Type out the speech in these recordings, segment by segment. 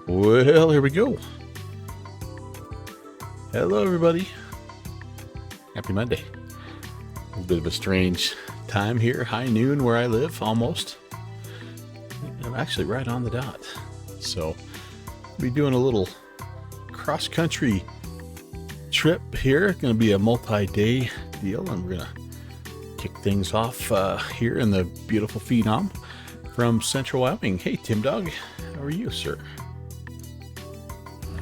Well, here we go. Hello, everybody. Happy Monday. A little bit of a strange time here. High noon where I live, almost. I'm actually right on the dot. So, I'll be doing a little cross-country trip here. It's going to be a multi-day deal, and we're going to kick things off here in the beautiful Phenom from Central Wyoming. Hey, Tim Dog. How are you, sir?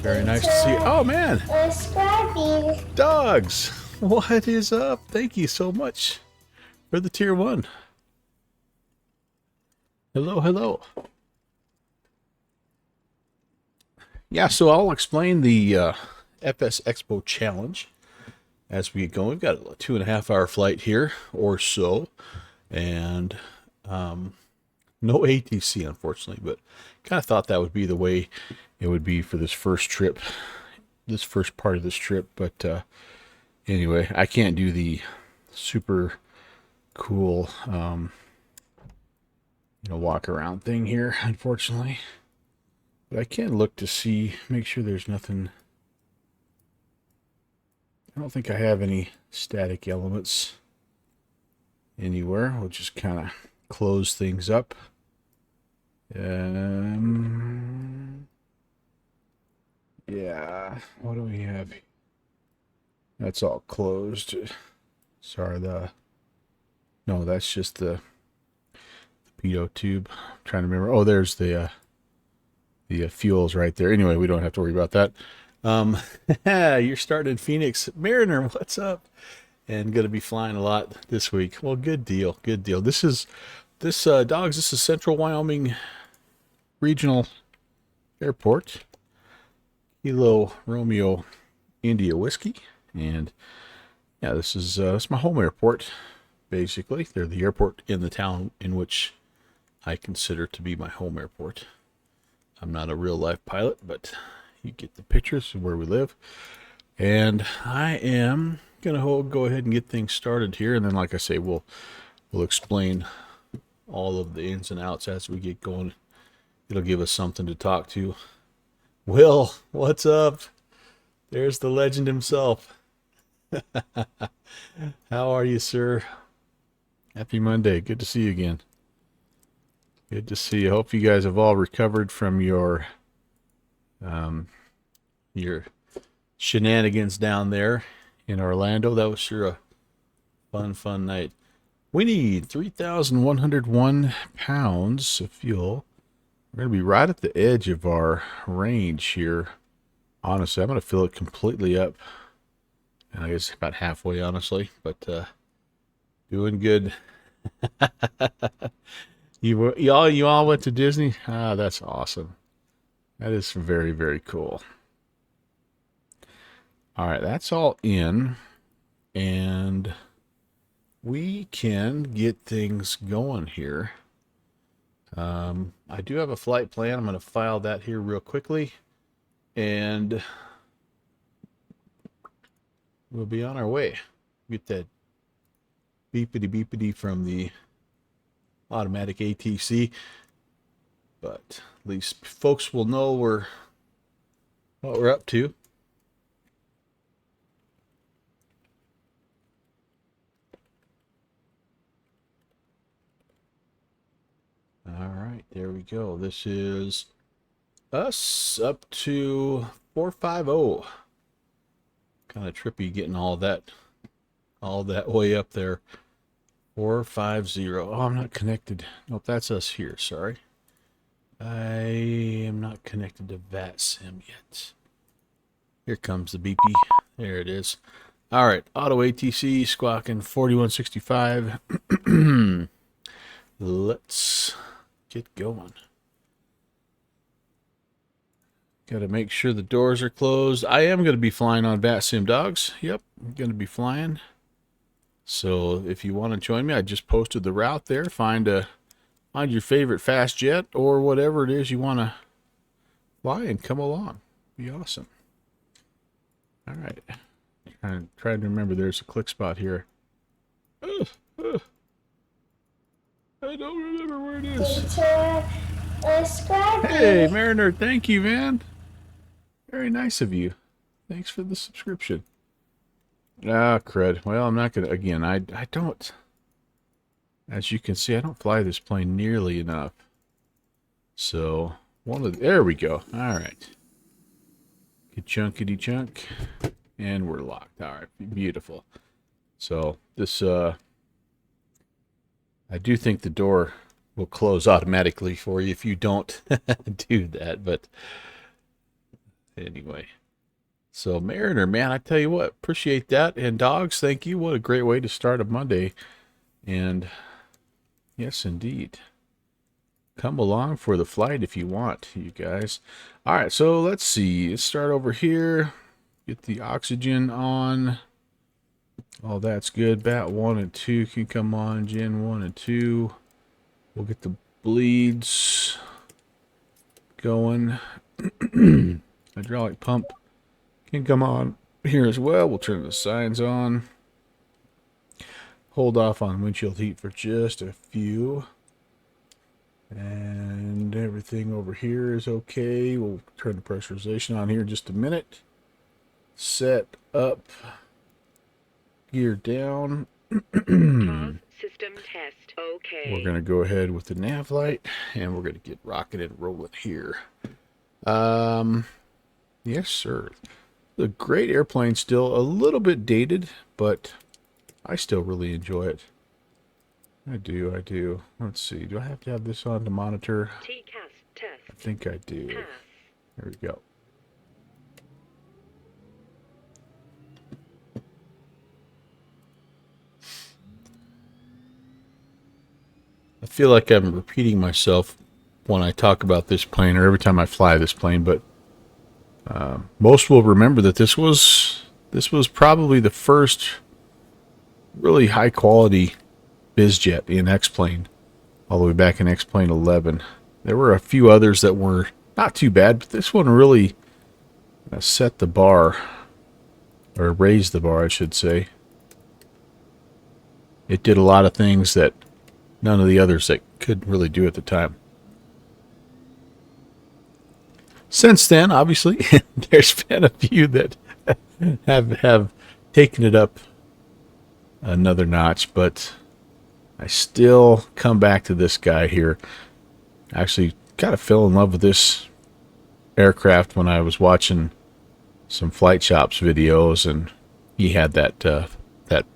Very nice to see you. Oh, man. Dogs. What is up? Thank you so much for the tier 1. Hello, hello. Yeah, so I'll explain the FSExpo challenge as we get going. We've got a 2.5 hour flight here or so, and no ATC, unfortunately, but kind of thought that would be the way it would be for this first trip, this first part of this trip. But anyway, I can't do the super cool, walk around thing here, unfortunately. But I can look to see, make sure there's nothing. I don't think I have any static elements anywhere. We'll just kind of close things up. Yeah, what do we have? That's all closed. Sorry, no, that's just the pitot tube. I'm trying to remember. Oh, there's the fuels right there. Anyway, we don't have to worry about that. You're starting in Phoenix. Mariner, what's up? And going to be flying a lot this week. Well, good deal, good deal. This is Central Wyoming Regional Airport. Kilo Romeo India Whiskey. And yeah, this is my home airport, basically. They're the airport in the town in which I consider to be my home airport. I'm not a real life pilot, but you get the pictures of where we live. And I am going to go ahead and get things started here. And then, like I say, we'll explain all of the ins and outs as we get going. It'll give us something to talk to. Will, what's up? There's the legend himself. How are you, sir? Happy Monday. Good to see you again. Good to see you. Hope you guys have all recovered from your shenanigans down there in Orlando. That was sure a fun night. We need 3,101 pounds of fuel. We're going to be right at the edge of our range here. Honestly, I'm going to fill it completely up. I guess about halfway, honestly, but doing good. You all went to Disney? Ah, that's awesome. That is very, very cool. All right, that's all in, and we can get things going here. I do have a flight plan. I'm going to file that here real quickly, and we'll be on our way. Get that beepity from the automatic ATC, but at least folks will know what we're up to. All right, there we go. This is us up to 450. Kind of trippy getting all that way up there. 450. Oh, I'm not connected. Nope, that's us here. Sorry. I am not connected to VATSIM yet. Here comes the beepy. There it is. All right, auto ATC squawking 4165. Let's get going. Got to make sure the doors are closed. I am going to be flying on VATSIM, dogs. Yep, I'm going to be flying. So if you want to join me, I just posted the route there. Find your favorite fast jet or whatever it is you want to fly and come along. Be awesome. All right. Trying to remember there's a click spot here. I don't remember where it is. Hey, Mariner, thank you, man. Very nice of you. Thanks for the subscription. Ah, crud. Well, I'm not going to, again, I don't, as you can see, I don't fly this plane nearly enough. So, there we go. All right. Chunkity chunk. And we're locked. All right, beautiful. So, this, I do think the door will close automatically for you if you don't do that, but anyway. So, Mariner, man, I tell you what, appreciate that. And dogs, thank you. What a great way to start a Monday. And yes, indeed. Come along for the flight if you want, you guys. All right, so let's see. Let's start over here. Get the oxygen on. Oh, that's good. Bat 1 and 2 can come on. Gen 1 and 2. We'll get the bleeds going. Hydraulic pump can come on here as well. We'll turn the signs on. Hold off on windshield heat for just a few. And everything over here is okay. We'll turn the pressurization on here in just a minute. Set up. Gear down. System test. Okay. We're going to go ahead with the nav light. And we're going to get rocking and rolling here. Yes, sir. The great airplane, still a little bit dated, but I still really enjoy it. I do. Let's see. Do I have to have this on to monitor? TCAS test. I think I do. Pass. There we go. I feel like I'm repeating myself when I talk about this plane or every time I fly this plane, but most will remember that this was probably the first really high quality biz jet in X-plane, all the way back in X-plane 11. There were a few others that were not too bad, but this one really set the bar, or raised the bar, I should say. It did a lot of things that none of the others that could really do at the time. Since then, obviously, there's been a few that have taken it up another notch, but I still come back to this guy here. Actually, kind of fell in love with this aircraft when I was watching some Flight Shops videos, and he had that that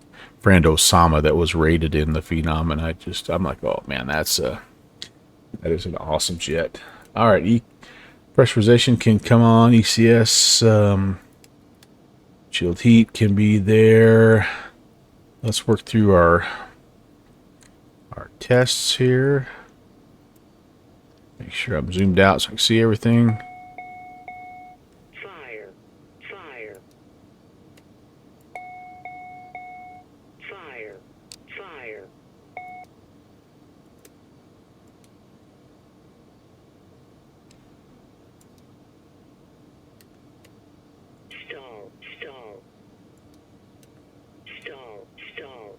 Friend Osama that was rated in the Phenom, and I'm like, oh man, that is an awesome jet. All right, pressurization can come on. ECS, chilled heat can be there. Let's work through our tests here. Make sure I'm zoomed out so I can see everything. Fire. Fire. Fire. Fire. Stall. Stall. Stall. Stall.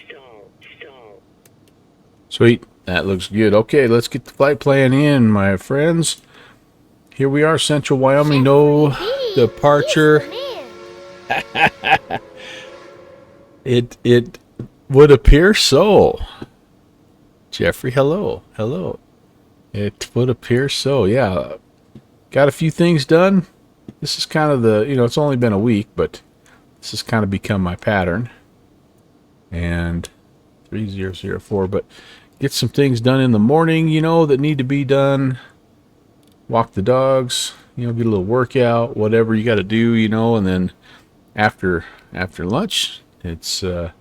Stall. Stall. Sweet. That looks good. Okay, let's get the flight plan in, my friends. Here we are, Central Wyoming. No departure. It would appear so. Jeffrey, hello. Hello. It would appear so. Yeah. Got a few things done. This is kind of it's only been a week, but this has kind of become my pattern. And 3004, but get some things done in the morning, that need to be done. Walk the dogs, get a little workout, whatever you got to do, and then after lunch, it's kind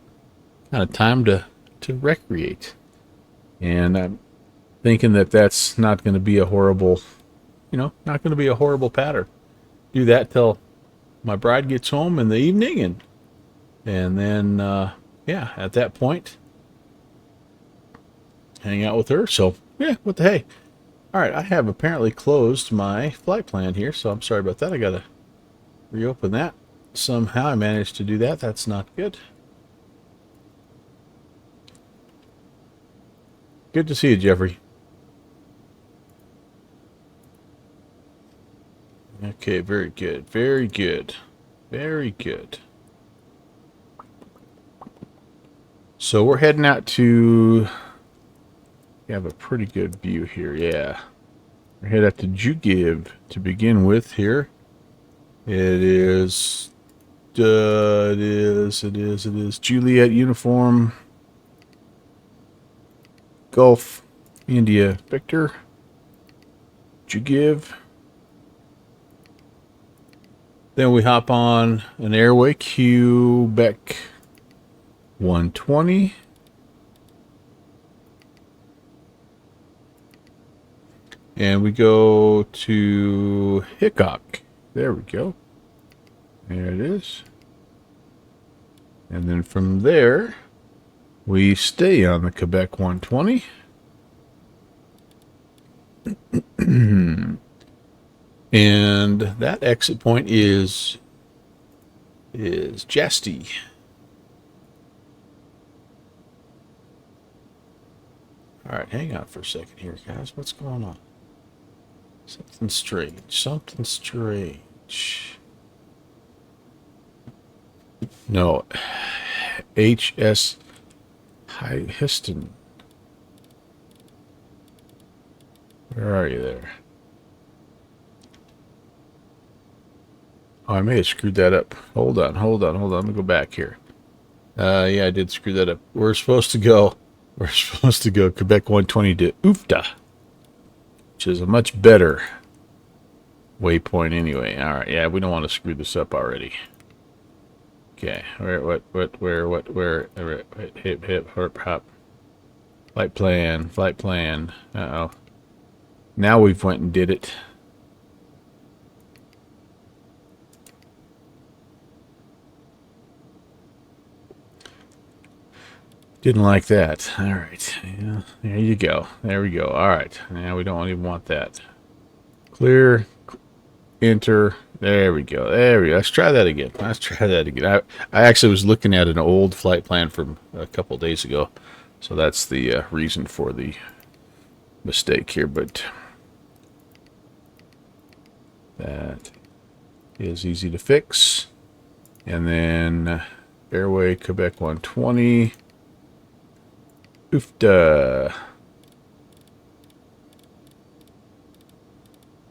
of time to recreate. And I'm thinking that that's not going to be a horrible, not going to be a horrible pattern. Do that till my bride gets home in the evening, and then at that point, hang out with her. So yeah, what the hey. All right, I have apparently closed my flight plan here, so I'm sorry about that. I gotta reopen that. Somehow I managed to do that. That's not good. Good to see you, Jeffrey. Okay, very good. Very good. Very good. So we're heading out to... We have a pretty good view here, yeah. We're heading out to Jugiv to begin with here. It is Juliet uniform. Gulf, India, Victor. Jugiv. Then we hop on an airway, Quebec 120. And we go to Hickok. There we go. There it is. And then from there, we stay on the Quebec 120. And that exit point is Jasty. All right, hang on for a second here, guys. What's going on? Something strange. Something strange. No. HS Histon. Where are you there? Oh, I may have screwed that up. Hold on. Let me go back here. Yeah, I did screw that up. We're supposed to go Quebec 120 to Oofta, which is a much better waypoint anyway. All right, yeah, we don't want to screw this up already. Okay, where, hip, hop. Flight plan. Uh-oh. Now we've went and did it. Didn't like that. All right. Yeah, there you go. There we go. All right. Now we don't even want that. Clear. Enter. There we go. There we go. Let's try that again. I actually was looking at an old flight plan from a couple days ago. So that's the reason for the mistake here. But that is easy to fix. And then airway Quebec 120. Oofta.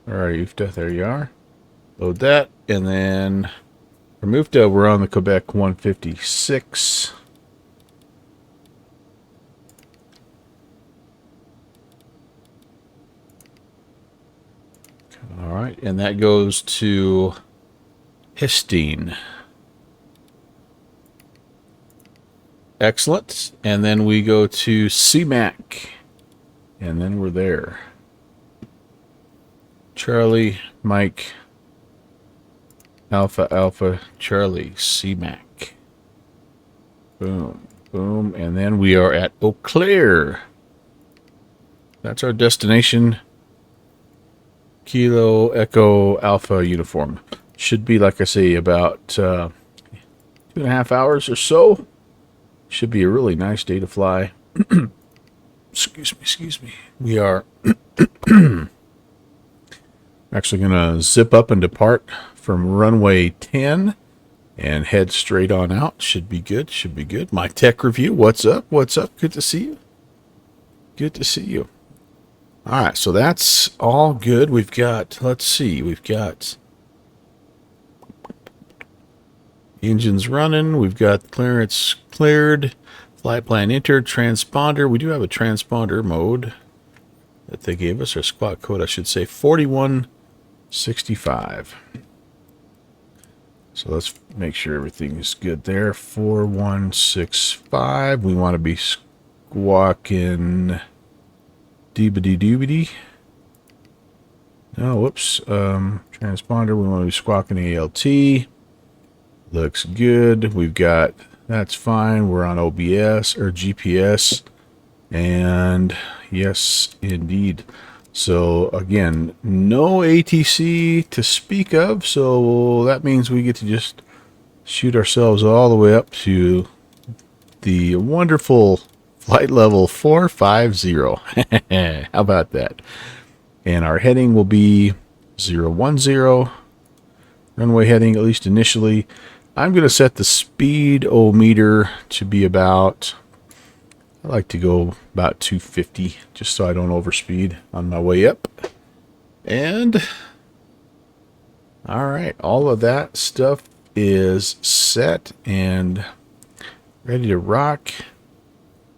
Alright, Oofta, there you are. Load that, and then from Oofta, we're on the Quebec 156. Alright, and that goes to Histine. Excellent. And then we go to CMAC. And then we're there. Charlie, Mike, Alpha, Charlie, CMAC. Boom, boom. And then we are at Eau Claire. That's our destination. Kilo, Echo, Alpha uniform. Should be, like I say, about 2.5 hours or so. Should be a really nice day to fly. Excuse me. We are actually going to zip up and depart from runway 10 and head straight on out. Should be good. My tech review. What's up? Good to see you. All right, so that's all good. We've got, let's see, engines running. We've got clearance cleared. Flight plan entered. Transponder. We do have a transponder mode that they gave us, or squawk code, I should say, 4165. So let's make sure everything is good there. 4165. We want to be squawking deebity doobity. No, whoops. Transponder. We want to be squawking ALT. Looks good. We've got, that's fine. We're on OBS or GPS. And yes, indeed. So again, no ATC to speak of. So that means we get to just shoot ourselves all the way up to the wonderful flight level 450. How about that? And our heading will be 010. runway heading, at least initially. I'm going to set the speedometer to be about, I like to go about 250, just so I don't overspeed on my way up. And, all right, all of that stuff is set and ready to rock.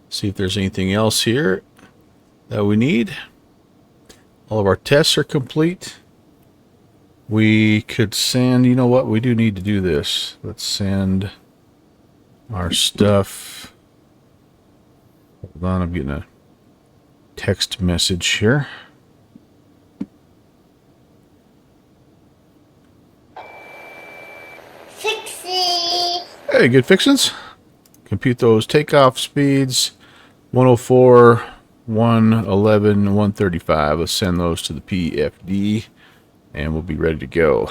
See if there's anything else here that we need. All of our tests are complete. We could send, you know what, we do need to do this. Let's send our stuff. Hold on, I'm getting a text message here. Fixie. Hey, good fixins. Compute those takeoff speeds. 104, 111, 135. Let's send those to the PFD. And we'll be ready to go.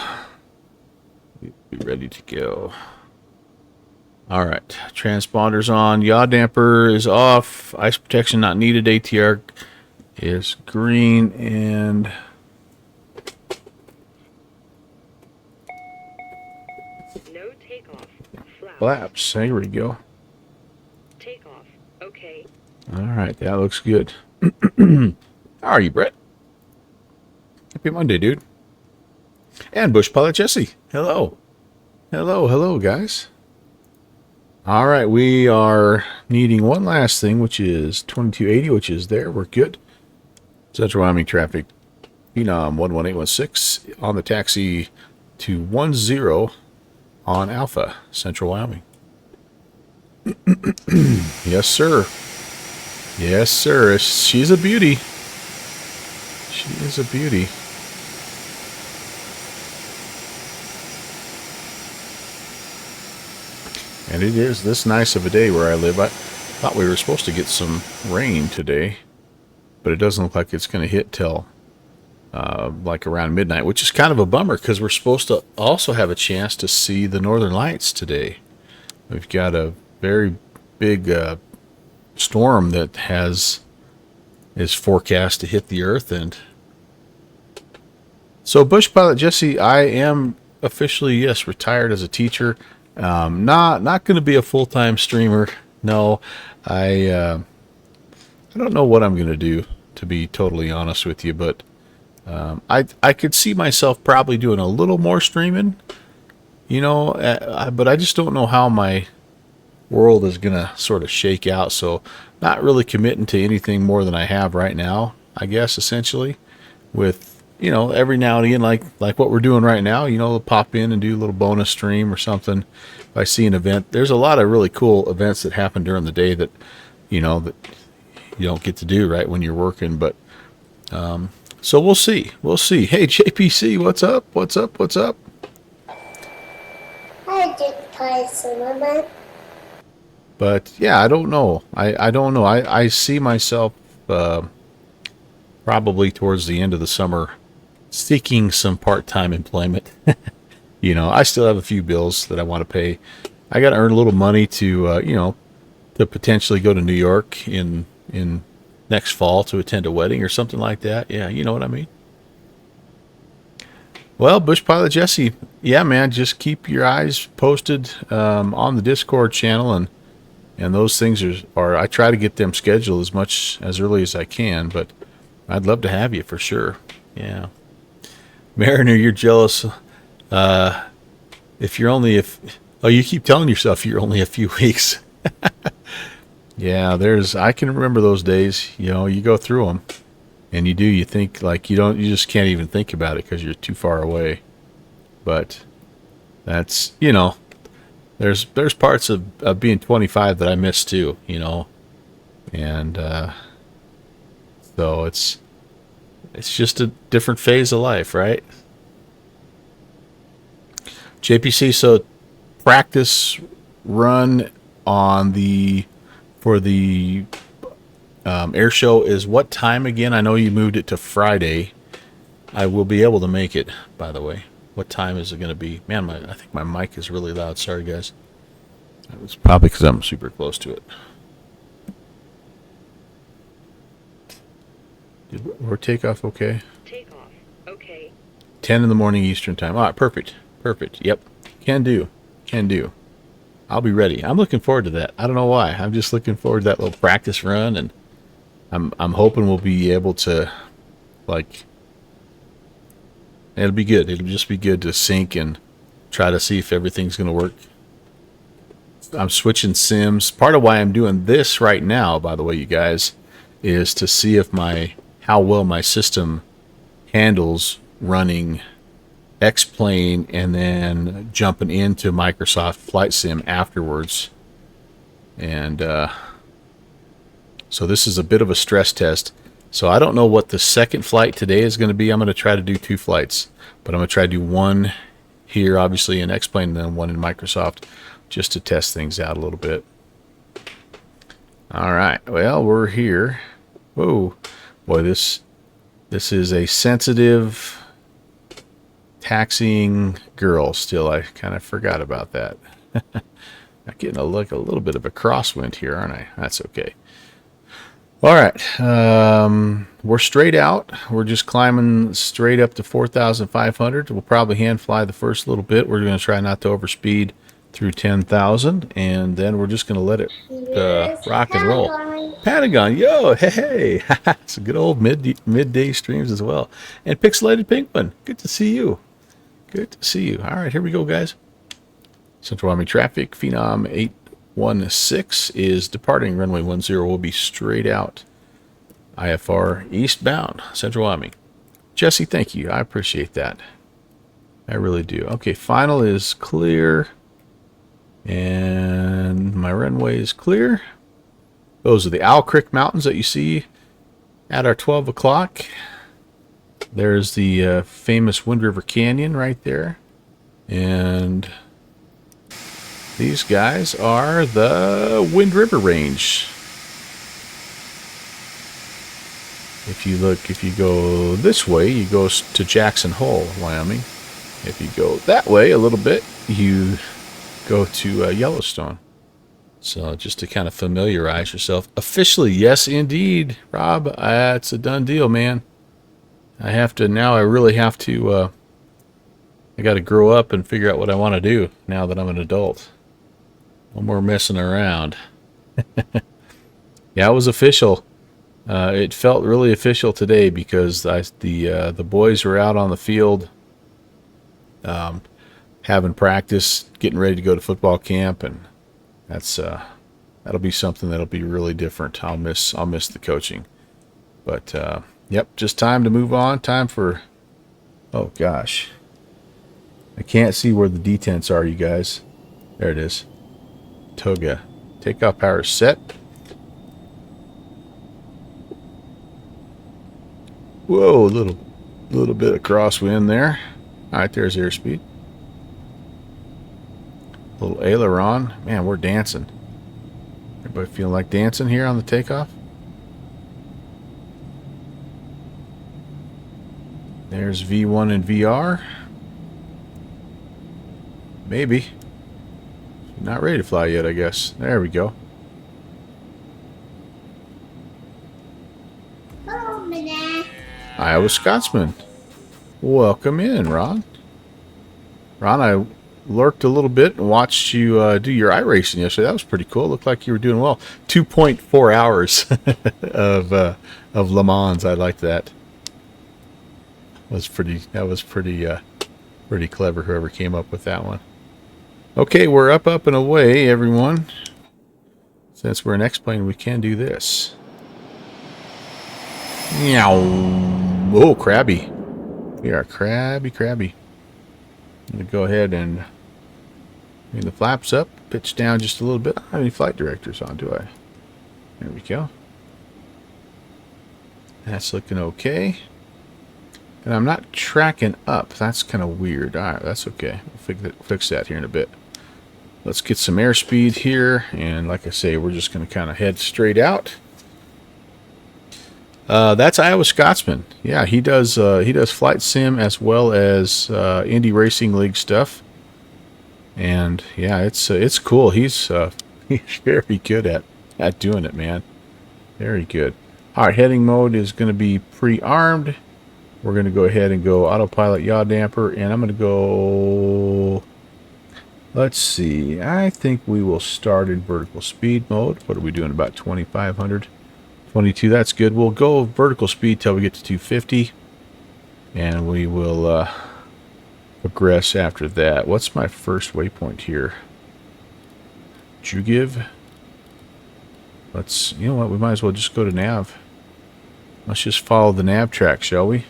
All right. Transponder's on. Yaw damper is off. Ice protection not needed. ATR is green. And No takeoff. flaps. There we go. Takeoff. Okay. All right. That looks good. How are you, Brett? Happy Monday, dude. And Bush Pilot Jesse. Hello. Hello, guys. All right, we are needing one last thing, which is 2280, which is there. We're good. Central Wyoming traffic, Phenom 11816 on the taxi to 10 on Alpha, Central Wyoming. Yes, sir. Yes, sir. She's a beauty. She is a beauty. And it is this nice of a day where I live. I thought we were supposed to get some rain today, but it doesn't look like it's going to hit till like around midnight, which is kind of a bummer because we're supposed to also have a chance to see the Northern Lights today. We've got a very big storm that is forecast to hit the earth. And so, Bush Pilot Jesse, I am officially, yes, retired as a teacher. Not going to be a full-time streamer. No, I don't know what I'm going to do, to be totally honest with you, but I could see myself probably doing a little more streaming, you know, but I just don't know how my world is going to sort of shake out. So not really committing to anything more than I have right now, I guess, essentially, with, you know, every now and again, like what we're doing right now, you know, pop in and do a little bonus stream or something. If I see an event, there's a lot of really cool events that happen during the day that, you know, that you don't get to do right when you're working. But so we'll see. Hey, JPC, what's up? I just play some. But yeah, I don't know. I don't know. I see myself probably towards the end of the summer seeking some part-time employment. You know, I still have a few bills that I want to pay. I got to earn a little money to, you know, to potentially go to New York in next fall to attend a wedding or something like that. Yeah, you know what I mean. Well, Bush Pilot Jesse, yeah, man, just keep your eyes posted on the Discord channel, and those things are I try to get them scheduled as early as I can, but I'd love to have you for sure. Yeah. Mariner, you're jealous. If you keep telling yourself you're only a few weeks. Yeah, I can remember those days, you know, you go through them and you think like you just can't even think about it because you're too far away. But that's, you know, there's parts of being 25 that I miss too, you know, and, so it's just a different phase of life, right? JPC, so practice run for the air show is what time again? I know you moved it to Friday. I will be able to make it, by the way. What time is it going to be? Man, I think my mic is really loud. Sorry, guys. It's probably because I'm super close to it. Or takeoff okay? Takeoff. Okay. 10 in the morning Eastern time. All right, perfect. Perfect. Yep. Can do. Can do. I'll be ready. I'm looking forward to that. I don't know why. I'm just looking forward to that little practice run, and I'm hoping we'll be able to, like, it'll be good. It'll just be good to sync and try to see if everything's going to work. I'm switching sims. Part of why I'm doing this right now, by the way, you guys, is to see if how well my system handles running X-Plane and then jumping into Microsoft Flight Sim afterwards. And so this is a bit of a stress test. So I don't know what the second flight today is going to be. I'm going to try to do 2 flights, but I'm going to try to do one here, obviously, in X-Plane, and then one in Microsoft, just to test things out a little bit. All right. Well, we're here. Whoa. Boy, this is a sensitive taxiing girl still. I kind of forgot about that. I'm getting a little bit of a crosswind here, aren't I? That's okay. All right. We're straight out. We're just climbing straight up to 4,500. We'll probably hand fly the first little bit. We're going to try not to overspeed through 10,000, and then we're just going to let it rock and roll. Patagon, yo, hey, it's a good old midday streams as well. And Pixelated Pinkman, good to see you. Good to see you. All right, here we go, guys. Central Army traffic, Phenom 816 is departing runway 10. We'll be straight out. IFR eastbound, Central Army. Jesse, thank you. I appreciate that. I really do. Okay, final is clear. And my runway is clear. Those are the Owl Creek Mountains that you see at our 12 o'clock. There's the famous Wind River Canyon right there. And these guys are the Wind River Range. If you go this way, you go to Jackson Hole, Wyoming. If you go that way a little bit, you go to Yellowstone. So just to kind of familiarize yourself. Officially, yes, indeed, Rob. It's a done deal, man. I really have to, I got to grow up and figure out what I want to do now that I'm an adult. No more messing around. Yeah, it was official. It felt really official today because the boys were out on the field having practice, getting ready to go to football camp, and that'll be something that'll be really different. I'll miss the coaching. But yep, just time to move on. Time for, oh gosh, I can't see where the detents are, you guys. There it is. Toga. Takeoff power set. Whoa, a little bit of crosswind there. All right, there's airspeed. Little aileron. Man, we're dancing. Everybody feeling like dancing here on the takeoff? There's V1 and VR. Maybe. Not ready to fly yet, I guess. There we go. Iowa Scotsman. Welcome in, Ron. Ron, I lurked a little bit and watched you do your iRacing yesterday. That was pretty cool. Looked like you were doing well. 2.4 hours of Le Mans. I liked that. That was pretty clever, whoever came up with that one. Okay, we're up and away, everyone. Since we're in X-Plane, we can do this. Meow. Oh, crabby. We are crabby. I'm going to go ahead and bring the flaps up, pitch down just a little bit. I don't have any flight directors on, do I? There we go. That's looking okay. And I'm not tracking up. That's kind of weird. All right, that's okay. We'll fix that here in a bit. Let's get some airspeed here. And like I say, we're just going to kind of head straight out. That's Iowa Scotsman. Yeah, he does flight sim as well as Indy Racing League stuff. And yeah, it's cool. He's very good at doing it, man. Very good. All right, heading mode is going to be pre-armed. we're going to go ahead and go autopilot yaw damper, and I'm going to go, let's see, I think we will start in vertical speed mode. What are we doing, about 2,500? 22, that's good. We'll go vertical speed till we get to 250, and we will progress after that. What's my first waypoint here? Jugiv. Let's, you know what, we might as well just go to nav. Let's just follow the nav track, shall we?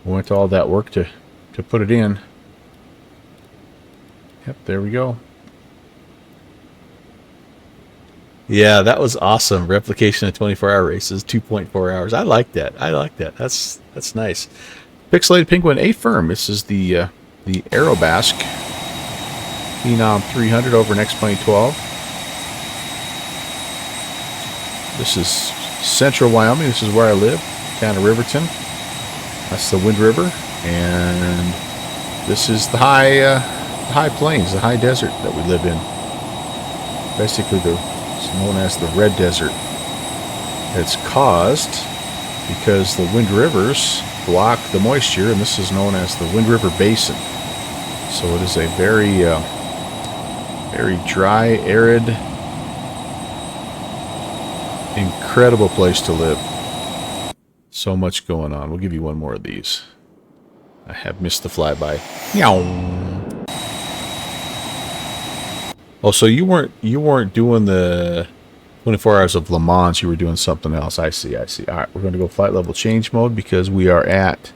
We went to all that work to put it in. Yep, there we go. Yeah, that was awesome. Replication of 24-hour races, 2.4 hours. I like that. I like that. That's nice. Pixelated Penguin, A firm. This is the Aerobasque Phenom 300 over an X-Plane 12. This is central Wyoming. This is where I live, town of Riverton. That's the Wind River, and this is the high plains, the high desert that we live in. Basically, it's known as the Red Desert. It's caused because the Wind Rivers block the moisture, and this is known as the Wind River Basin. So it is a very, very dry, arid, incredible place to live. So much going on. We'll give you one more of these. I have missed the flyby. Meow. Oh, so you weren't doing the 24 hours of Le Mans. You were doing something else. I see. All right, we're going to go flight level change mode because we are at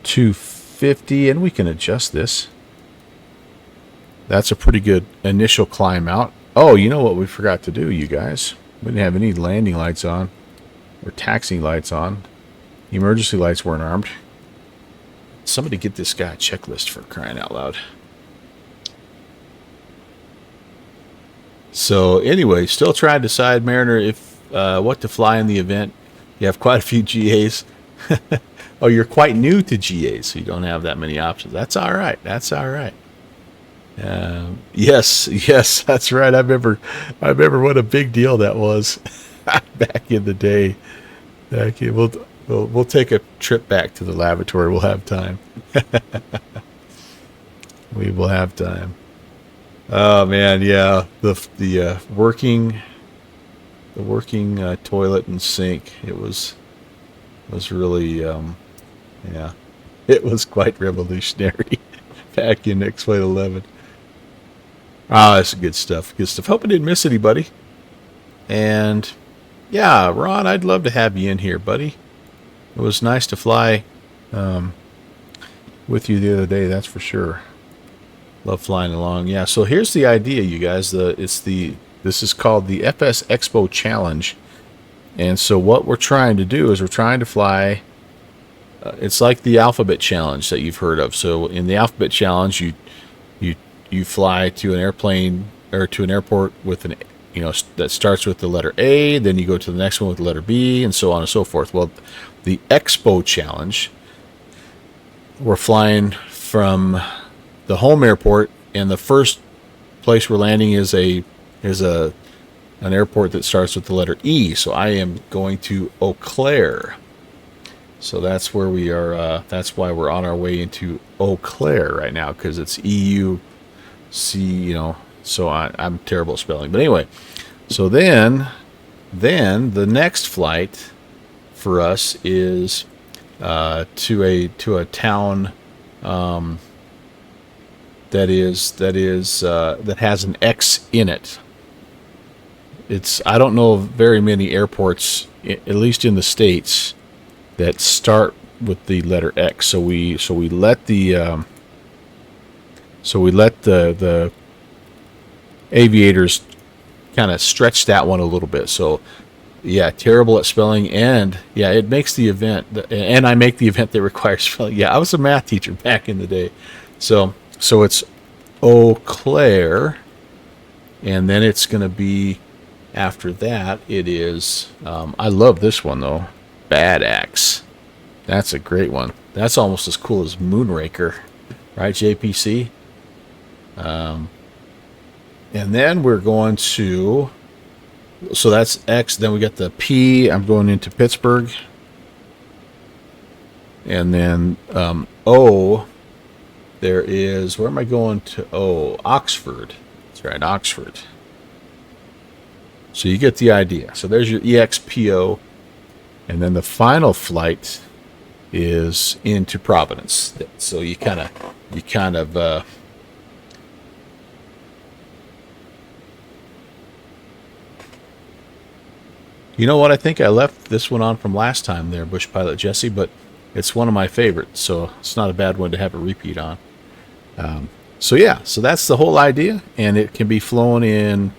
250, and we can adjust this. That's a pretty good initial climb out. Oh, you know what we forgot to do, you guys? We didn't have any landing lights on or taxiing lights on. Emergency lights weren't armed. Somebody get this guy a checklist, for crying out loud. So anyway, still trying to decide, Mariner, if what to fly in the event. You have quite a few GAs. Oh, you're quite new to GAs, so you don't have that many options. That's all right. That's all right. Yes, that's right. I remember what a big deal that was back in the day. Okay, we'll take a trip back to the lavatory. We'll have time. We will have time. Oh man, yeah, the working toilet and sink. It was really yeah, it was quite revolutionary back in X-Plane 11. Ah, that's good stuff. Good stuff. Hope I didn't miss anybody. And yeah, Ron, I'd love to have you in here, buddy. It was nice to fly with you the other day, that's for sure. Love flying along. Yeah, so here's the idea, you guys. This is called the FSExpo Challenge. And so what we're trying to do is we're trying to fly, it's like the Alphabet Challenge that you've heard of. So in the Alphabet Challenge, you fly to an airplane or to an airport with an, that starts with the letter A, then you go to the next one with the letter B, and so on and so forth. Well, the Expo Challenge, we're flying from the home airport, and the first place we're landing is an airport that starts with the letter E. So I am going to Eau Claire. So that's where we are. That's why we're on our way into Eau Claire right now, because it's EUC. So I'm terrible at spelling. But anyway, so then the next flight for us is to a town that has an X in it. I don't know of very many airports, at least in the States, that start with the letter X. So we let the aviators kind of stretch that one a little bit. So yeah, terrible at spelling, and yeah, it makes the event, and I make the event that requires spelling. Yeah, I was a math teacher back in the day. So it's Eau Claire, and then it's going to be, after that, it is, I love this one though, Bad Axe. That's a great one. That's almost as cool as Moonraker, right, JPC? And then we're going to, so that's X, then we got the P. I'm going into Pittsburgh. And then O, there is, where am I going to O? Oxford. That's right, Oxford. So you get the idea. So there's your EXPO. And then the final flight is into Providence. So you kind of, you know what? I think I left this one on from last time there, Bush Pilot Jesse, but it's one of my favorites, so it's not a bad one to have a repeat on. So yeah, so that's the whole idea, and it can be flown in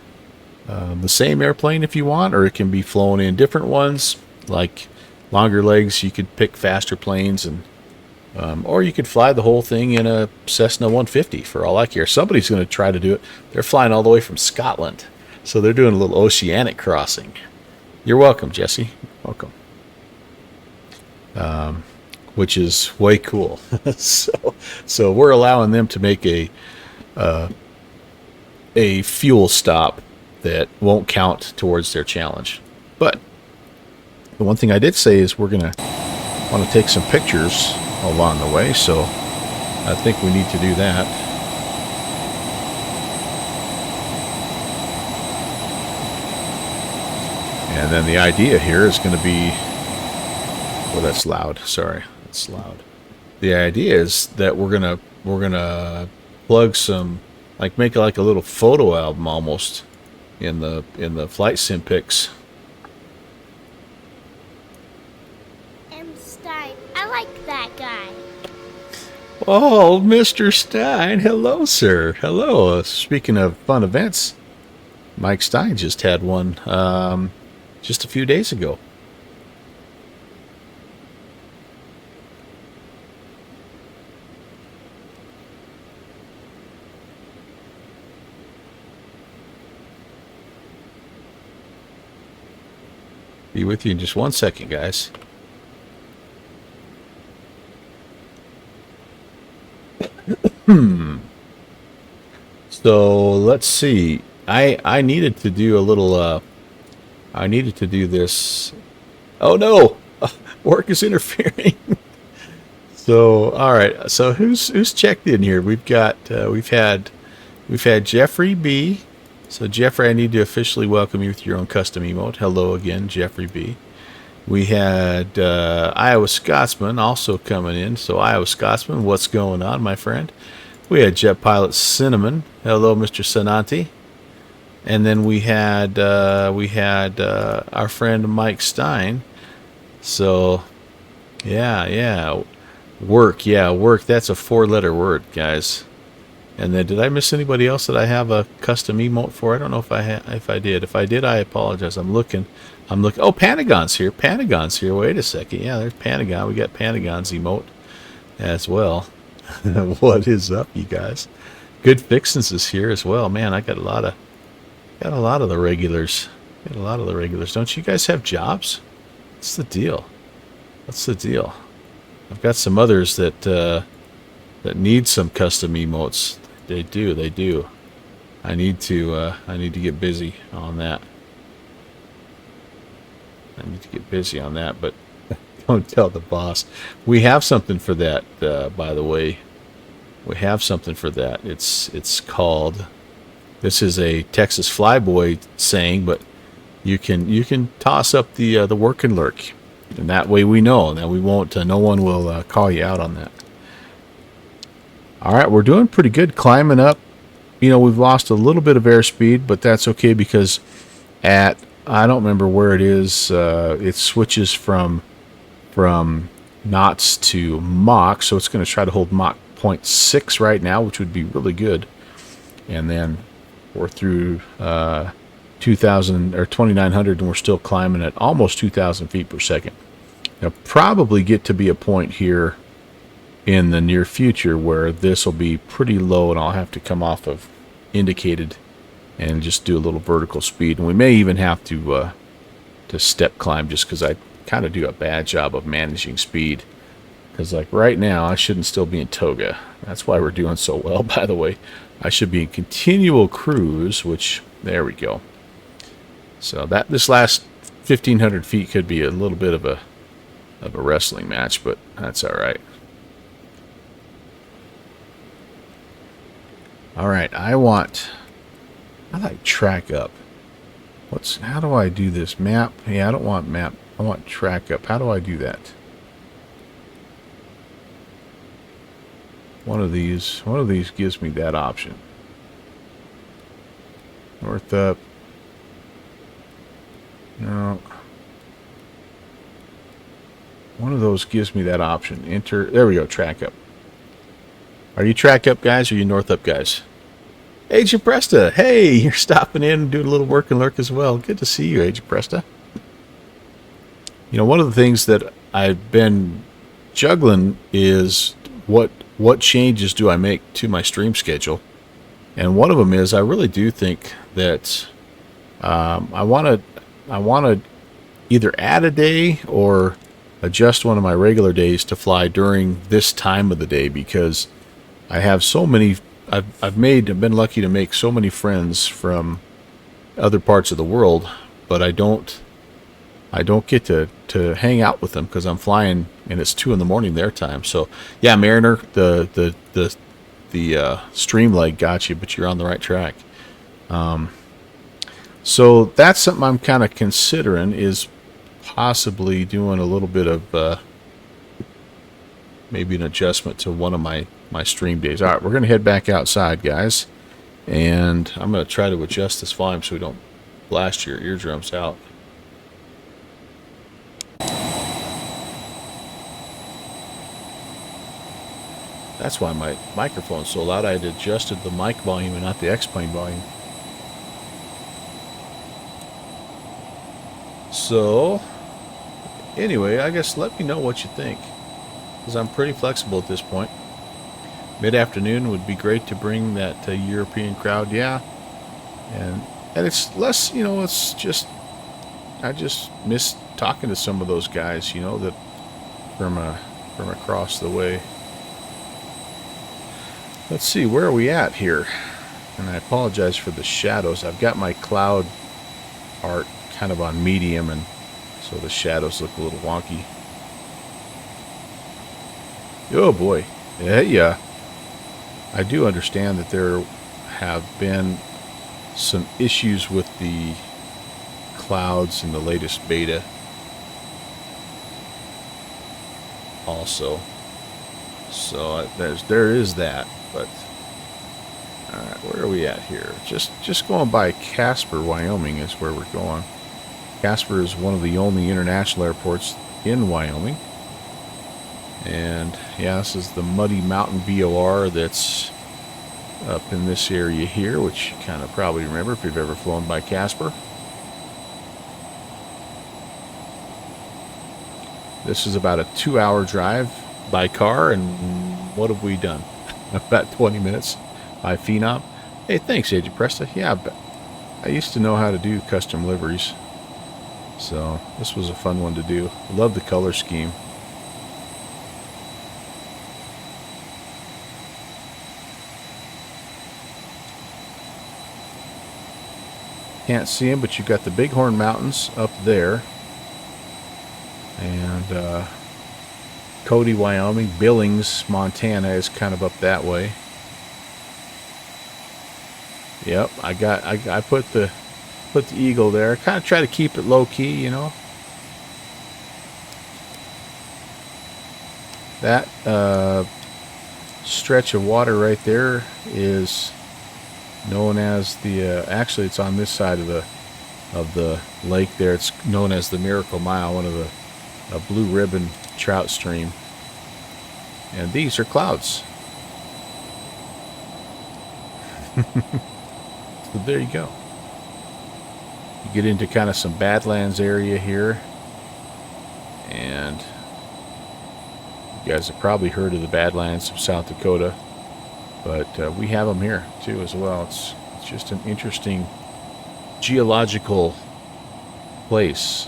the same airplane if you want, or it can be flown in different ones, like longer legs. You could pick faster planes, and or you could fly the whole thing in a Cessna 150 for all I care. Somebody's going to try to do it. They're flying all the way from Scotland, so they're doing a little oceanic crossing. You're welcome, Jesse. Welcome. Which is way cool. so we're allowing them to make a fuel stop that won't count towards their challenge. But the one thing I did say is we're gonna want to take some pictures along the way, so I think we need to do that. And then the idea here is going to be, oh, that's loud. Sorry, that's loud. The idea is that we're gonna plug some, like make like a little photo album almost in the flight sim pics. M. Stein, I like that guy. Oh, Mr. Stein, hello, sir. Hello. Speaking of fun events, Mike Stein just had one just a few days ago. Be with you in just 1 second, guys. So let's see. I needed to do a little. I needed to do this. Oh no, work is interfering. So all right. So who's checked in here? We've got we've had Jeffrey B. So Jeffrey, I need to officially welcome you with your own custom emote. Hello again, Jeffrey B. We had Iowa Scotsman also coming in. So Iowa Scotsman, what's going on, my friend? We had Jet Pilot Cinnamon. Hello, Mr. Sananti. And then we had our friend Mike Stein. So yeah, work. That's a 4-letter word, guys. And then, did I miss anybody else that I have a custom emote for? I don't know if I did. If I did, I apologize. I'm looking. Oh, Panagon's here. Wait a second. Yeah, there's Panagon. We got Panagon's emote as well. What is up, you guys? Good Fixins is here as well. Man, I got a lot of the regulars. Don't you guys have jobs? What's the deal? I've got some others that need some custom emotes. They do. I need to get busy on that. But don't tell the boss. We have something for that, by the way. We have something for that. It's called. This is a Texas Flyboy saying, but you can toss up the work and lurk, and that way we know that we won't. No one will call you out on that. All right, we're doing pretty good climbing up. You know, we've lost a little bit of airspeed, but that's okay because at, I don't remember where it is. It switches from knots to Mach, so it's going to try to hold Mach 0.6 right now, which would be really good. And then we're through 2,000 or 2,900, and we're still climbing at almost 2,000 feet per second. Now, probably get to be a point here in the near future where this will be pretty low, and I'll have to come off of indicated and just do a little vertical speed. And we may even have to step climb, just because I kind of do a bad job of managing speed. Because like right now, I shouldn't still be in toga. That's why we're doing so well, by the way. I should be in continual cruise, which, there we go. So this last 1,500 feet could be a little bit of of a wrestling match, but that's all right. All right, I like track up. How do I do this? Map? Yeah, I don't want map. I want track up. How do I do that? One of these gives me that option. North up. No. One of those gives me that option. Enter. There we go. Track up. Are you track up guys, or are you north up guys? Agent Presta. Hey, you're stopping in and doing a little work and lurk as well. Good to see you, Agent Presta. You know, one of the things that I've been juggling is what changes do I make to my stream schedule, and one of them is I really do think that I want to either add a day or adjust one of my regular days to fly during this time of the day, because I have so many. I've been lucky to make so many friends from other parts of the world, but I don't get to hang out with them because I'm flying and it's 2 a.m. their time. So yeah, Mariner, the stream leg got you, but you're on the right track. So that's something I'm kind of considering, is possibly doing a little bit of maybe an adjustment to one of my stream days. All right, we're going to head back outside, guys, and I'm going to try to adjust this volume so we don't blast your eardrums out. That's why my microphone's so loud. I had adjusted the mic volume and not the X-Plane volume. So, anyway, I guess let me know what you think, because I'm pretty flexible at this point. Mid-afternoon would be great to bring that European crowd, yeah. And it's less, you know, it's just, I just miss talking to some of those guys, you know, that from across the way. Let's see, where are we at here? And I apologize for the shadows. I've got my cloud art kind of on medium, and so the shadows look a little wonky. Oh boy. Yeah. I do understand that there have been some issues with the clouds in the latest beta also. So there is that, but all right, where are we at here? Just going by Casper, Wyoming is where we're going. Casper is one of the only international airports in Wyoming. And yeah, this is the Muddy Mountain VOR that's up in this area here, which you kind of probably remember if you've ever flown by Casper. This is about a 2-hour drive by car, and what have we done? About 20 minutes by Phenom. Hey, thanks, Agent Presta. Yeah, but I used to know how to do custom liveries, so this was a fun one to do. Love the color scheme. Can't see them, but you've got the Bighorn Mountains up there, and Cody, Wyoming. Billings, Montana is kind of up that way. Yep, I put the Eagle there. Kind of try to keep it low key, you know. That stretch of water right there is known as the actually it's on this side of the lake there. It's known as the Miracle Mile, one of the blue ribbon trout stream. And these are clouds. So there you go. You get into kind of some Badlands area here, and you guys have probably heard of the Badlands of South Dakota, but we have them here too as well. It's just an interesting geological place.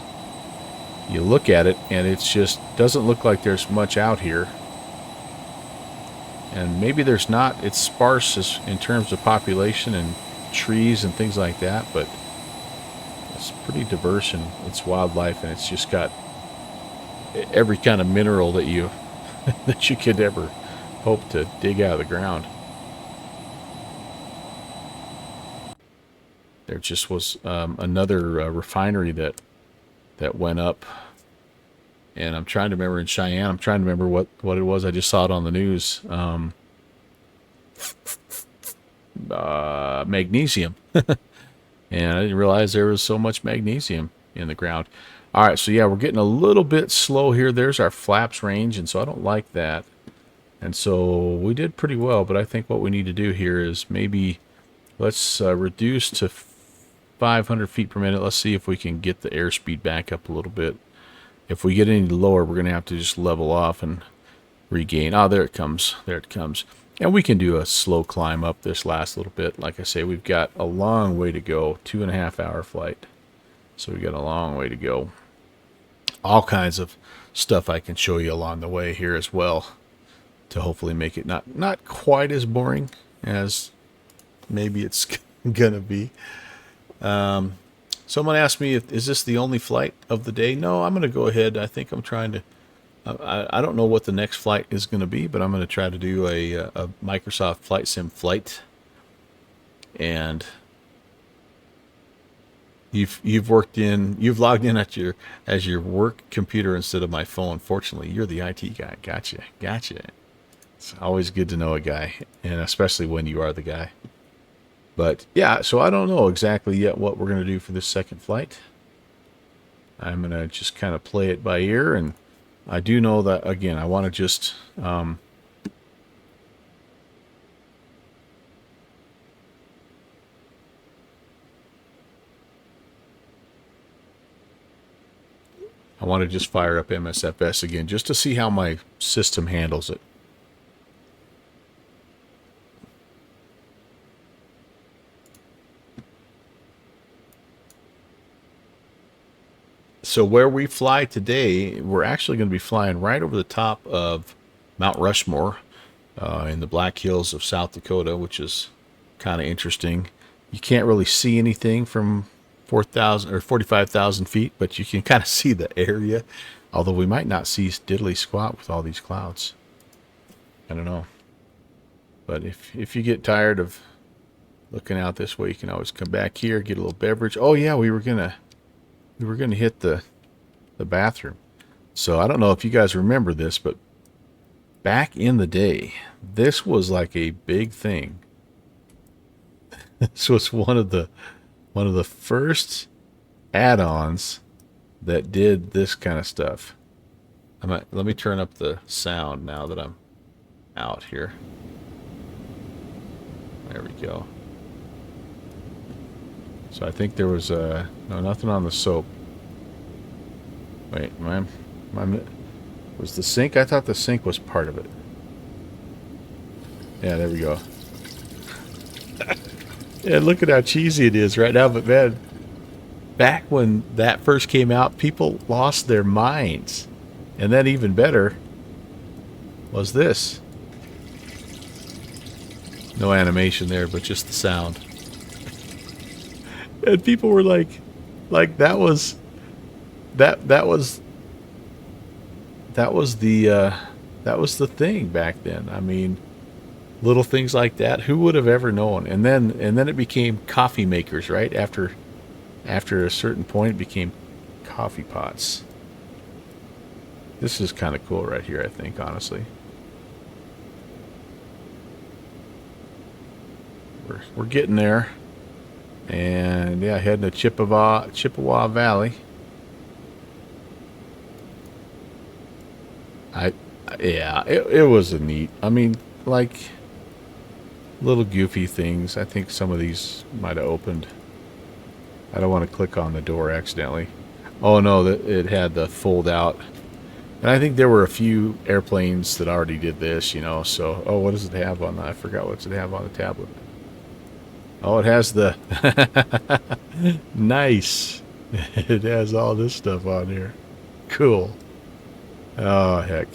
You look at it and it just doesn't look like there's much out here, and maybe there's not. It's sparse in terms of population and trees and things like that, but it's pretty diverse in its wildlife, and it's just got every kind of mineral that you that you could ever hope to dig out of the ground. There just was another refinery that went up, and I'm trying to remember in Cheyenne. I'm trying to remember what it was. I just saw it on the news. Magnesium, and I didn't realize there was so much magnesium in the ground. All right, so yeah, we're getting a little bit slow here. There's our flaps range, and so I don't like that. And so we did pretty well, but I think what we need to do here is maybe let's reduce to 500 feet per minute. Let's see if we can get the airspeed back up a little bit. If we get any lower, we're going to have to just level off and regain. Oh, there it comes. There it comes. And we can do a slow climb up this last little bit. Like I say, we've got a long way to go. 2.5 hour flight. So we've got a long way to go. All kinds of stuff I can show you along the way here as well, to hopefully make it not quite as boring as maybe it's gonna be. Someone asked me, is this the only flight of the day? No, I'm gonna go ahead. I think I'm trying to. I don't know what the next flight is going to be, but I'm going to try to do a Microsoft Flight Sim flight. And you've logged in as your work computer instead of my phone. Fortunately, you're the IT guy. Gotcha. It's always good to know a guy, and especially when you are the guy. But yeah, so I don't know exactly yet what we're going to do for this second flight. I'm going to just kind of play it by ear, and I do know that, again, I want to just I want to just fire up MSFS again just to see how my system handles it. So where we fly today, we're actually going to be flying right over the top of Mount Rushmore in the Black Hills of South Dakota, which is kind of interesting. You can't really see anything from 4,000 or 45,000 feet, but you can kind of see the area, although we might not see diddly squat with all these clouds. I don't know. But if you get tired of looking out this way, you can always come back here, get a little beverage. Oh yeah, we were gonna hit the bathroom. So I don't know if you guys remember this, but back in the day, this was like a big thing. This was one of the first add-ons that did this kind of stuff. Let me turn up the sound now that I'm out here. There we go. So I think there was no, nothing on the soap. Wait, was the sink? I thought the sink was part of it. Yeah, there we go. Yeah, look at how cheesy it is right now, but man, back when that first came out, people lost their minds. And then even better was this. No animation there, but just the sound. And people were like that was the thing back then. I mean, little things like that, who would have ever known? And then it became coffee makers, right? After a certain point, it became coffee pots. This is kind of cool right here, I think, honestly. We're getting there. And yeah, heading to Chippewa Valley. Yeah, it was a neat. I mean, like little goofy things. I think some of these might have opened. I don't want to click on the door accidentally. Oh no, it had the fold out. And I think there were a few airplanes that already did this, you know. So, oh, what does it have on that? I forgot what it have on the tablet. Oh, it has the nice. It has all this stuff on here. Cool. Oh, heck.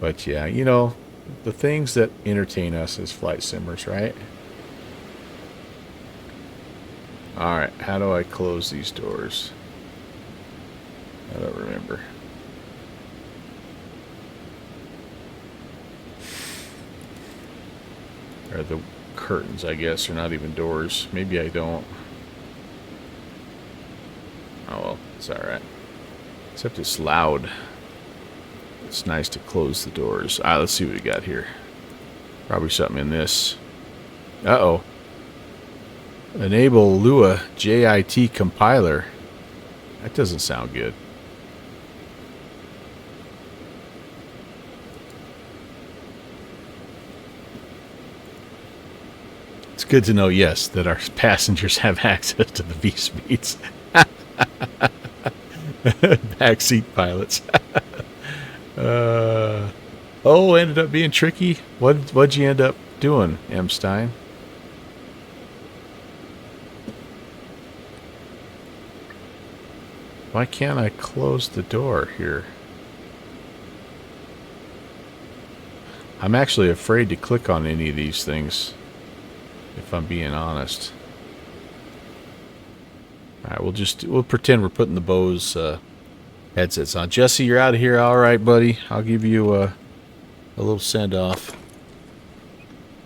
But yeah, you know, the things that entertain us as flight simmers, right? All right, how do I close these doors? I don't remember. Or the curtains, I guess, are not even doors. Maybe I don't. Oh well, it's alright. Except it's loud. It's nice to close the doors. Alright, let's see what we got here. Probably something in this. Uh-oh. Enable Lua JIT compiler. That doesn't sound good. It's good to know, yes, that our passengers have access to the V-speeds. Backseat pilots. Oh, ended up being tricky. What'd you end up doing, M. Stein? Why can't I close the door here? I'm actually afraid to click on any of these things, if I'm being honest. Alright, we'll pretend we're putting the Bose headsets on. Jesse, you're out of here. Alright, buddy. I'll give you a little send-off.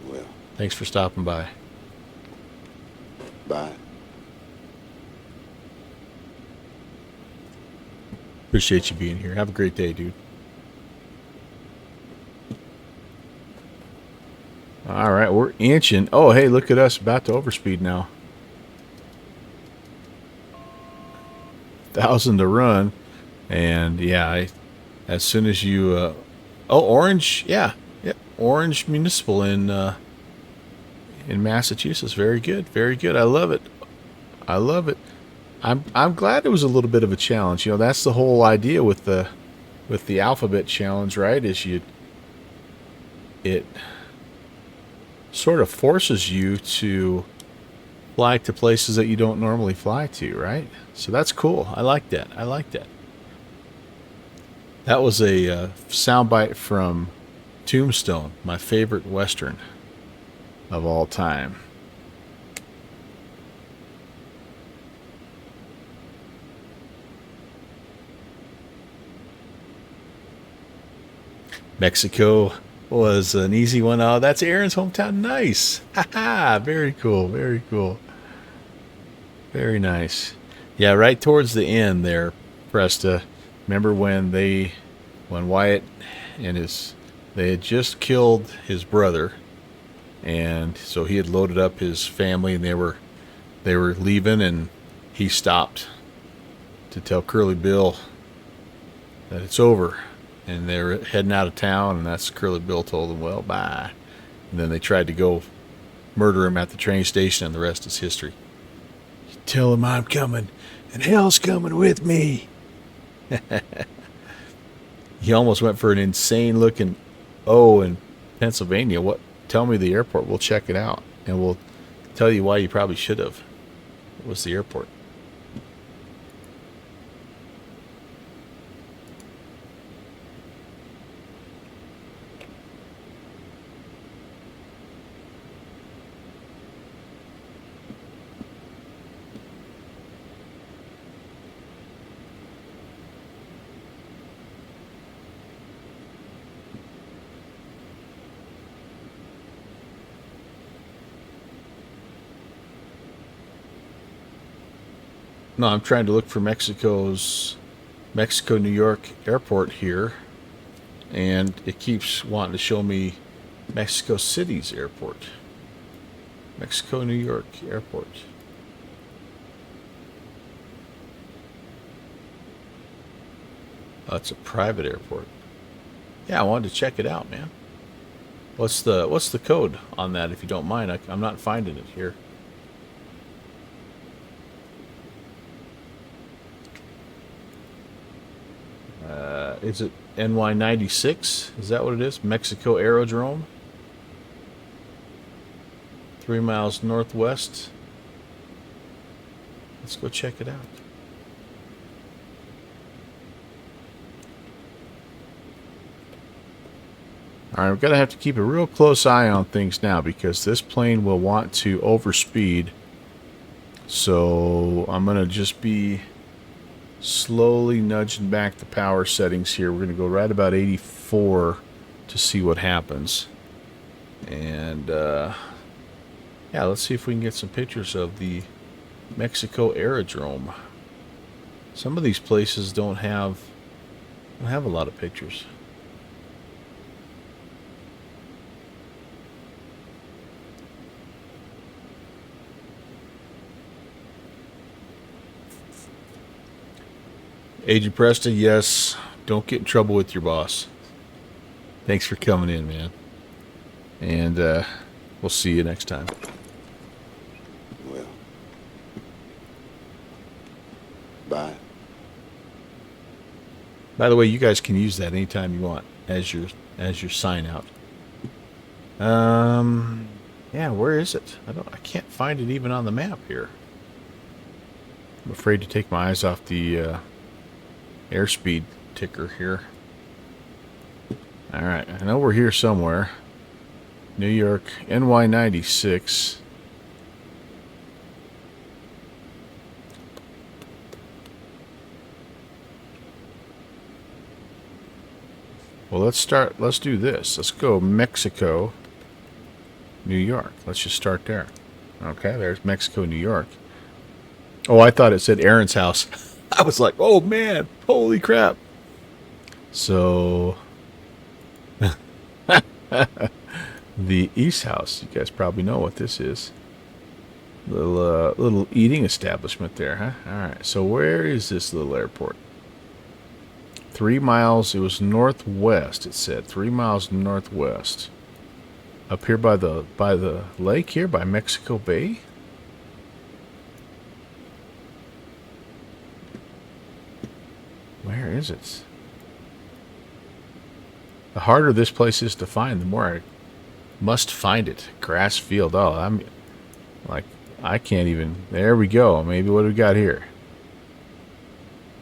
Well, Thanks for stopping by. bye. Appreciate you being here. Have a great day, dude. Alright, we're inching. Oh, hey, look at us. About to overspeed now. 1,000 to run. And, yeah, as soon as you... oh, Orange. Yeah. Yep. Orange Municipal in Massachusetts. Very good. Very good. I love it. I love it. I'm glad it was a little bit of a challenge. You know, that's the whole idea with the alphabet challenge, right? It sort of forces you to fly to places that you don't normally fly to, right? So that's cool. I like that. I like that. That was a soundbite from Tombstone, my favorite Western of all time. Mexico was an easy one. Oh, that's Aaron's hometown. Nice. Haha. Very cool. Very cool. Very nice. Yeah, right towards the end there, Presta. Remember when Wyatt and they had just killed his brother, and so he had loaded up his family, and they were leaving, and he stopped to tell Curly Bill that it's over. And they're heading out of town, and that's Curly Bill told them, well, bye. And then they tried to go murder him at the train station, and the rest is history. Tell him I'm coming, and hell's coming with me. He almost went for an insane-looking O in Pennsylvania. What? Tell me the airport. We'll check it out, and we'll tell you why you probably should have. What was the airport? No, I'm trying to look for Mexico, New York airport here, and it keeps wanting to show me Mexico City's airport. Mexico, New York airport. Oh, it's a private airport. Yeah, I wanted to check it out, man. What's the code on that, if you don't mind? I'm not finding it here. Is it NY96? Is that what it is? Mexico Aerodrome? 3 miles northwest. Let's go check it out. Alright, we're going to have to keep a real close eye on things now, because this plane will want to overspeed. So I'm going to just be slowly nudging back the power settings here. We're going to go right about 84 to see what happens. And yeah, let's see if we can get some pictures of the Mexico aerodrome. Some of these places don't have a lot of pictures. Agent Preston, yes, don't get in trouble with your boss. Thanks for coming in, man. And we'll see you next time. Well. Bye. By the way, you guys can use that anytime you want as your sign out. Yeah, where is it? I can't find it even on the map here. I'm afraid to take my eyes off the airspeed ticker here. All right, I know we're here somewhere. New York, NY96. Well, let's do this. Let's go Mexico, New York. Let's just start there. Okay, there's Mexico, New York. Oh, I thought it said Aaron's house. I was like, oh man, holy crap. So, the East House, you guys probably know what this is. Little eating establishment there, huh? All right, so where is this little airport? 3 miles, it was northwest, it said. 3 miles northwest. Up here by the lake here, by Mexico Bay. Where is it? The harder this place is to find, the more I must find it. Grass field. Oh, I'm like, I can't even. There we go. Maybe what do we got here?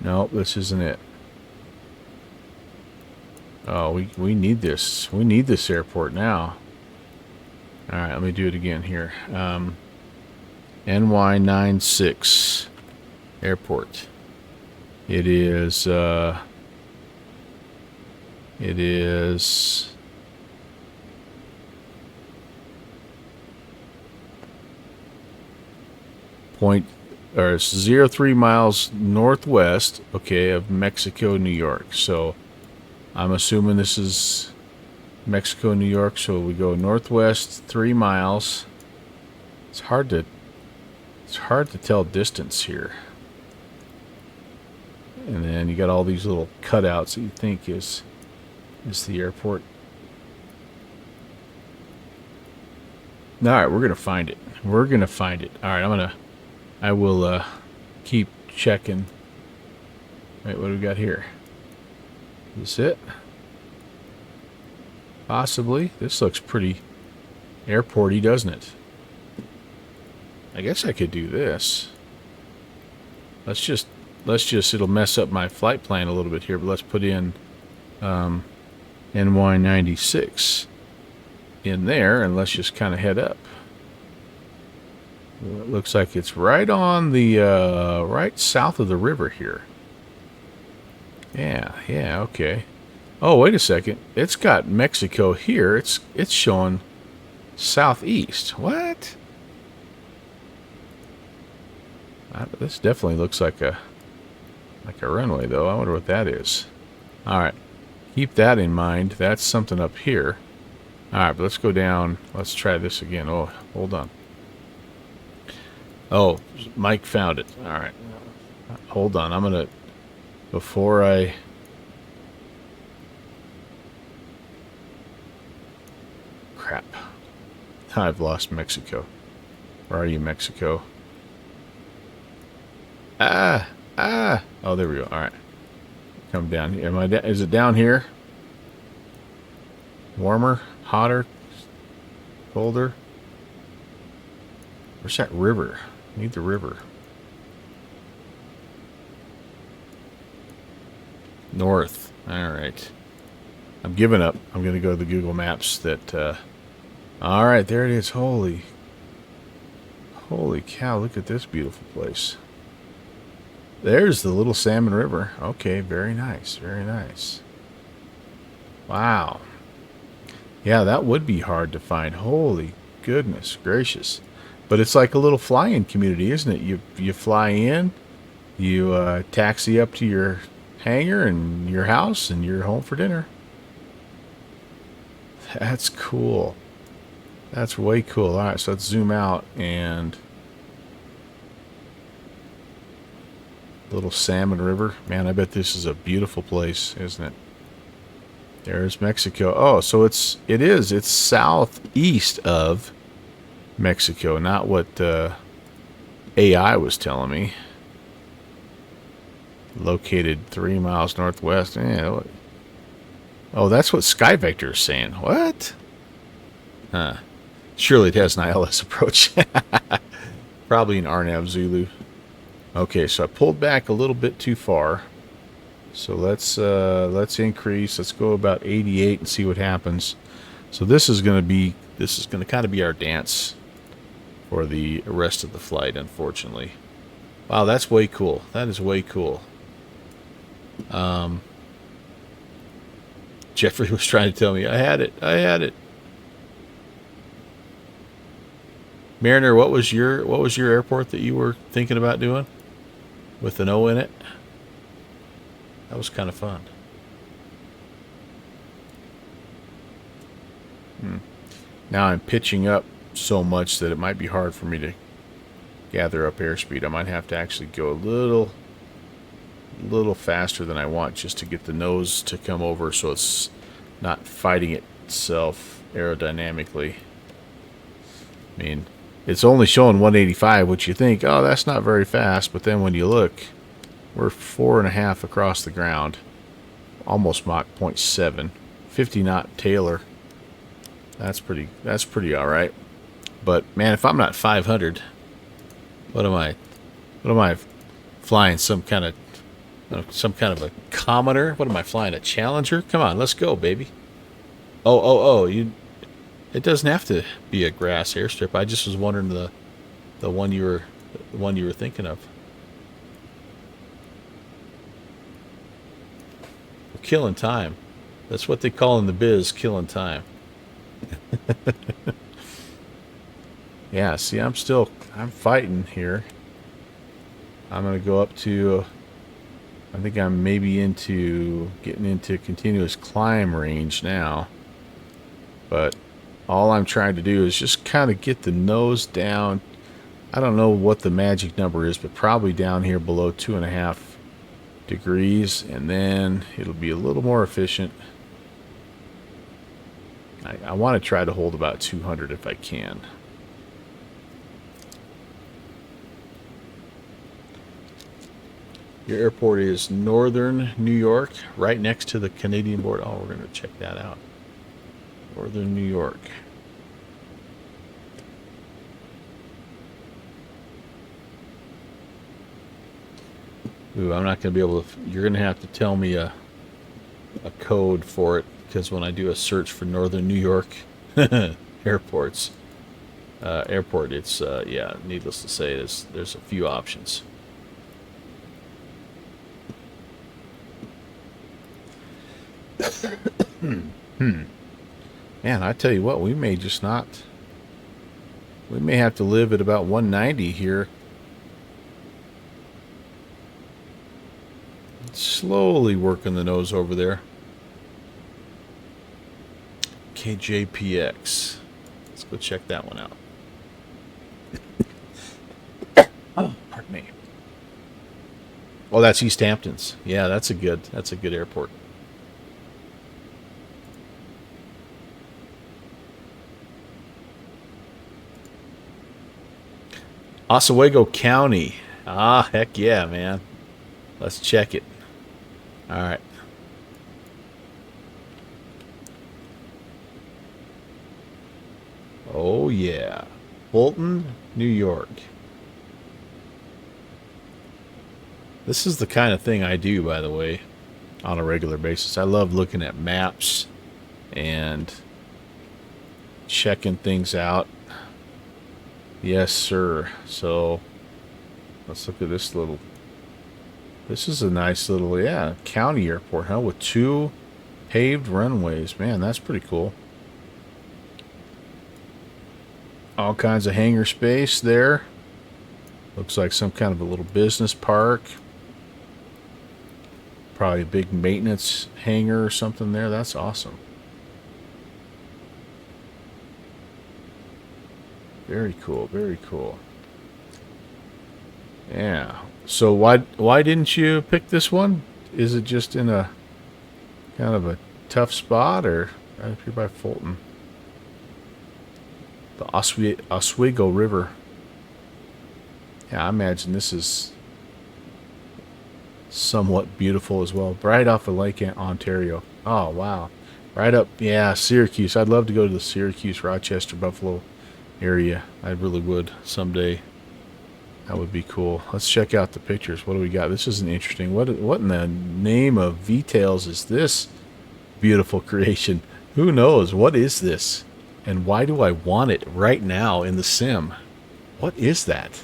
Nope, this isn't it. Oh, we need this. We need this airport now. All right, let me do it again here. NY96 airport. It is point or 0.3 miles northwest, okay, of Mexico, New York. So I'm assuming this is Mexico, New York. So we go northwest 3 miles. It's hard to tell distance here. And then you got all these little cutouts that you think is the airport. All right, we're gonna find it. We're gonna find it. All right, I will keep checking. Wait, what do we got here? Is this it? Possibly. This looks pretty airporty, doesn't it? I guess I could do this. Let's just, it'll mess up my flight plan a little bit here, but let's put in NY96 in there, and let's just kind of head up. It looks like it's right on the, right south of the river here. Yeah, okay. Oh, wait a second. It's got Mexico here. It's showing southeast. What? This definitely looks like a runway, though. I wonder what that is. All right. Keep that in mind. That's something up here. All right, but let's go down. Let's try this again. Oh, hold on. Oh, Mike found it. All right. Hold on. I'm going to, before I... Crap. I've lost Mexico. Where are you, Mexico? Oh, there we go. All right. Come down here. Is it down here? Warmer? Hotter? Colder? Where's that river? I need the river. North. All right. I'm giving up. I'm going to go to the Google Maps that... all right, there it is. Holy cow, look at this beautiful place. There's the Little Salmon River. Okay, very nice, very nice. Wow. Yeah, that would be hard to find. Holy goodness gracious. But it's like a little fly-in community, isn't it? You fly in, you taxi up to your hangar and your house, and you're home for dinner. That's cool. That's way cool. All right, so let's zoom out and little salmon river. Man, I bet this is a beautiful place, isn't it? There's Mexico. Oh, so it's southeast of Mexico, not what AI was telling me. Located 3 miles northwest. Yeah. Oh, that's what SkyVector is saying. What? Huh. Surely it has an ILS approach. Probably an RNAV Zulu. Okay, so I pulled back a little bit too far. So let's increase. Let's go about 88 and see what happens. So this is going to kind of be our dance for the rest of the flight, unfortunately. Wow, that's way cool. That is way cool. Jeffrey was trying to tell me I had it. Mariner, what was your airport that you were thinking about doing with an O in it? That was kind of fun. Now I'm pitching up so much that it might be hard for me to gather up airspeed. I might have to actually go a little faster than I want just to get the nose to come over so it's not fighting itself aerodynamically. I mean, it's only showing 185, which you think, oh, that's not very fast, but then when you look, we're 4.5 across the ground, almost Mach 0.7, 50 knot Taylor. That's pretty all right. But man, if I'm not 500, what am I flying? Some kind of a commoner? What am I flying? A Challenger? Come on, let's go, baby. Oh, it doesn't have to be a grass airstrip. I just was wondering the one you were thinking of. We're killing time. That's what they call in the biz, killing time. Yeah, see, I'm fighting here. I'm going to go up to, I think I'm maybe getting into continuous climb range now. But all I'm trying to do is just kind of get the nose down. I don't know what the magic number is, but probably down here below 2.5 degrees, and then it'll be a little more efficient. I want to try to hold about 200 if I can. Your airport is Northern New York, right next to the Canadian border. Oh, we're going to check that out. Northern New York. Ooh, I'm not going to be able to. You're going to have to tell me a code for it, because when I do a search for Northern New York airport, it's yeah, needless to say, there's a few options. Man, I tell you what, we may have to live at about 190 here. Slowly working the nose over there. KJPX. Let's go check that one out. Oh, pardon me. Oh, that's East Hamptons. Yeah, that's a good airport. Oswego County. Ah, heck yeah, man. Let's check it. All right. Oh, yeah. Fulton, New York. This is the kind of thing I do, by the way, on a regular basis. I love looking at maps and checking things out. Yes, sir. So let's look at this little. This is a nice little, county airport, huh? With 2 paved runways. Man, that's pretty cool. All kinds of hangar space there. Looks like some kind of a little business park. Probably a big maintenance hangar or something there. That's awesome. Very cool, very cool. Yeah. So why didn't you pick this one? Is it just in a kind of a tough spot, or right up here by Fulton? The Oswego River. Yeah, I imagine this is somewhat beautiful as well. Right off of Lake Ontario. Oh, wow. Right up, yeah, Syracuse. I'd love to go to the Syracuse, Rochester, Buffalo area. I really would someday. That would be cool. Let's check out the pictures. What do we got? This is an interesting. What in the name of V-Tails is this beautiful creation? Who knows? What is this? And why do I want it right now in the sim? What is that?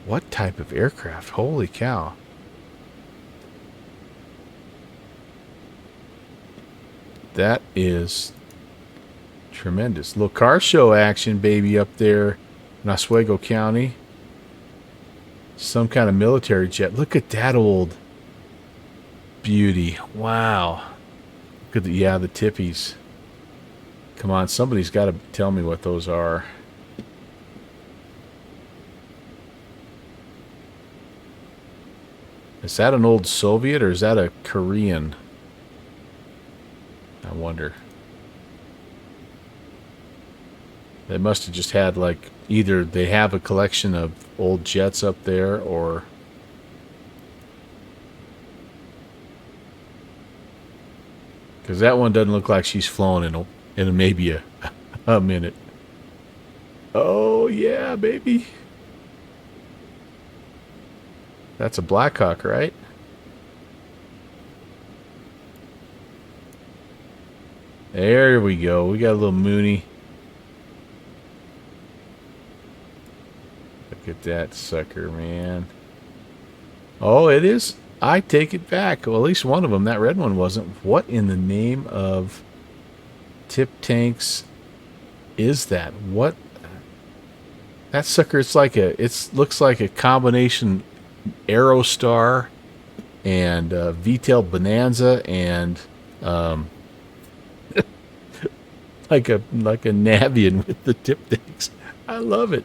What type of aircraft? Holy cow. That is tremendous. Little car show action, baby, up there in Oswego County. Some kind of military jet. Look at that old beauty. Wow. Look at the, yeah, the tippies. Come on, somebody's got to tell me what those are. Is that an old Soviet or is that a Korean? I wonder. They must have just had, like, either they have a collection of old jets up there, or because that one doesn't look like she's flown in maybe a minute. Oh yeah, baby. That's a Blackhawk, right? There we go. We got a little Mooney. Look at that sucker, man. Oh, it is. I take it back. Well, at least one of them. That red one wasn't. What in the name of tip tanks is that? What? That sucker, it's like a, looks like a combination Aerostar and V-tail Bonanza and like a Navian with the tip tanks. I love it.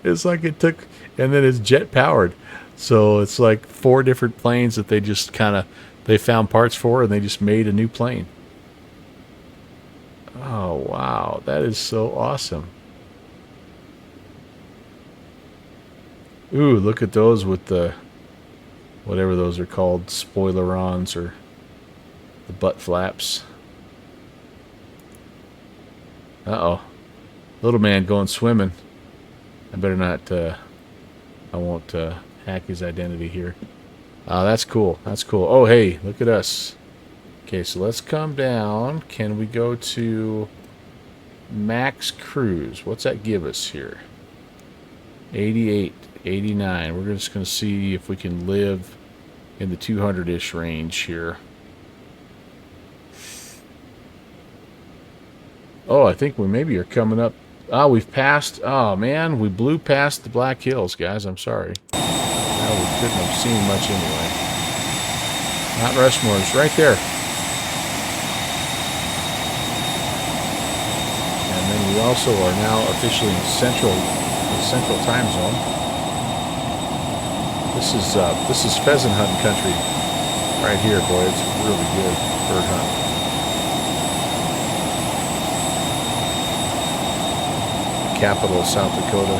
It's like it took, and then it's jet powered. So it's like 4 different planes that they just kind of, they found parts for and they just made a new plane. Oh, wow. That is so awesome. Ooh, look at those with the, whatever those are called, spoilerons or the butt flaps. Uh-oh. Little man going swimming. I better not, I won't hack his identity here. That's cool. That's cool. Oh, hey, look at us. Okay, so let's come down. Can we go to max cruise? What's that give us here? 88, 89. We're just going to see if we can live in the 200-ish range here. Oh, I think we maybe are coming up. Oh, we've passed. Oh, man, we blew past the Black Hills, guys. I'm sorry. No, we couldn't have seen much anyway. Mount Rushmore's right there. And then we also are now officially in the central time zone. This is pheasant hunting country right here, boy. It's really good bird hunting. Capital of South Dakota.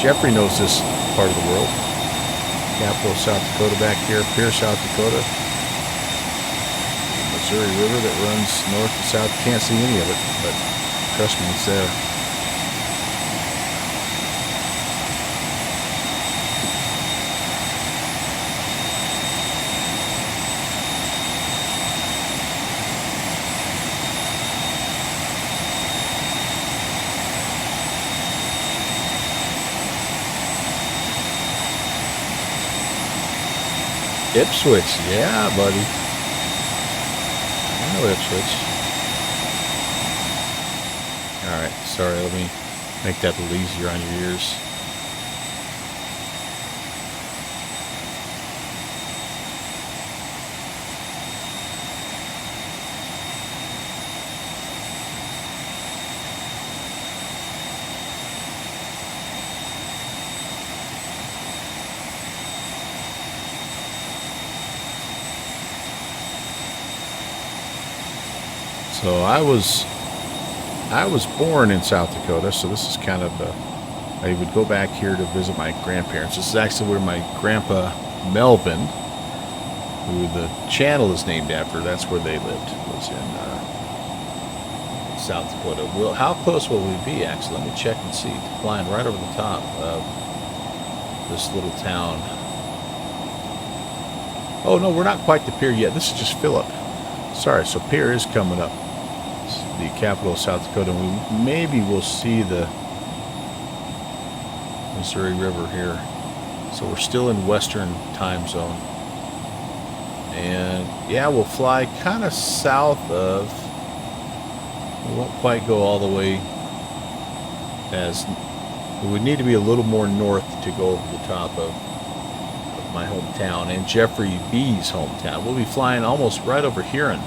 Jeffrey knows this part of the world. Capital of South Dakota back here, Pierre, South Dakota. Missouri River that runs north to south. Can't see any of it, but trust me, it's there. Ipswich, yeah, buddy. I know Ipswich. Alright, sorry, let me make that a little easier on your ears. So I was born in South Dakota, so this is kind of I would go back here to visit my grandparents. This is actually where my grandpa Melvin, who the channel is named after, that's where they lived, was in South Dakota. Well, how close will we be, actually? Let me check and see. Flying right over the top of this little town. Oh, no, we're not quite to Pier yet. This is just Phillip. Sorry, so Pier is coming up. It's the capital of South Dakota. And we maybe will see the Missouri River here. So we're still in Western time zone. And yeah, we'll fly kind of south of, we won't quite go all the way as, we would need to be a little more north to go over the top of my hometown and Jeffrey B's hometown. We'll be flying almost right over here in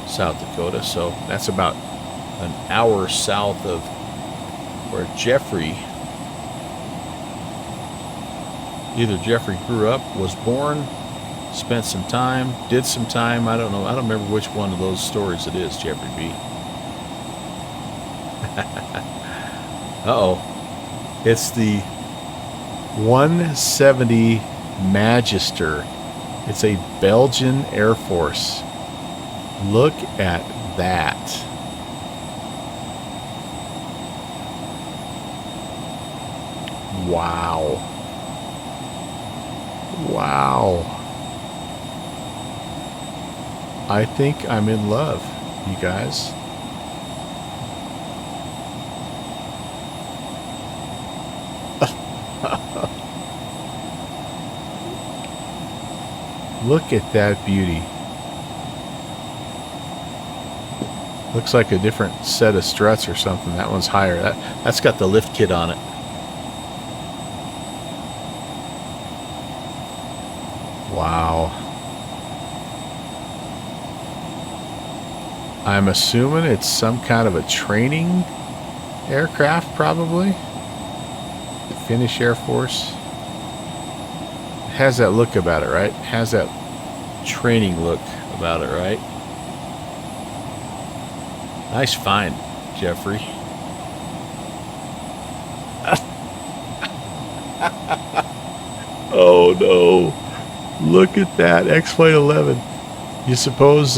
South Dakota, so that's about an hour south of where Jeffrey, either Jeffrey grew up, was born, spent some time, did some time, I don't know, I don't remember which one of those stories it is, Jeffrey B. Uh-oh. It's the 170 Magister. It's a Belgian Air Force. Look at that. Wow. Wow. I think I'm in love, you guys. Look at that beauty. Looks like a different set of struts or something. That one's higher. That's got the lift kit on it. Wow. I'm assuming it's some kind of a training aircraft, probably. Finnish Air Force. Has that look about it, right? Has that training look about it, right? Nice find, Jeffrey. Oh no. Look at that X-Flight 11. Do you suppose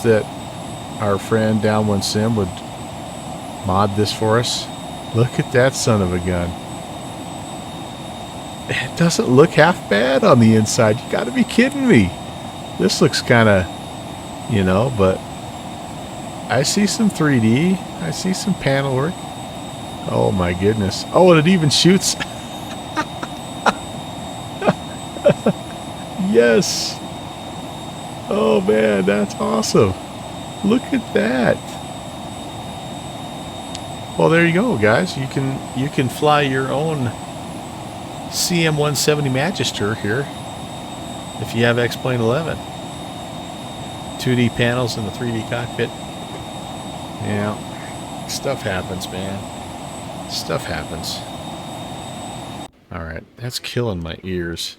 that our friend Down One Sim would mod this for us? Look at that son of a gun. It doesn't look half bad on the inside. You gotta be kidding me. This looks kind of, you know, but I see some 3D. I see some panel work. Oh my goodness. Oh, and it even shoots. Yes. Oh man, that's awesome. Look at that. Well, there you go, guys. You can fly your own CM170 Magister here if you have X-Plane 11. 2D panels in the 3D cockpit. Yeah, stuff happens, man. Stuff happens. Alright, that's killing my ears.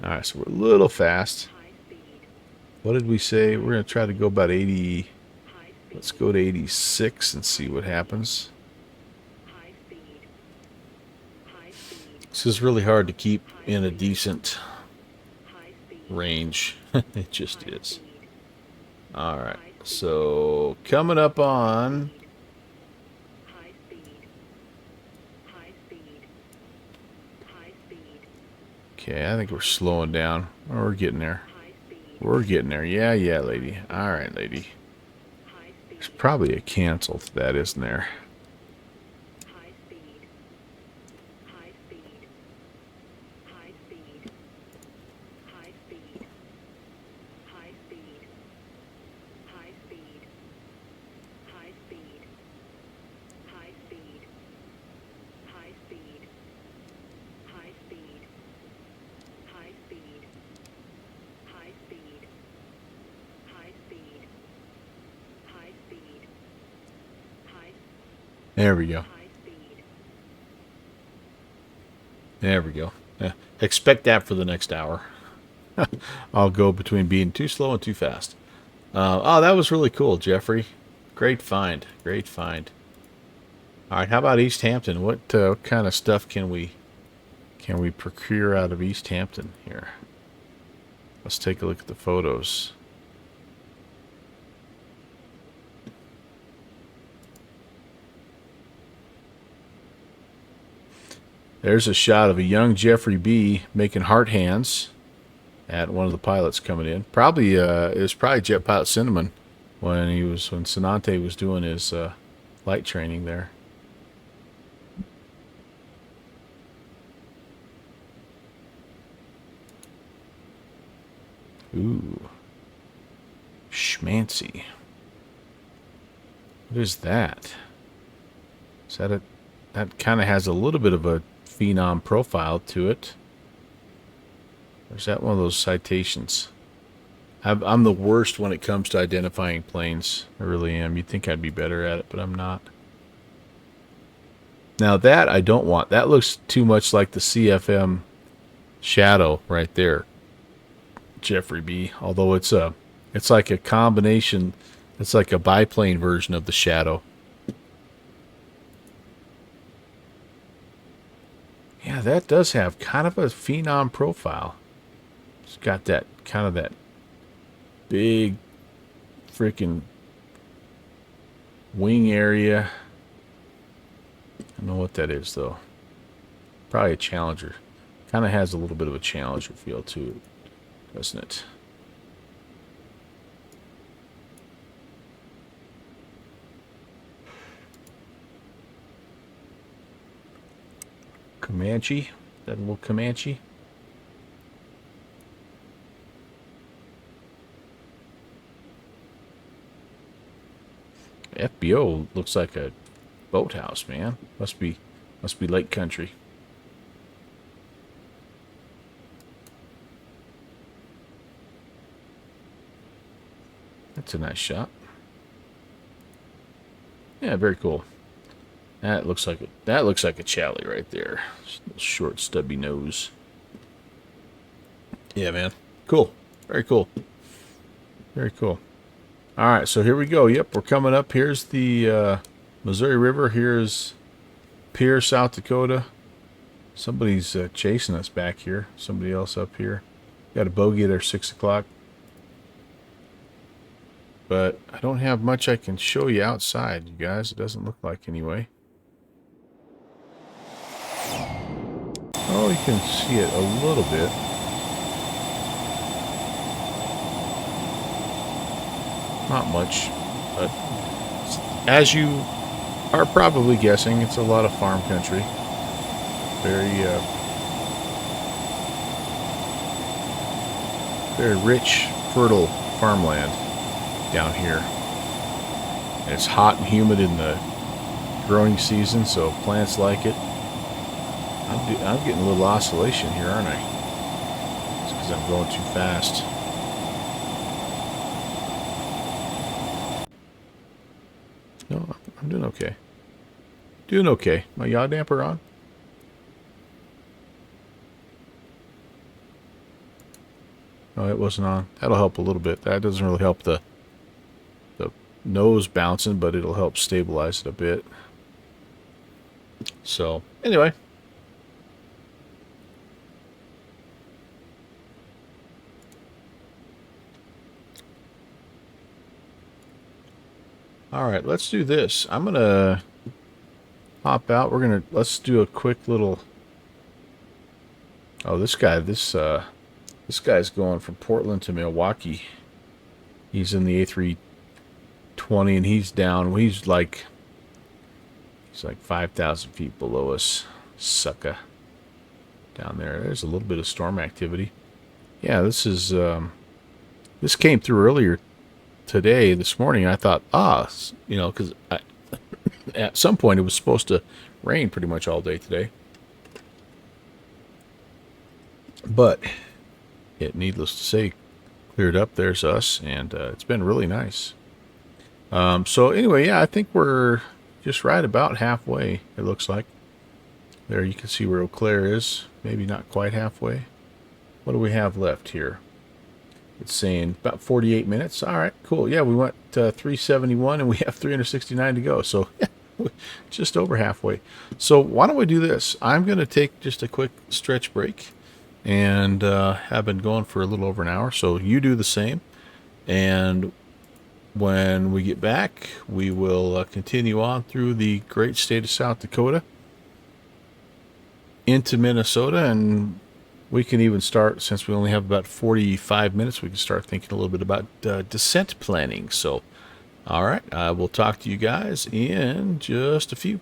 Alright, so we're a little fast. What did we say? We're going to try to go about 80. Let's go to 86 and see what happens. This is really hard to keep in a decent range. It just is. Alright, so coming up on... Okay, I think we're slowing down. Oh, we're getting there. We're getting there. Yeah, yeah, lady. Alright, lady. There's probably a cancel to that, isn't there? There we go. High speed. There we go. Expect that for the next hour. I'll go between being too slow and too fast. Oh, that was really cool, Jeffrey. Great find. Great find. All right, how about East Hampton? What kind of stuff can we procure out of East Hampton here? Let's take a look at the photos. There's a shot of a young Jeffrey B. making heart hands at one of the pilots coming in. Probably it was probably Jet Pilot Cinnamon when Sonante was doing his light training there. Ooh. Schmancy. What is that? Is that that kind of has a little bit of a phenom profile to it. Or is that one of those citations? I'm the worst when it comes to identifying planes. I really am. You'd think I'd be better at it, but I'm not. Now that I don't want. That looks too much like the CFM Shadow right there, Jeffrey B. Although it's like a combination. It's like a biplane version of the Shadow. Yeah, that does have kind of a phenom profile. It's got that kind of that big freaking wing area. I don't know what that is though. Probably a Challenger. Kind of has a little bit of a Challenger feel to it, doesn't it? Comanche. That little Comanche. FBO looks like a boathouse, man. Must be lake country. That's a nice shot. Yeah, very cool. That looks like a Chally right there. Short, stubby nose. Yeah, man. Cool. Very cool. Very cool. All right, so here we go. Yep, we're coming up. Here's the Missouri River. Here's Pierre, South Dakota. Somebody's chasing us back here. Somebody else up here. Got a bogey there, 6 o'clock. But I don't have much I can show you outside, you guys. It doesn't look like anyway. Oh, you can see it a little bit. Not much, but as you are probably guessing, it's a lot of farm country. Very rich, fertile farmland down here. And it's hot and humid in the growing season, so plants like it. I'm getting a little oscillation here, aren't I? It's because I'm going too fast. No, I'm doing okay. Doing okay. My yaw damper on? No, it wasn't on. That'll help a little bit. That doesn't really help the nose bouncing, but it'll help stabilize it a bit. So, anyway. Alright, let's do this. I'm gonna hop out. Let's do a quick little... Oh, this guy's going from Portland to Milwaukee. He's in the A320 and he's down. He's like 5,000 feet below us. Sucker. Down there. There's a little bit of storm activity. Yeah, this came through earlier today, this morning. I thought, because at some point it was supposed to rain pretty much all day today. But it, needless to say, cleared up. There's us, and it's been really nice. So anyway, yeah, I think we're just right about halfway, it looks like. There you can see where Eau Claire is. Maybe not quite halfway. What do we have left here? It's saying about 48 minutes. All right, cool. Yeah, we went 371 and we have 369 to go. So just over halfway. So why don't we do this? I'm going to take just a quick stretch break and have been going for a little over an hour. So you do the same. And when we get back, we will continue on through the great state of South Dakota into Minnesota, and we can even start, since we only have about 45 minutes, we can start thinking a little bit about descent planning. So, all right, I will talk to you guys in just a few.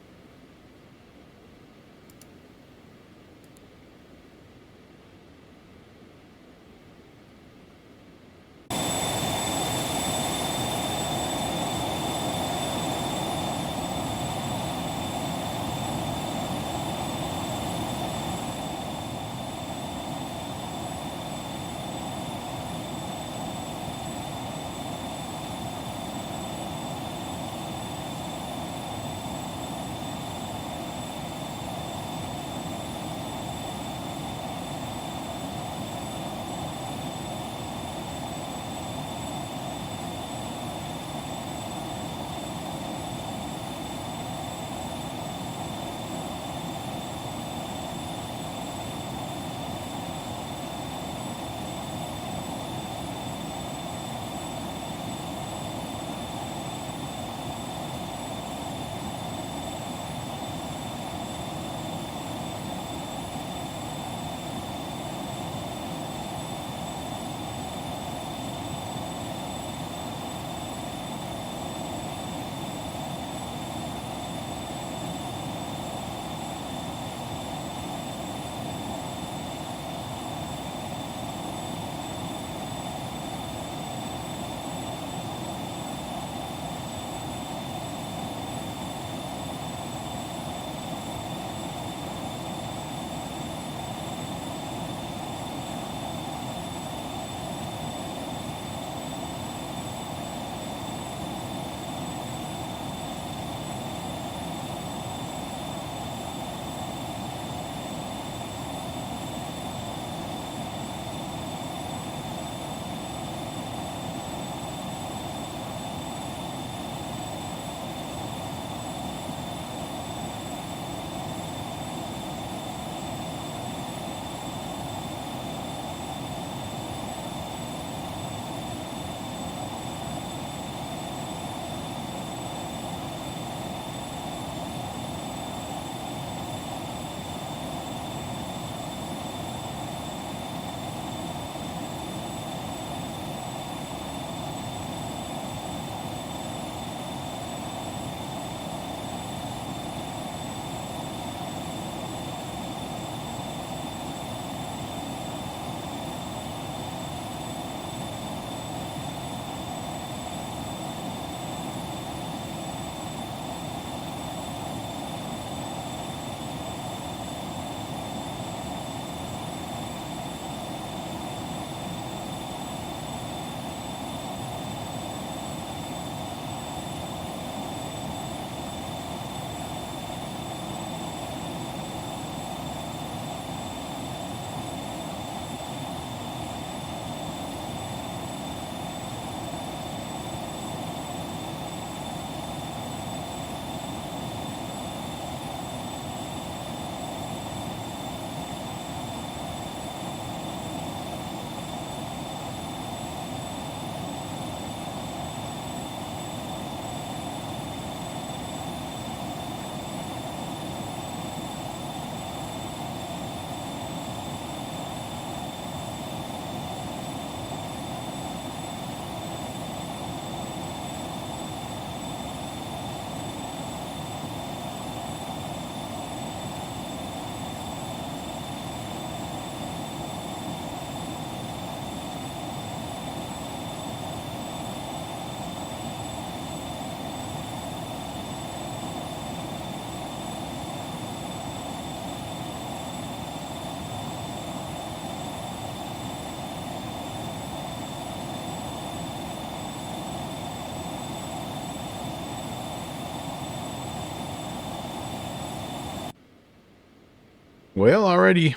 Well, already.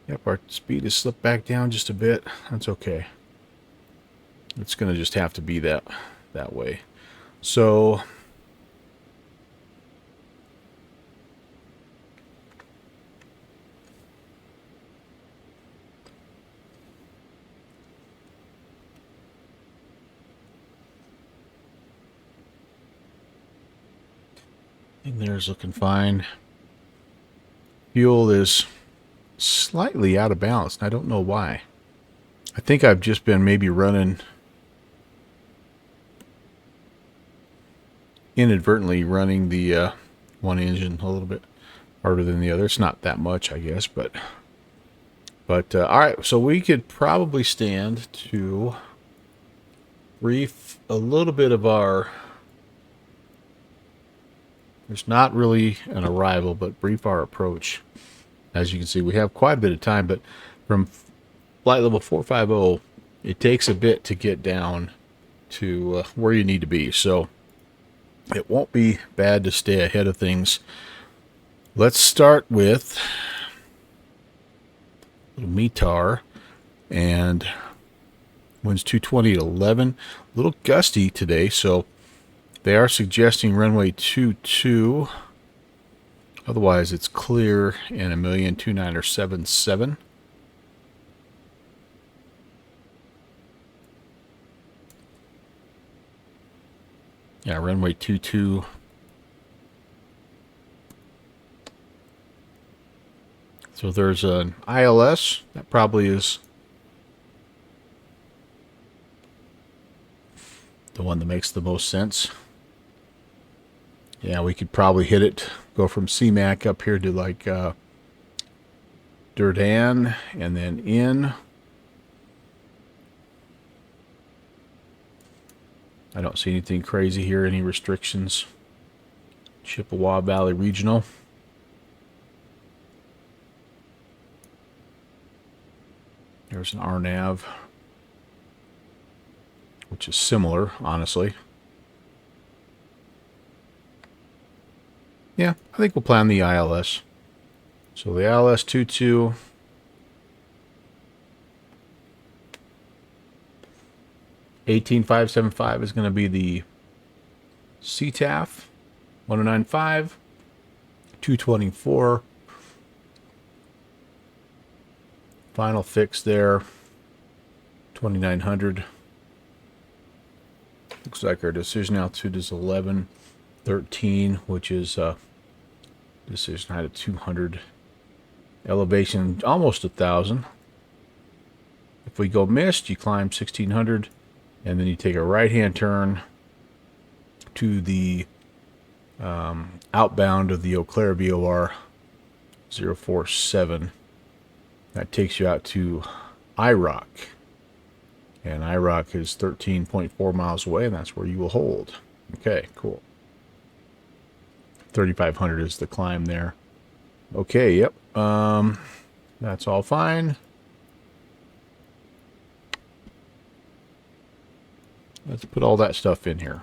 Yep, our speed has slipped back down just a bit. That's okay. It's going to just have to be that way. So and there's looking fine. Fuel is slightly out of balance. I don't know why. I think I've just been maybe running inadvertently running the one engine a little bit harder than the other. It's not that much, I guess, but all right. So we could probably stand to brief a little bit of our. There's not really an arrival, but brief our approach. As you can see, we have quite a bit of time, but from flight level 450, it takes a bit to get down to where you need to be. So it won't be bad to stay ahead of things. Let's start with little METAR, and winds 220 at 11. A little gusty today, so they are suggesting runway 22. Otherwise, it's clear and 1,029 or 77. Yeah, runway 22. So there's an ILS. That probably is the one that makes the most sense. Yeah, we could probably hit it, go from CMAC up here to like Durdan and then in. I don't see anything crazy here, any restrictions. Chippewa Valley Regional. There's an RNAV, which is similar, honestly. Yeah, I think we'll plan the ILS. So the ILS 22. $18,575 is going to be the CTAF. 1095. 224. Final fix there. 2,900. Looks like our decision altitude is 1113, which is decision height of 200. Elevation almost 1,000. If we go missed, you climb 1,600, and then you take a right-hand turn to the outbound of the Eau Claire VOR 047. That takes you out to IROC. And IROC is 13.4 miles away, and that's where you will hold. Okay, cool. 3,500 is the climb there. Okay, yep. That's all fine. Let's put all that stuff in here.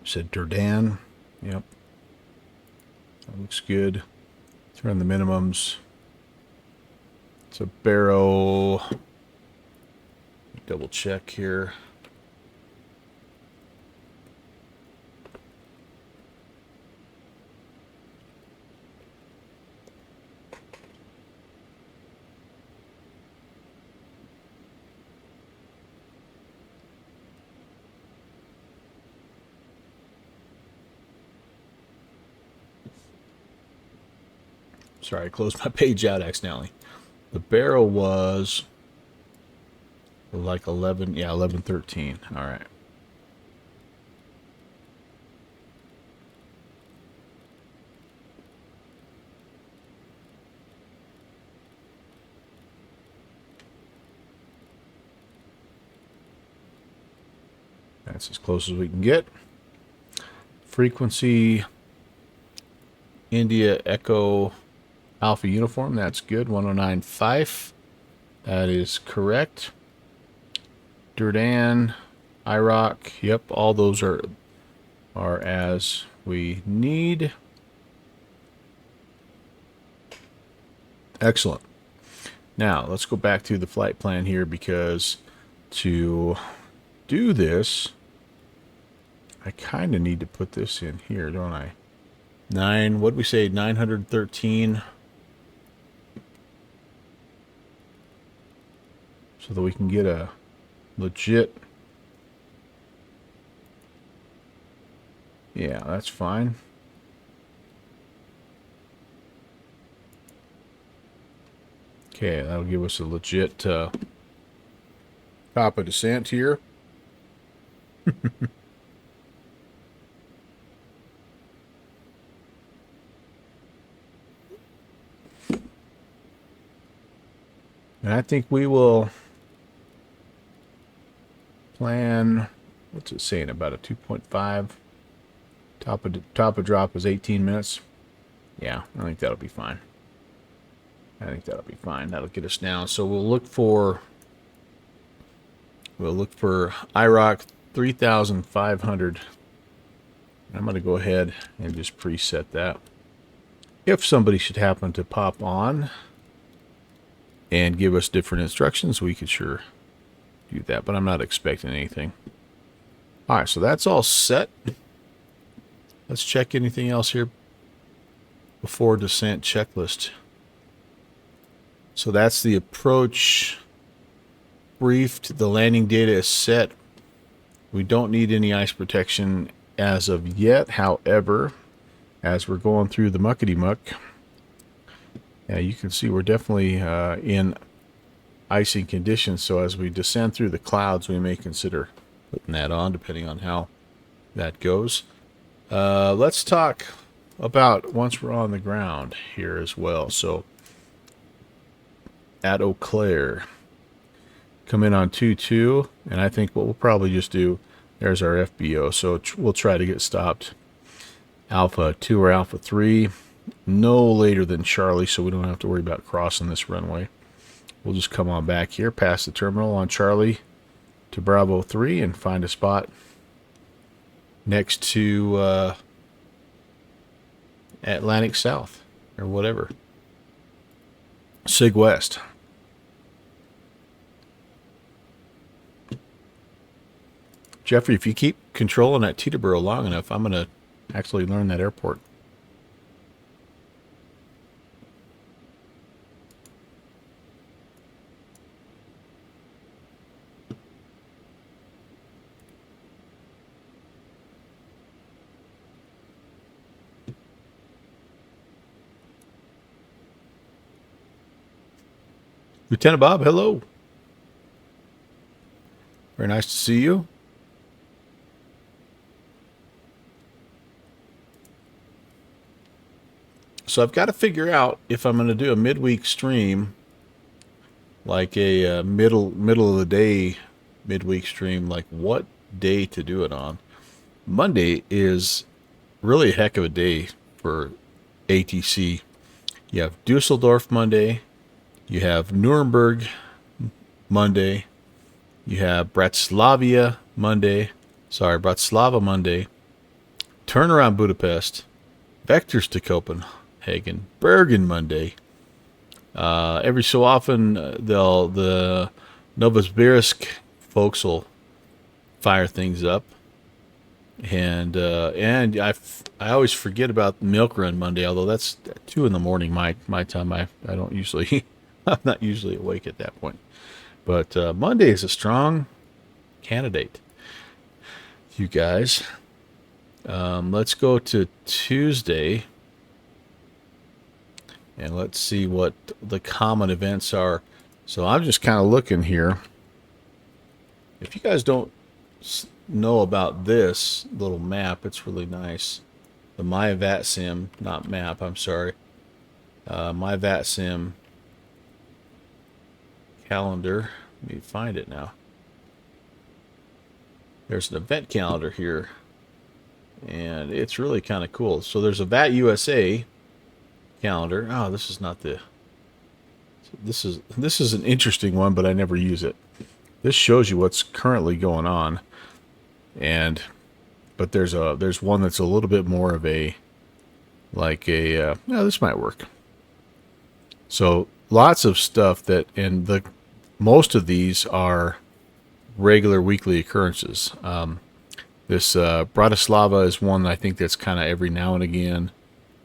Said Durdan. Yep. That looks good. Let's run the minimums. It's a Barrow. Double check here. Sorry, I closed my page out accidentally. The Barrow was like 11, yeah, 1113. All right. That's as close as we can get. Frequency, India Echo Alpha uniform, that's good. 109.5. That is correct. Durdan, IROC, yep, all those are as we need. Excellent. Now, let's go back to the flight plan here, because to do this, I kind of need to put this in here, don't I? What'd we say, 913? So that we can get a legit... Yeah, that's fine. Okay, that'll give us a legit top of descent here. And I think we will plan, what's it saying, about a 2.5. Top of drop is 18 minutes. Yeah, I think that'll be fine. That'll get us down. So we'll look for IROC 3,500. I'm going to go ahead and just preset that. If somebody should happen to pop on and give us different instructions, we could sure do that, but I'm not expecting anything. All right, so that's all set. Let's check anything else here before descent checklist. So that's the approach briefed. The landing data is set. We don't need any ice protection as of yet. However, as we're going through the muckety muck, you can see we're definitely in icing conditions. So as we descend through the clouds, we may consider putting that on, depending on how that goes. Let's talk about once we're on the ground here as well. So at Eau Claire, come in on 2-2, and I think what we'll probably just do, there's our FBO, so we'll try to get stopped Alpha 2 or Alpha 3 no later than Charlie, so we don't have to worry about crossing this runway. We'll just come on back here past the terminal on Charlie to Bravo 3 and find a spot next to Atlantic South or whatever. Sig West. Jeffrey, if you keep controlling that Teterboro long enough, I'm going to actually learn that airport. Lieutenant Bob, hello. Very nice to see you. So I've got to figure out if I'm going to do a midweek stream, like a middle of the day midweek stream, like what day to do it on. Monday is really a heck of a day for ATC. You have Dusseldorf Monday. You have Nuremberg Monday. You have Bratislava Monday. Turnaround Budapest. Vectors to Copenhagen. Bergen Monday. Every so often, the Novosibirsk folks will fire things up. And I always forget about Milk Run Monday, although that's 2 in the morning my time. I don't usually... I'm not usually awake at that point. But Monday is a strong candidate. You guys. Let's go to Tuesday. And let's see what the common events are. So I'm just kind of looking here. If you guys don't know about this little map, it's really nice. The MyVatSim, not map, I'm sorry. MyVatSim calendar. Let me find it now. There's an event calendar here, and it's really kind of cool. So there's a VAT USA calendar. Oh, this is not the. This is an interesting one, but I never use it. This shows you what's currently going on, but there's one that's a little bit more of a no, this might work. So lots of stuff and most of these are regular weekly occurrences. This Bratislava is one I think that's kind of every now and again.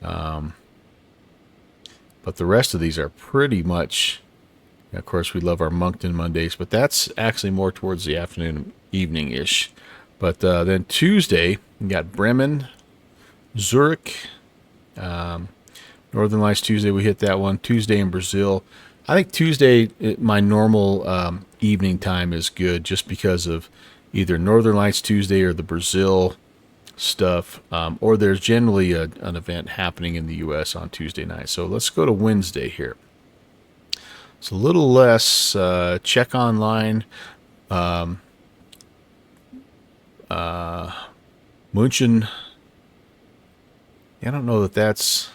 But the rest of these are pretty much, of course, we love our Moncton Mondays, but that's actually more towards the afternoon, evening-ish. But then Tuesday, we got Bremen, Zurich, Northern Lights Tuesday, we hit that one. Tuesday in Brazil. I think Tuesday, my normal evening time is good just because of either Northern Lights Tuesday or the Brazil stuff, or there's generally an event happening in the U.S. on Tuesday night. So let's go to Wednesday here. It's a little less check online. München. I don't know that's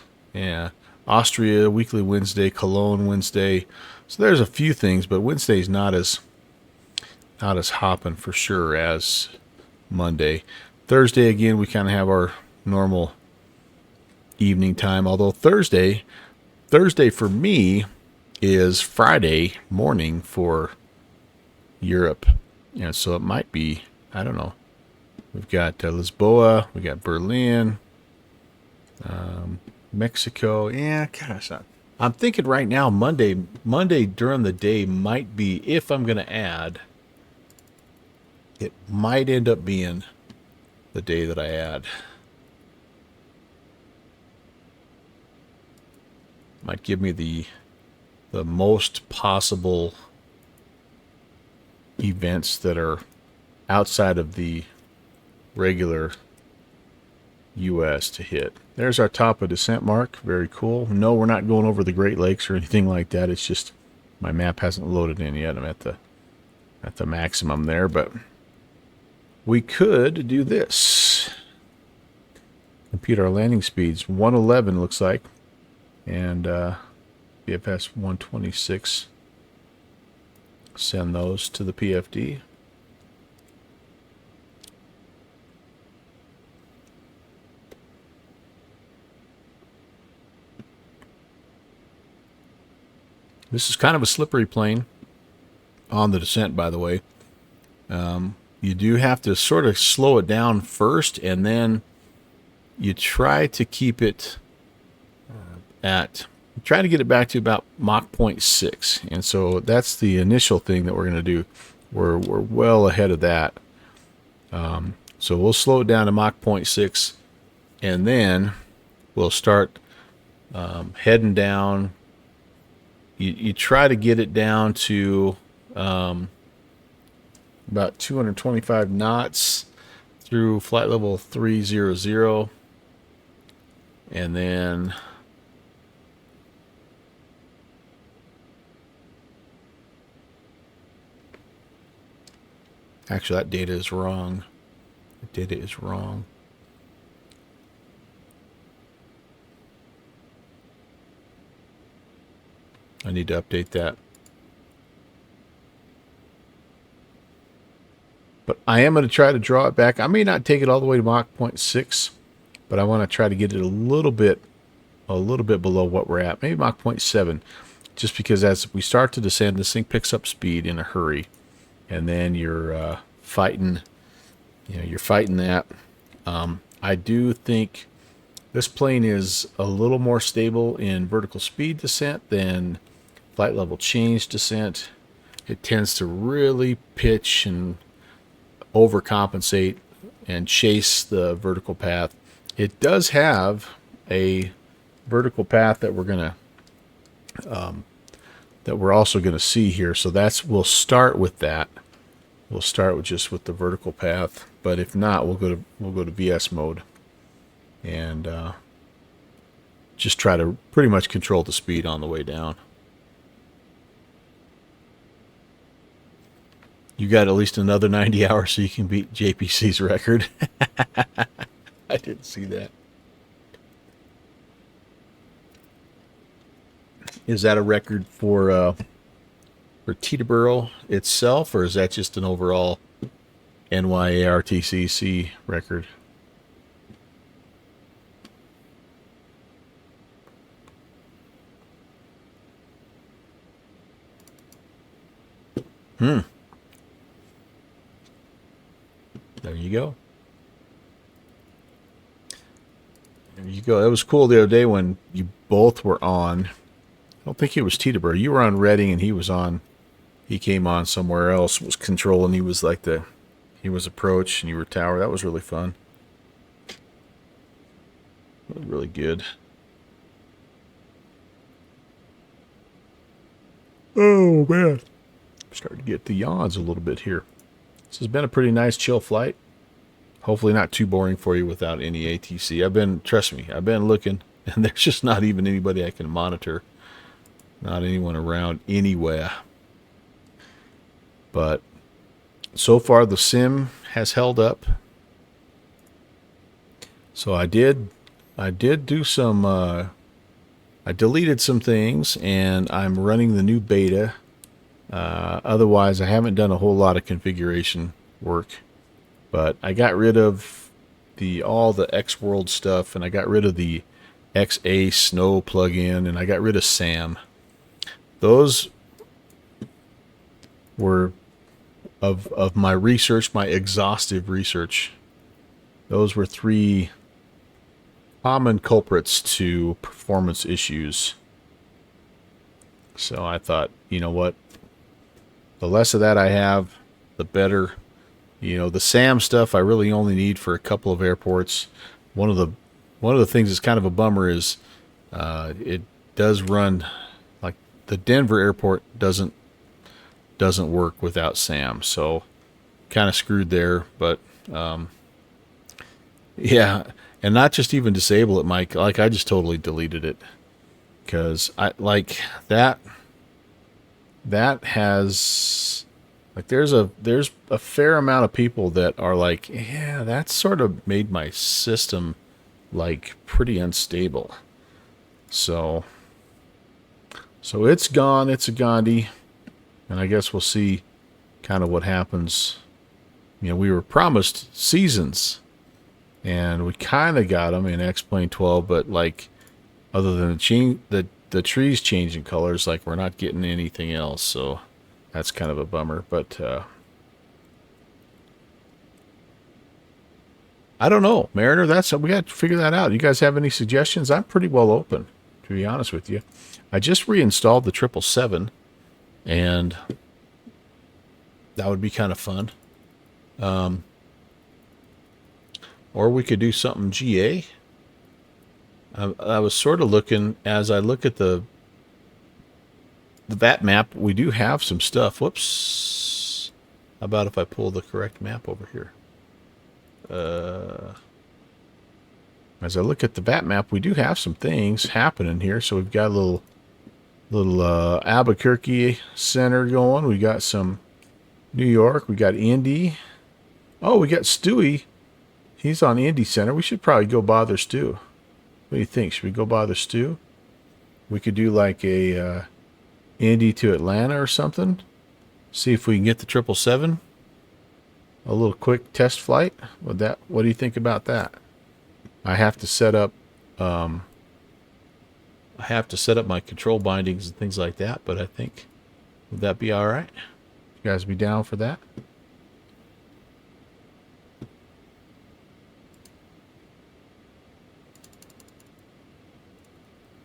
Austria weekly Wednesday, Cologne Wednesday. So there's a few things, but Wednesday's not as hopping for sure as Monday. Thursday, again, we kind of have our normal evening time. Although Thursday for me is Friday morning for Europe. And so it might be, I don't know. We've got Lisboa, we got Berlin, Mexico. Yeah, gosh, I'm thinking right now Monday during the day might be, if I'm going to add, it might end up being the day that I add. Might give me the most possible events that are outside of the regular U.S. to hit. There's our top of descent mark. Very cool. No, we're not going over the Great Lakes or anything like that. It's just my map hasn't loaded in yet. I'm at the maximum there, but we could do this. Compute our landing speeds. 111 looks like. And BFS 126. Send those to the PFD. This is kind of a slippery plane on the descent, by the way. You do have to sort of slow it down first, and then you try to keep it try to get it back to about Mach 0.6. And so that's the initial thing that we're going to do. We're well ahead of that. So we'll slow it down to Mach 0.6, and then we'll start heading down. You try to get it down to about 225 knots through flight level 300, and then actually that data is wrong. The data is wrong. I need to update that. But I am going to try to draw it back. I may not take it all the way to Mach 0.6, but I want to try to get it a little bit below what we're at. Maybe Mach 0.7, just because as we start to descend, this thing picks up speed in a hurry, and then you're fighting. You're fighting that. I do think this plane is a little more stable in vertical speed descent than flight level change descent. It tends to really pitch and overcompensate and chase the vertical path. It does have a vertical path that we're also going to see here. So we'll start with that. We'll start with just with the vertical path, but if not, we'll go to VS mode and just try to pretty much control the speed on the way down. You got at least another 90 hours so you can beat JPC's record. I didn't see that. Is that a record for Teterboro itself, or is that just an overall NYARTCC record? There you go. There you go. That was cool the other day when you both were on. I don't think it was Teterboro. You were on Reading and he was on. He came on somewhere else, was controlling. He was like he was approach and you were tower. That was really fun. Really good. Oh man, I'm starting to get the yawns a little bit here. This has been a pretty nice chill flight. Hopefully not too boring for you without any ATC. Trust me, I've been looking and there's just not even anybody I can monitor. Not anyone around anywhere. But so far the sim has held up. So I did do some, I deleted some things and I'm running the new beta. Otherwise I haven't done a whole lot of configuration work, but I got rid of all the X World stuff and I got rid of the XA Snow plugin and I got rid of SAM. Those were of my research, my exhaustive research. Those were 3 common culprits to performance issues. So I thought, you know what? The less of that I have, the better. You know, the SAM stuff I really only need for a couple of airports. One of the things that's kind of a bummer is it does run like the Denver airport doesn't work without SAM, so kind of screwed there. But yeah, and not just even disable it, Mike. Like I just totally deleted it because I like that. That has like there's a fair amount of people that are like, yeah, that sort of made my system like pretty unstable. So it's gone. It's a Gandhi. And I guess we'll see kind of what happens. You know, we were promised seasons, and we kind of got them in X-Plane 12, but like, other than the trees changing colors, like we're not getting anything else. So that's kind of a bummer. But I don't know, Mariner. We got to figure that out. You guys have any suggestions? I'm pretty well open, to be honest with you. I just reinstalled the 777. And that would be kind of fun. Or we could do something GA. I was sort of looking, as I look at the VAT map, we do have some stuff. Whoops. How about if I pull the correct map over here? As I look at the VAT map, we do have some things happening here. So we've got a little Albuquerque center going. We got some New York. We got Indy. Oh, we got Stewie. He's on Indy Center. We should probably go bother Stu. What do you think? Should we go bother Stu? We could do like a Indy to Atlanta or something. See if we can get the 777. A little quick test flight. What do you think about that? I have to set up my control bindings and things like that, but I think, would that be all right? You guys be down for that?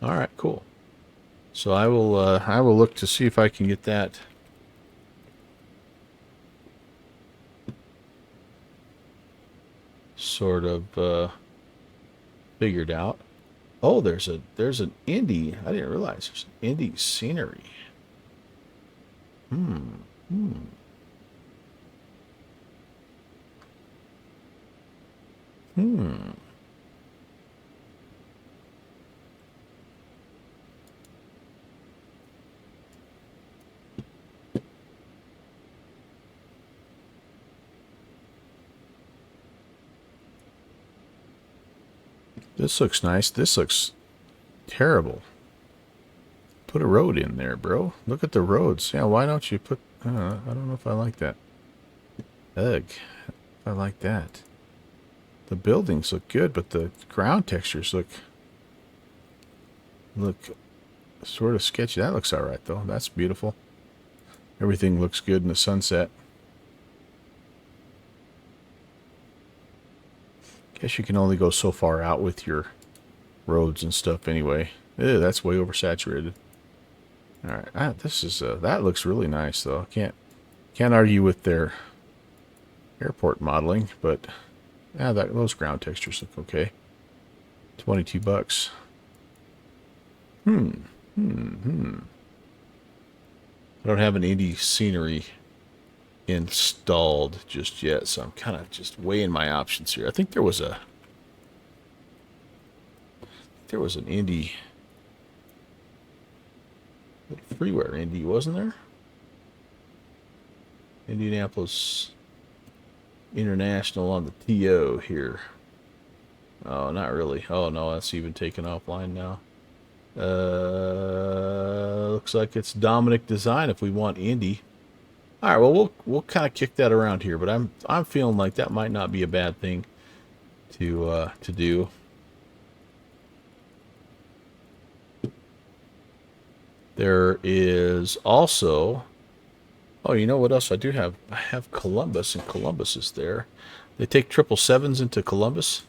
All right, cool. So I will look to see if I can get that sort of figured out. Oh, there's an Indy. I didn't realize there's an Indy scenery. This looks nice. This looks terrible. put a road in there, bro. Look at the roads. Yeah, why don't you put... I don't know if I like that. Ugh. I like that. The buildings look good, but the ground textures look sort of sketchy. That looks alright, though. That's beautiful. Everything looks good in the sunset. Guess you can only go so far out with your roads and stuff anyway. Ew, that's way oversaturated. Alright, this is that looks really nice though. Can't argue with their airport modeling, but yeah, those ground textures look okay. $22. I don't have an Indy scenery installed just yet, so I'm kind of just weighing my options here. I think there was an Indy freeware Indy, wasn't there? Indianapolis International on the TO here. Oh, not really. Oh no, that's even taken offline now. Looks like it's Dominic Design if we want Indy. All right, well we'll kind of kick that around here, but I'm feeling like that might not be a bad thing to do. There is also, oh, you know what else I do have? I have Columbus, and Columbus is there. They take 777s into Columbus.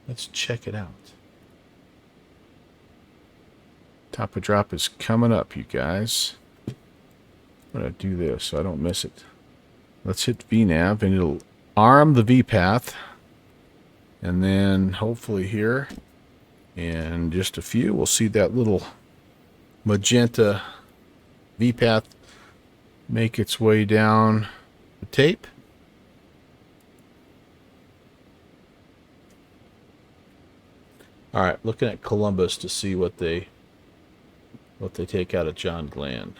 Let's check it out. Top of drop is coming up, you guys. I'm going to do this so I don't miss it. Let's hit VNav, and it'll arm the V-path. And then hopefully here, in just a few, we'll see that little magenta V-path make its way down the tape. All right, looking at Columbus to see what they take out of John Glenn.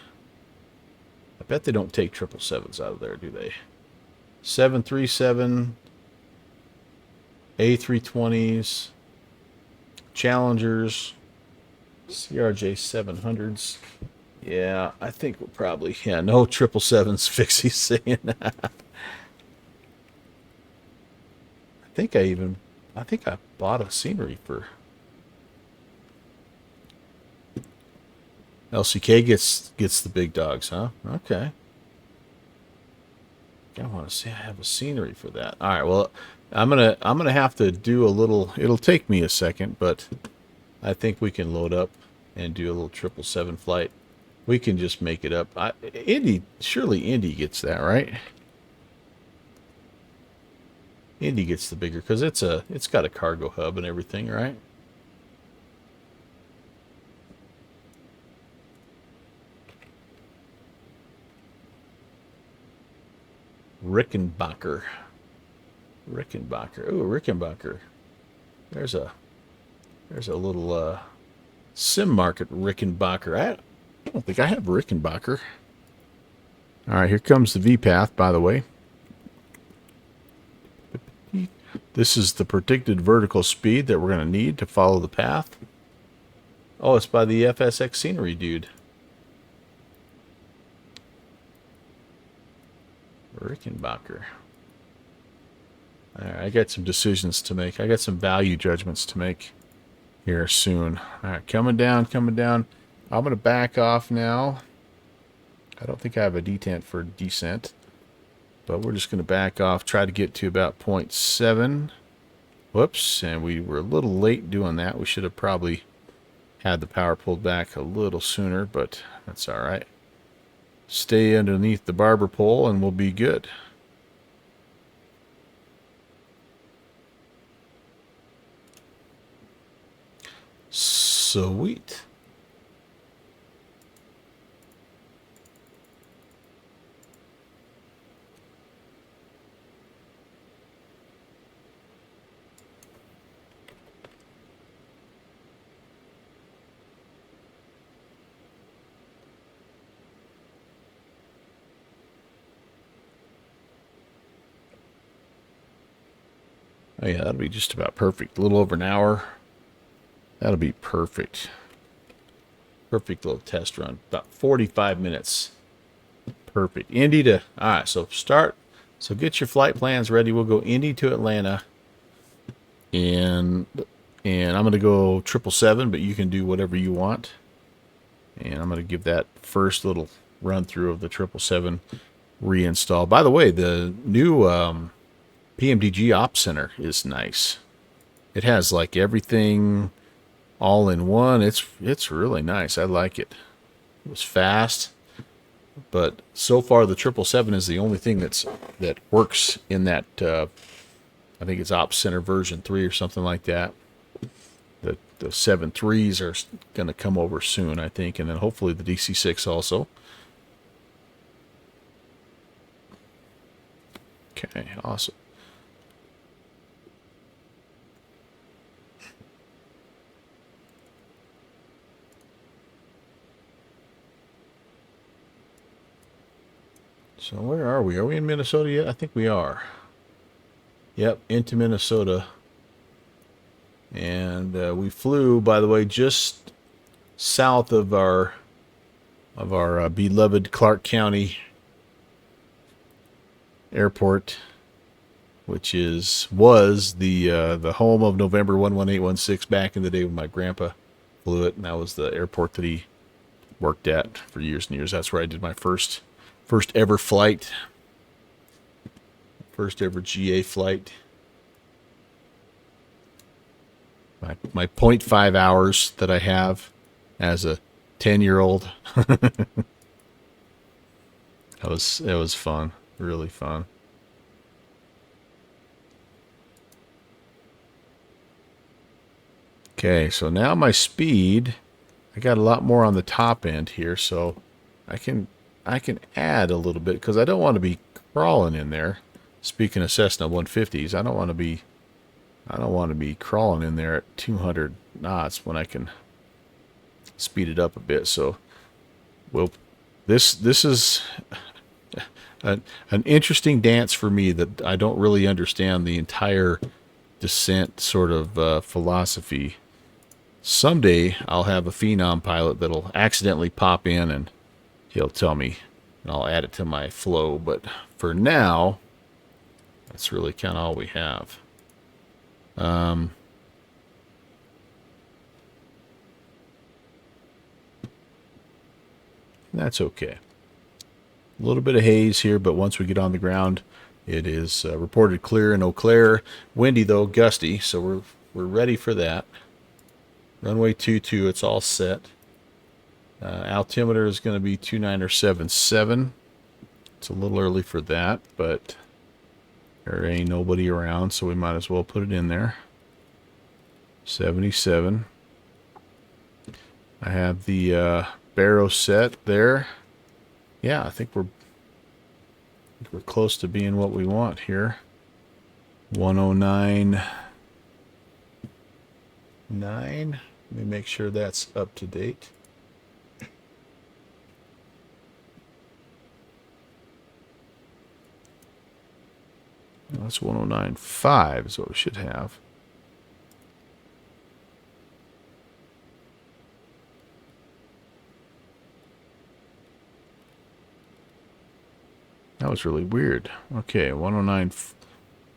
I bet they don't take 777s out of there, do they? 737, A320s, Challengers, CRJ 700s. Yeah, I think we'll probably, yeah, no 777s, Fixie's saying. I think I bought a scenery for LCK gets the big dogs, huh? Okay. I want to see I have a scenery for that. All right, well, I'm gonna have to do a little. It'll take me a second, but I think we can load up and do a little 777 flight. We can just make it up. Surely Indy gets that, right? Indy gets the bigger because it's got a cargo hub and everything, right? Rickenbacker. Ooh, Rickenbacker. There's a little sim market Rickenbacker. I don't think I have Rickenbacker. All right, here comes the V-path, by the way. This is the predicted vertical speed that we're going to need to follow the path. Oh, it's by the FSX scenery dude. Rickenbacker. All right, I got some decisions to make. I got some value judgments to make here soon. All right, coming down. I'm going to back off now. I don't think I have a detent for descent, but we're just going to back off, try to get to about 0.7. Whoops, and we were a little late doing that. We should have probably had the power pulled back a little sooner, but that's all right. Stay underneath the barber pole and we'll be good. Sweet. Oh yeah, that'll be just about perfect. A little over an hour. That'll be perfect. Perfect little test run. About 45 minutes. Perfect. Indy to, all right, so start. So get your flight plans ready. We'll go Indy to Atlanta. And I'm going to go 777, but you can do whatever you want. And I'm going to give that first little run through of the 777 reinstall. By the way, the new PMDG Ops Center is nice. It has like everything all in one. It's really nice. I like it. It was fast, but so far the 777 is the only thing that works in that. I think it's Ops Center version 3 or something like that. The 7.3s are going to come over soon, I think, and then hopefully the DC-6 also. Okay, awesome. So where are we? Are we in Minnesota yet? I think we are. Yep, into Minnesota. And we flew, by the way, just south of our beloved Clark County Airport, which was the home of November 11816 back in the day when my grandpa flew it, and that was the airport that he worked at for years and years. That's where I did my first ever flight, first ever GA flight. My 0.5 hours that I have as a 10-year-old. It was fun, really fun. Okay, so now my speed, I got a lot more on the top end here, so I can add a little bit because I don't want to be crawling in there. Speaking of Cessna 150s, I don't want to be crawling in there at 200 knots when I can speed it up a bit. So, well, this is an interesting dance for me that I don't really understand the entire descent sort of philosophy. Someday I'll have a phenom pilot that'll accidentally pop in and he'll tell me, and I'll add it to my flow. But for now, that's really kind of all we have. That's okay. A little bit of haze here, but once we get on the ground, it is reported clear in Eau Claire. Windy though, gusty, so we're ready for that. Runway 22, it's all set. Altimeter is going to be 29077. It's a little early for that, but there ain't nobody around, so we might as well put it in there. 77. I have the Barrow set there. Yeah, I think we're close to being what we want here. 109.9. Let me make sure that's up to date. Well, that's 109.5 is what we should have. That was really weird. Okay, 109.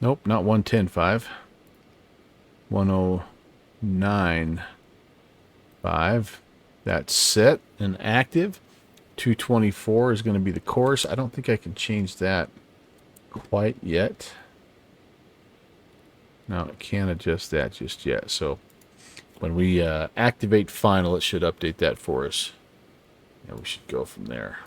Nope, not 110.5. 109.5. That's set and active. 224 is going to be the course. I don't think I can change that quite yet. No, I can't adjust that just yet. So when we activate final, it should update that for us. And we should go from there.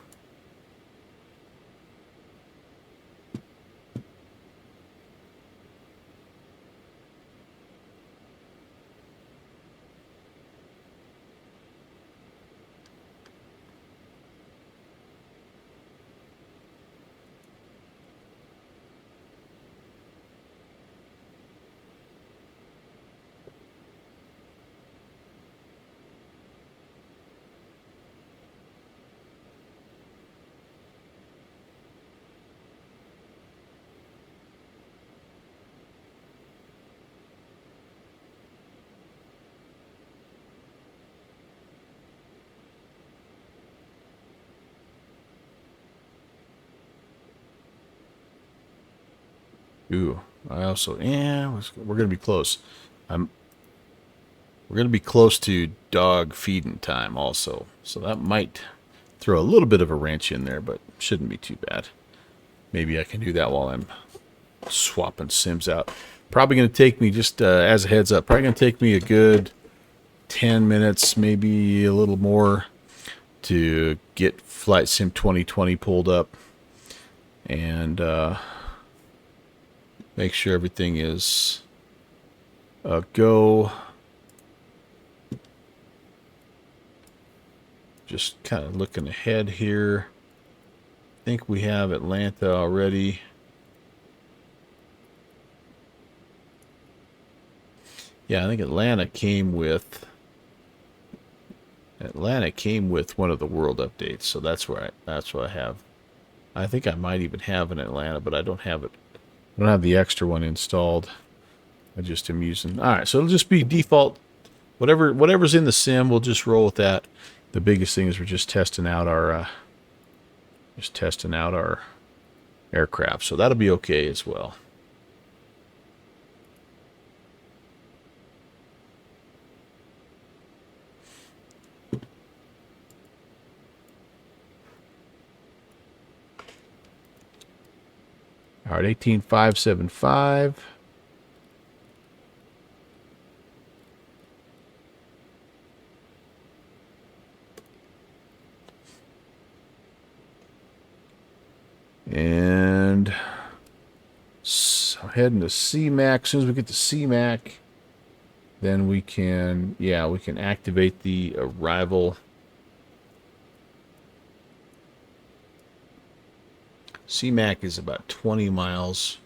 Ooh, I also, we're gonna be close. We're gonna be close to dog feeding time also, so that might throw a little bit of a wrench in there, but shouldn't be too bad. Maybe I can do that while I'm swapping sims out. Probably gonna take me, just as a heads up, probably gonna take me a good 10 minutes, maybe a little more, to get Flight Sim 2020 pulled up and make sure everything is a go. Just kind of looking ahead here. I think we have Atlanta already. Yeah, I think Atlanta came with one of the world updates, so that's what I have. I think I might even have an Atlanta, but I don't have it. I don't have the extra one installed. I just am using. All right, so it'll just be default. Whatever's in the sim, we'll just roll with that. The biggest thing is we're just testing out our aircraft, so that'll be okay as well. All right, 18575. And so heading to CMAC. As soon as we get to CMAC, then we can activate the arrival. CMAC is about 20 miles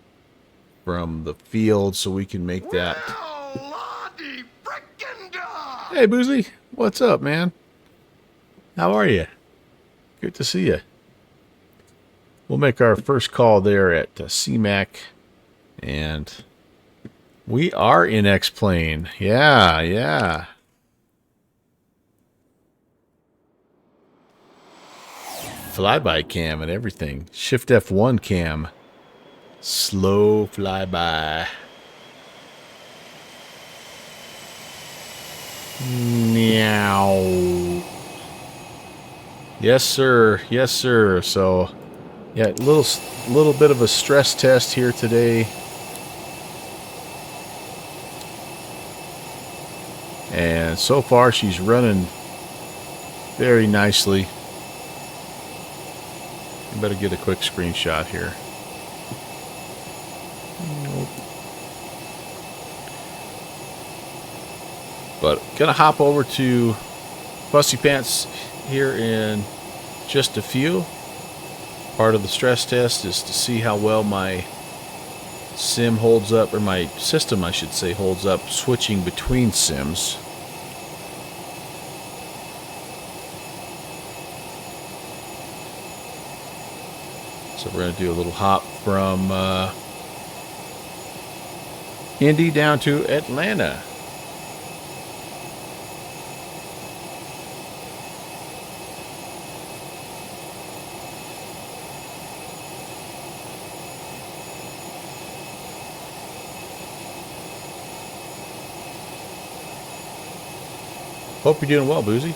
from the field, so we can make that. Hey, Boozy, what's up, man? How are you? Good to see you. We'll make our first call there at CMAC, and we are in X-Plane. Yeah. Flyby cam and everything. Shift F1 cam. Slow flyby. Meow. Yes, sir. Yes, sir. So, yeah, little bit of a stress test here today. And so far, she's running very nicely. I better get a quick screenshot here. Nope. But gonna hop over to Fussy Pants here in just a few. Part of the stress test is to see how well my sim holds up, or my system, I should say, holds up switching between sims. So we're going to do a little hop from Indy down to Atlanta. Hope you're doing well, Boozy.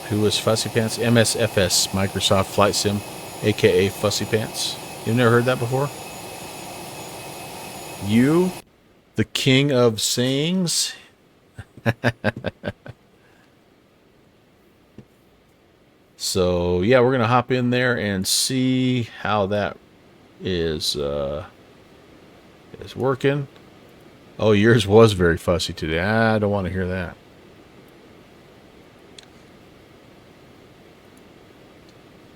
Who is Fussy Pants? MSFS, Microsoft Flight Sim, aka Fussy Pants. You've never heard that before? You, the king of sayings? So, yeah, we're going to hop in there and see how that is working. Oh, yours was very fussy today. I don't want to hear that.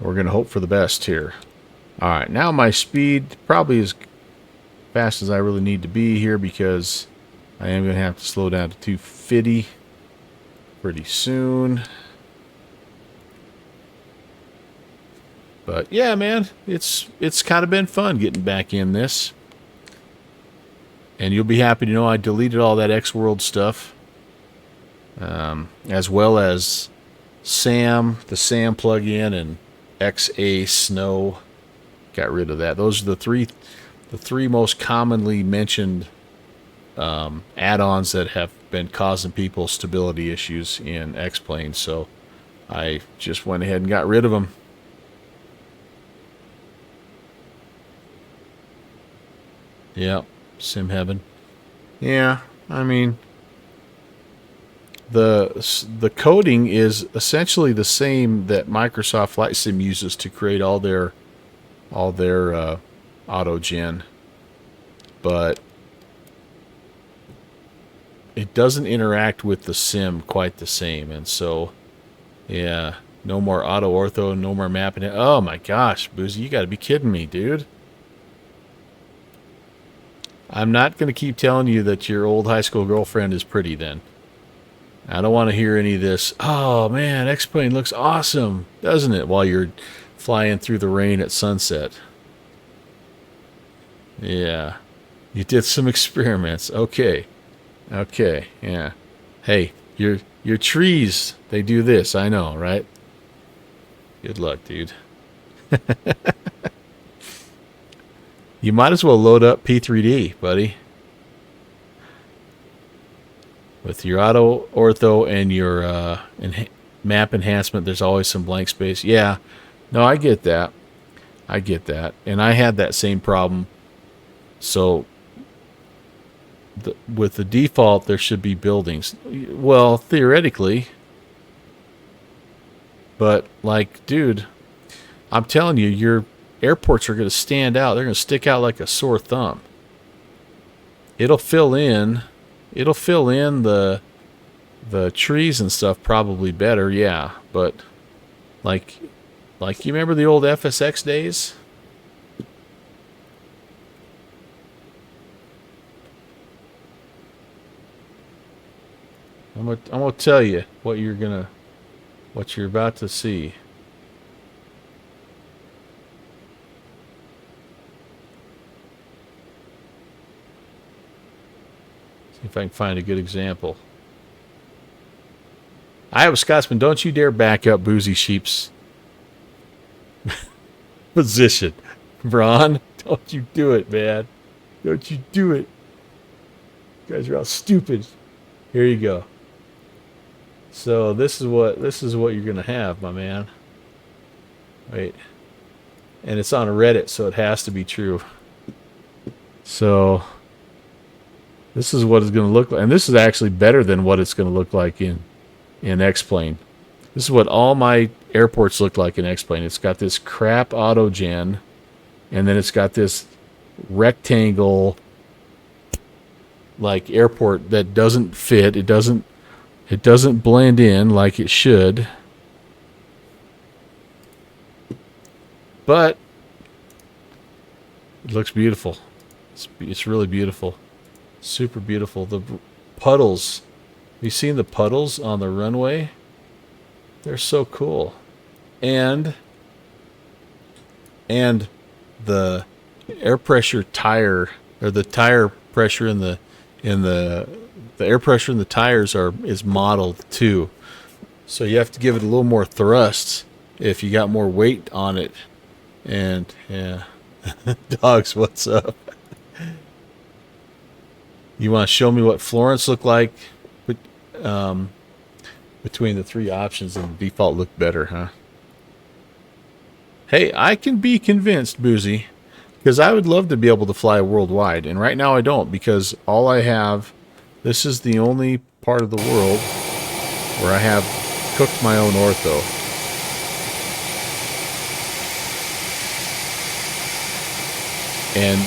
We're going to hope for the best here. All right, now my speed probably as fast as I really need to be here, because I am going to have to slow down to 250 pretty soon. But yeah, man, it's kind of been fun getting back in this. And you'll be happy to know I deleted all that X-World stuff. As well as the SAM plugin, and XA Snow. got rid of that. Those are the three most commonly mentioned add-ons that have been causing people stability issues in X-Planes. So I just went ahead and got rid of them. Yep, Sim Heaven. Yeah, I mean, the coding is essentially the same that Microsoft Flight Sim uses to create all their auto-gen, but it doesn't interact with the sim quite the same. And so, yeah, no more auto ortho, no more mapping. Oh my gosh, Boozy, you got to be kidding me, dude. I'm not going to keep telling you that your old high school girlfriend is pretty then. I don't want to hear any of this. Oh man, X-Plane looks awesome, doesn't it? While you're flying through the rain at sunset. Yeah, you did some experiments. Okay, yeah. Hey, your trees, they do this. I know, right? Good luck, dude. You might as well load up P3D, buddy. With your auto ortho and your map enhancement, there's always some blank space. Yeah, no, I get that. And I had that same problem. So with the default, there should be buildings. Well, theoretically. But, like, dude, I'm telling you, your airports are going to stand out. They're going to stick out like a sore thumb. It'll fill in the trees and stuff probably better, yeah. But like you remember the old FSX days? I'm gonna tell you what you're about to see. If I can find a good example. Iowa Scotsman, don't you dare back up Boozy Sheep's position. Braun, don't you do it, man. Don't you do it. You guys are all stupid. Here you go. So this is what you're gonna have, my man. Wait. And it's on Reddit, so it has to be true. So this is what it's going to look like. And this is actually better than what it's going to look like in X-Plane. This is what all my airports look like in X-Plane. It's got this crap auto-gen, and then it's got this rectangle like airport that doesn't fit. It doesn't blend in like it should. But it looks beautiful. It's really beautiful. Super beautiful. The puddles. Have you seen the puddles on the runway? They're so cool. And the air pressure tire, or the tire pressure in the air pressure in the tires is modeled too. So you have to give it a little more thrust if you got more weight on it. And yeah. Dogs, what's up? You want to show me what Florence looked like between the three options, and the default looked better, huh? Hey, I can be convinced, Boozy, because I would love to be able to fly worldwide, and right now I don't, because all I have, this is the only part of the world where I have cooked my own ortho. And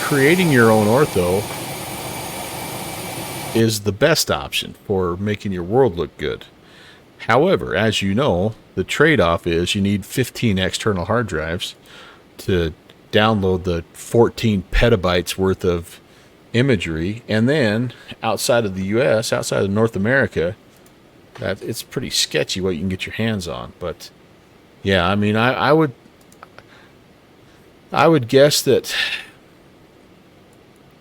creating your own ortho is the best option for making your world look good. However, as you know, the trade-off is you need 15 external hard drives to download the 14 petabytes worth of imagery, and then outside of the US, outside of North America, that it's pretty sketchy what you can get your hands on. But yeah, I mean, I would guess that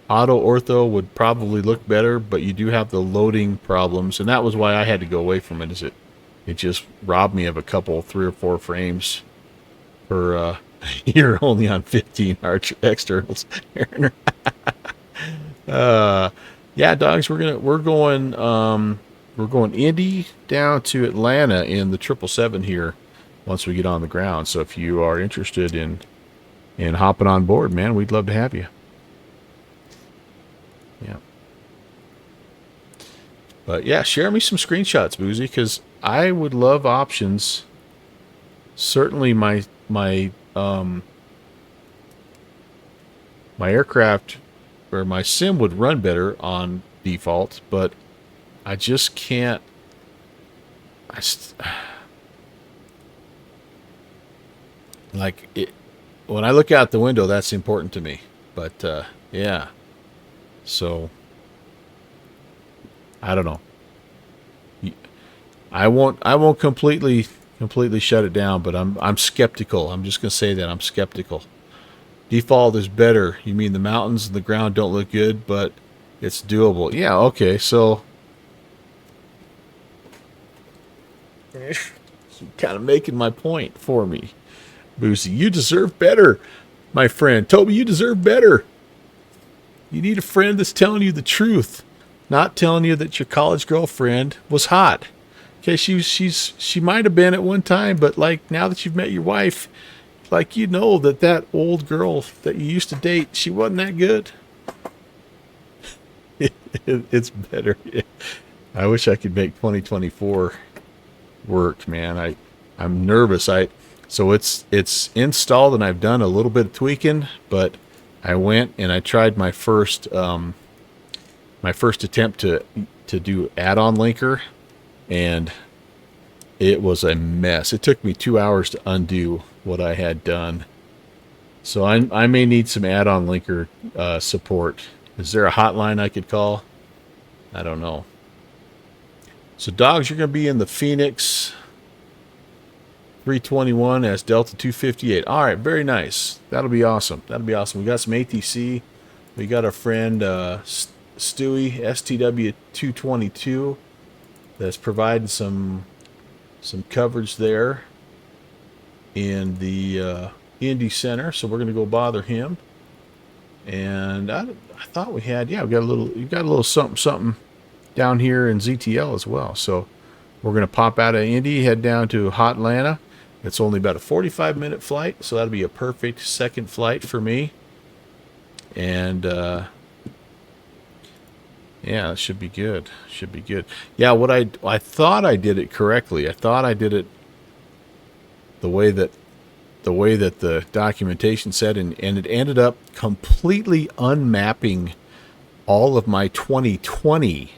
auto ortho would probably look better, but you do have the loading problems, and that was why I had to go away from it. It just robbed me of a couple, 3 or 4 frames for you're only on 15 arch externals. Yeah, dogs, we're going Indy down to Atlanta in the 777 here once we get on the ground. So if you are interested in hopping on board, man, we'd love to have you. Yeah. But yeah, share me some screenshots, Boozy, because I would love options. Certainly my aircraft or my sim would run better on default, but I just can't. Like it when I look out the window, that's important to me. But yeah, so I don't know. I won't completely shut it down, but I'm skeptical. I'm just gonna say that I'm skeptical. Default is better. You mean the mountains and the ground don't look good, but it's doable. Yeah, okay, so you're kind of making my point for me. Boosie, you deserve better, my friend. Toby, you deserve better. You need a friend that's telling you the truth, not telling you that your college girlfriend was hot. Okay, she might have been at one time, but like now that you've met your wife, like you know that old girl that you used to date, she wasn't that good. It's better. I wish I could make 2024 work, man. I'm nervous. So it's installed and I've done a little bit of tweaking, but I went and I tried my first attempt to do add-on linker, and it was a mess. It took me 2 hours to undo what I had done. So I may need some add-on linker support. Is there a hotline I could call? I don't know. So dogs, you're going to be in the Phoenix 321 as Delta 258. All right, very nice. That'll be awesome. That'll be awesome. We got some ATC. We got our friend Stewie, STW 222, that's providing some coverage there in the Indy Center. So we're going to go bother him. And I thought we had, yeah, we got a little something down here in ZTL as well. So we're going to pop out of Indy, head down to Hotlanta. It's only about a 45-minute flight, so that'll be a perfect second flight for me. And yeah, it should be good. Should be good. Yeah, what I thought I did it correctly. I thought I did it the way that the documentation said, and it ended up completely unmapping all of my 2020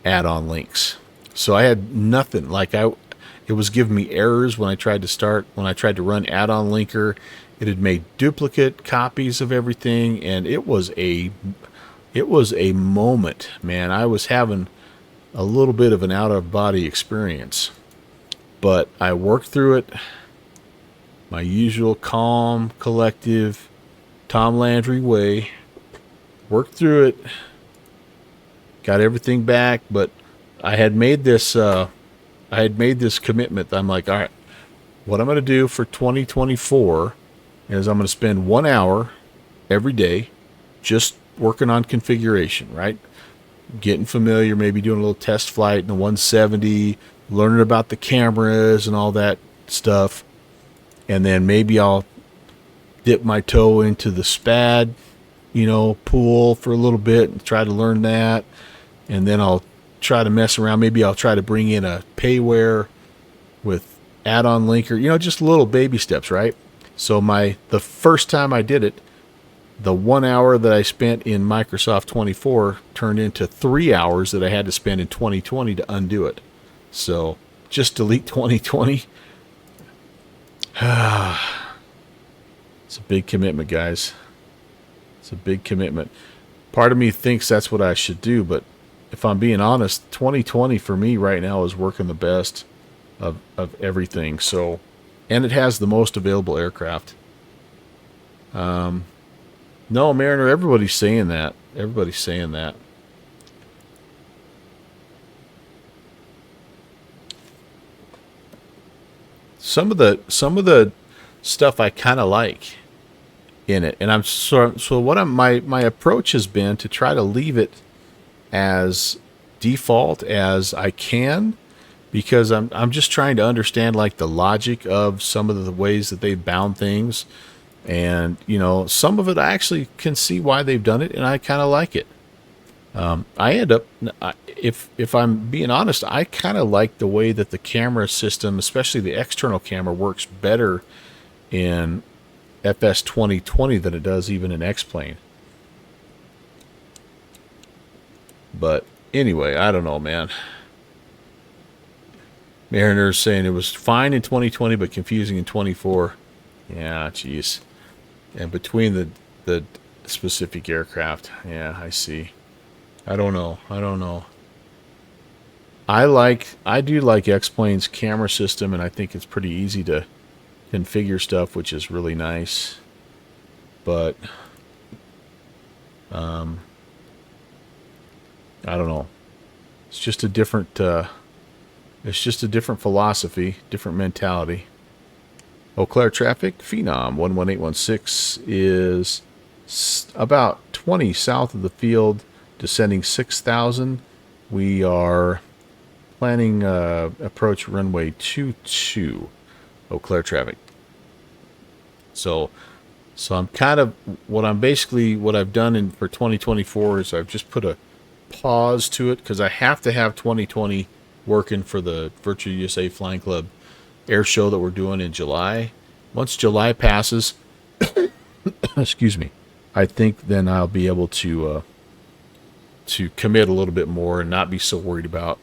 add-on links. So I had nothing. Like it was giving me errors when I tried to run add-on linker. It had made duplicate copies of everything, and it was a moment, man. I was having a little bit of an out-of-body experience, but I worked through it. My usual calm, collective, Tom Landry way. Worked through it. Got everything back, but I had made this commitment. I'm like, all right, what I'm going to do for 2024 is I'm going to spend 1 hour every day just working on configuration, right? Getting familiar, maybe doing a little test flight in the 170, learning about the cameras and all that stuff. And then maybe I'll dip my toe into the SPAD, pool for a little bit and try to learn that. And then I'll try to mess around. Maybe I'll try to bring in a payware with add-on linker, just little baby steps, right? So the first time I did it, the 1 hour that I spent in Microsoft 24 turned into 3 hours that I had to spend in 2020 to undo it. So just delete 2020. It's a big commitment, guys. It's a big commitment. Part of me thinks that's what I should do, but if I'm being honest, 2020 for me right now is working the best of everything. So, and it has the most available aircraft. No, Mariner, everybody's saying that. Everybody's saying that. some of the stuff I kind of like in it, and my approach has been to try to leave it as default as I can, because I'm just trying to understand like the logic of some of the ways that they've bound things, and some of it I actually can see why they've done it, and I kind of like it. If I'm being honest, I kind of like the way that the camera system, especially the external camera, works better in FS 2020 than it does even in X-Plane. But anyway, I don't know, man. Mariner's saying it was fine in 2020, but confusing in 24. Yeah, jeez. And between the specific aircraft, yeah, I see. I don't know. I do like X-Plane's camera system, and I think it's pretty easy to configure stuff, which is really nice. But I don't know. It's just a different philosophy, different mentality. Eau Claire traffic, Phenom 11816 is about 20 south of the field, descending 6,000. We are planning approach runway 22, Eau Claire traffic. So I'm kind of what I've done for 2024 is I've just put a pause to it, because I have to have 2020 working for the Virtual USA Flying Club air show that we're doing in July. Once July passes, excuse me, I think then I'll be able to commit a little bit more and not be so worried about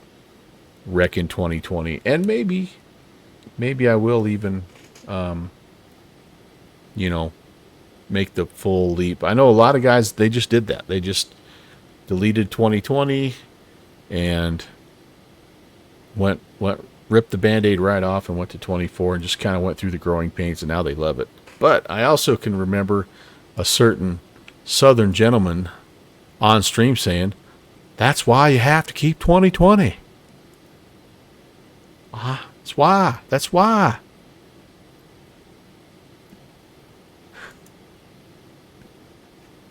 wrecking 2020. And maybe I will even, make the full leap. I know a lot of guys, they just did that. They just deleted 2020 and ripped the Band-Aid right off and went to 24 and just kind of went through the growing pains, and now they love it. But I also can remember a certain Southern gentleman on stream saying, that's why you have to keep 2020. That's why.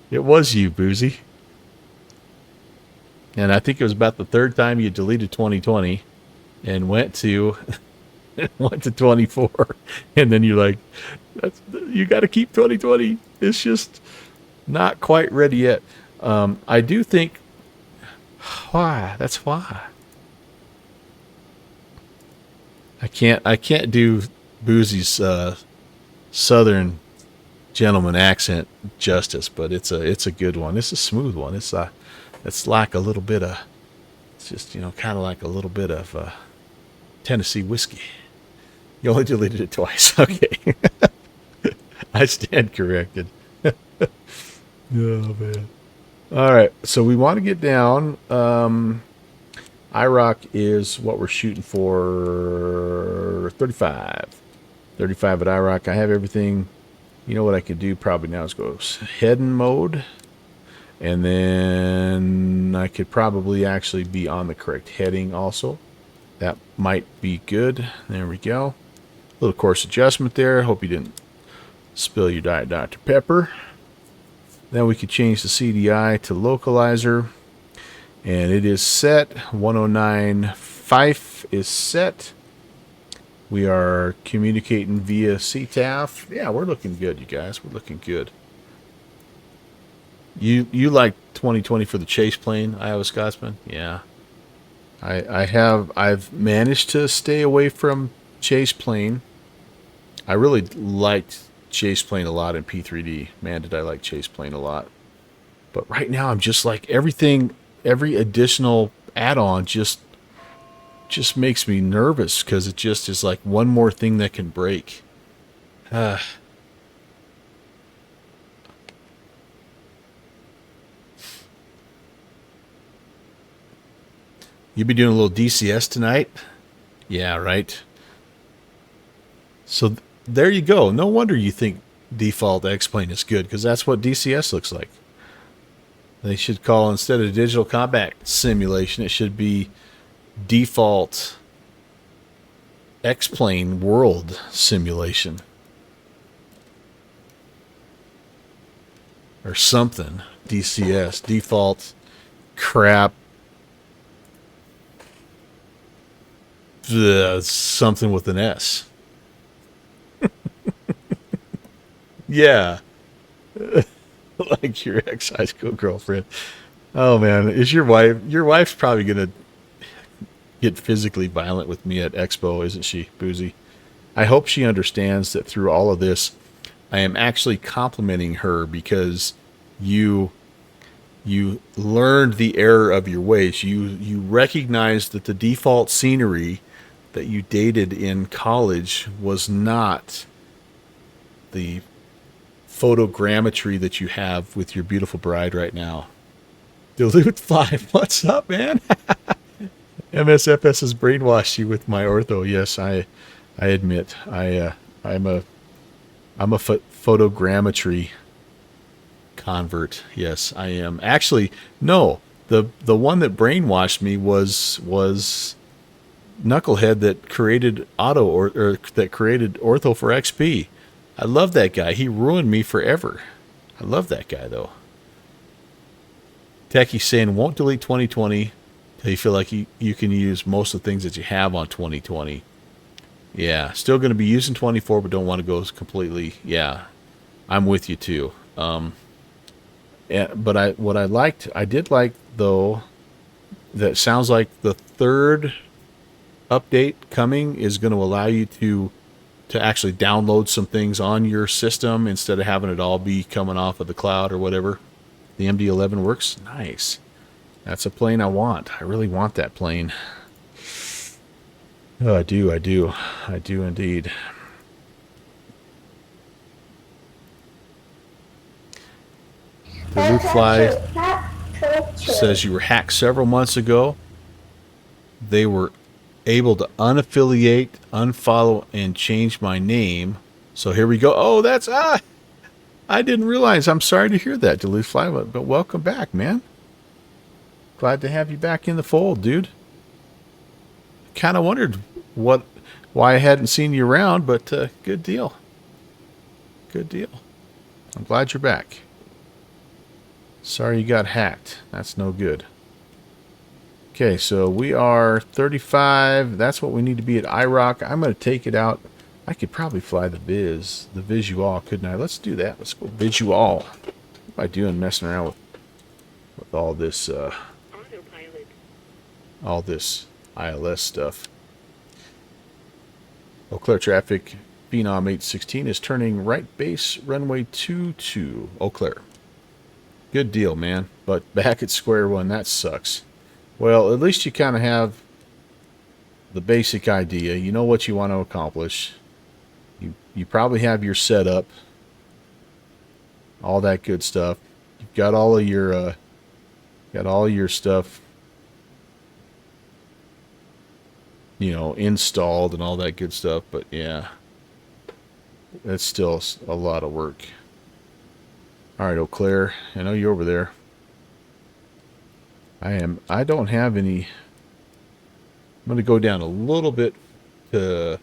It was you, Boozy. And I think it was about the third time you deleted 2020 and went to 24. And then you're like, you got to keep 2020. It's just not quite ready yet. I do think, why? That's why. I can't do Boozy's Southern gentleman accent justice, but it's a good one. It's a smooth one. It's like a little bit of, it's just, kind of like a little bit of Tennessee whiskey. You only deleted it twice. Okay. I stand corrected. Oh, man. All right. So we want to get down. IROC is what we're shooting for, 35. 35 at IROC. I have everything. You know what I could do probably now is go heading mode. And then I could probably actually be on the correct heading also. That might be good. There we go. Little course adjustment there. Hope you didn't spill your Diet Dr. Pepper. Then we could change the CDI to localizer. And it is set. 109.5 is set. We are communicating via CTAF. Yeah, we're looking good, you guys. We're looking good. You like 2020 for the chase plane, Iowa Scotsman? Yeah. I've managed to stay away from chase plane. I really liked chase plane a lot in P3D. Man, did I like chase plane a lot. But right now I'm just like every additional add-on just makes me nervous, because it just is like one more thing that can break. You be doing a little DCS tonight? Yeah, right. So there you go. No wonder you think default X-Plane is good, because that's what DCS looks like. They should call, instead of digital combat simulation, it should be default X-Plane World Simulation. Or something. DCS. Default crap. Something with an S. Yeah. Like your ex-high school girlfriend. Oh man, is your wife's probably gonna get physically violent with me at Expo, isn't she, Boozy? I hope she understands that through all of this, I am actually complimenting her because you learned the error of your ways. You recognized that the default scenery that you dated in college was not the photogrammetry that you have with your beautiful bride right now. Dilute 5, what's up, man? MSFS has brainwashed you with my ortho. Yes, I admit I'm a photogrammetry convert. Yes, I am. Actually, no. The one that brainwashed me was Knucklehead that created or that created Ortho for XP. I love that guy. He ruined me forever. I love that guy though. Techie saying won't delete 2020 till you feel like you can use most of the things that you have on 2020. Yeah, still going to be using 24, but don't want to go completely. Yeah, I'm with you too. But I did like though, that sounds like the third update coming is going to allow you to actually download some things on your system instead of having it all be coming off of the cloud or whatever. The MD-11 works. Nice. That's a plane I want. I really want that plane. Oh, I do indeed. The Luke Fly says you were hacked several months ago. They were able to unaffiliate, unfollow, and change my name. So here we go. Oh, that's I didn't realize. I'm sorry to hear that, Duluth Fly, but welcome back, man. Glad to have you back in the fold, dude. Kind of wondered why I hadn't seen you around, but good deal. Good deal. I'm glad you're back. Sorry you got hacked. That's no good. Okay, so we are 35. That's what we need to be at IROC. I'm going to take it out. I could probably fly the Visual, couldn't I? Let's do that. Let's go Visual. What am I doing messing around with all this Autopilot. all this ILS stuff? Eau Claire traffic, Phenom 816 is turning right base runway 22. Eau Claire. Good deal, man. But back at square one, that sucks. Well, at least you kind of have the basic idea. You know what you want to accomplish. You probably have your setup, all that good stuff. You've got all of your stuff, you know, installed and all that good stuff. But yeah, that's still a lot of work. All right, Eau Claire, I know you're over there. I don't have any. I'm going to go down a little bit to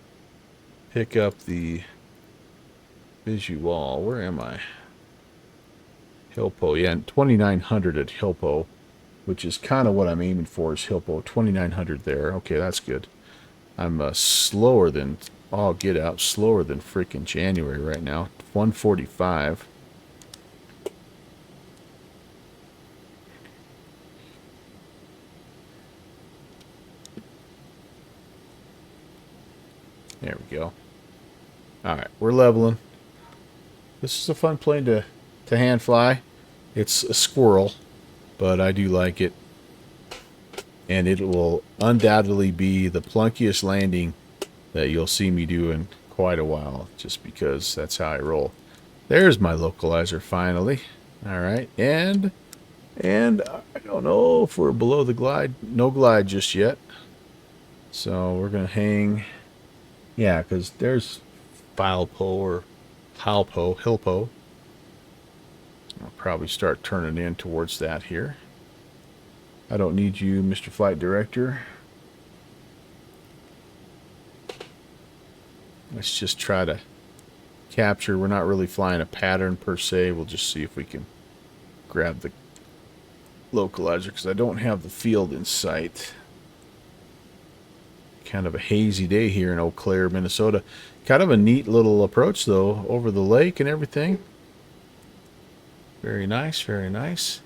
pick up the Visual. Where am I? Hilpo. Yeah, 2900 at Hilpo, which is kind of what I'm aiming for is Hilpo. 2900 there. Okay, that's good. I'm slower than, oh, get out, slower than freaking January right now. 145. There we go. Alright, we're leveling. This is a fun plane to hand fly. It's a squirrel, but I do like it. And it will undoubtedly be the plunkiest landing that you'll see me do in quite a while, just because that's how I roll. There's my localizer finally. Alright, and I don't know if we're below the glide. No glide just yet. So we're going to hang. Yeah, because there's Filpo or Hilpo. I'll probably start turning in towards that here. I don't need you, Mr. Flight Director. Let's just try to capture. We're not really flying a pattern per se. We'll just see if we can grab the localizer because I don't have the field in sight. Kind of a hazy day here in Eau Claire, Minnesota. Kind of a neat little approach though, over the lake and everything. Very nice, very nice.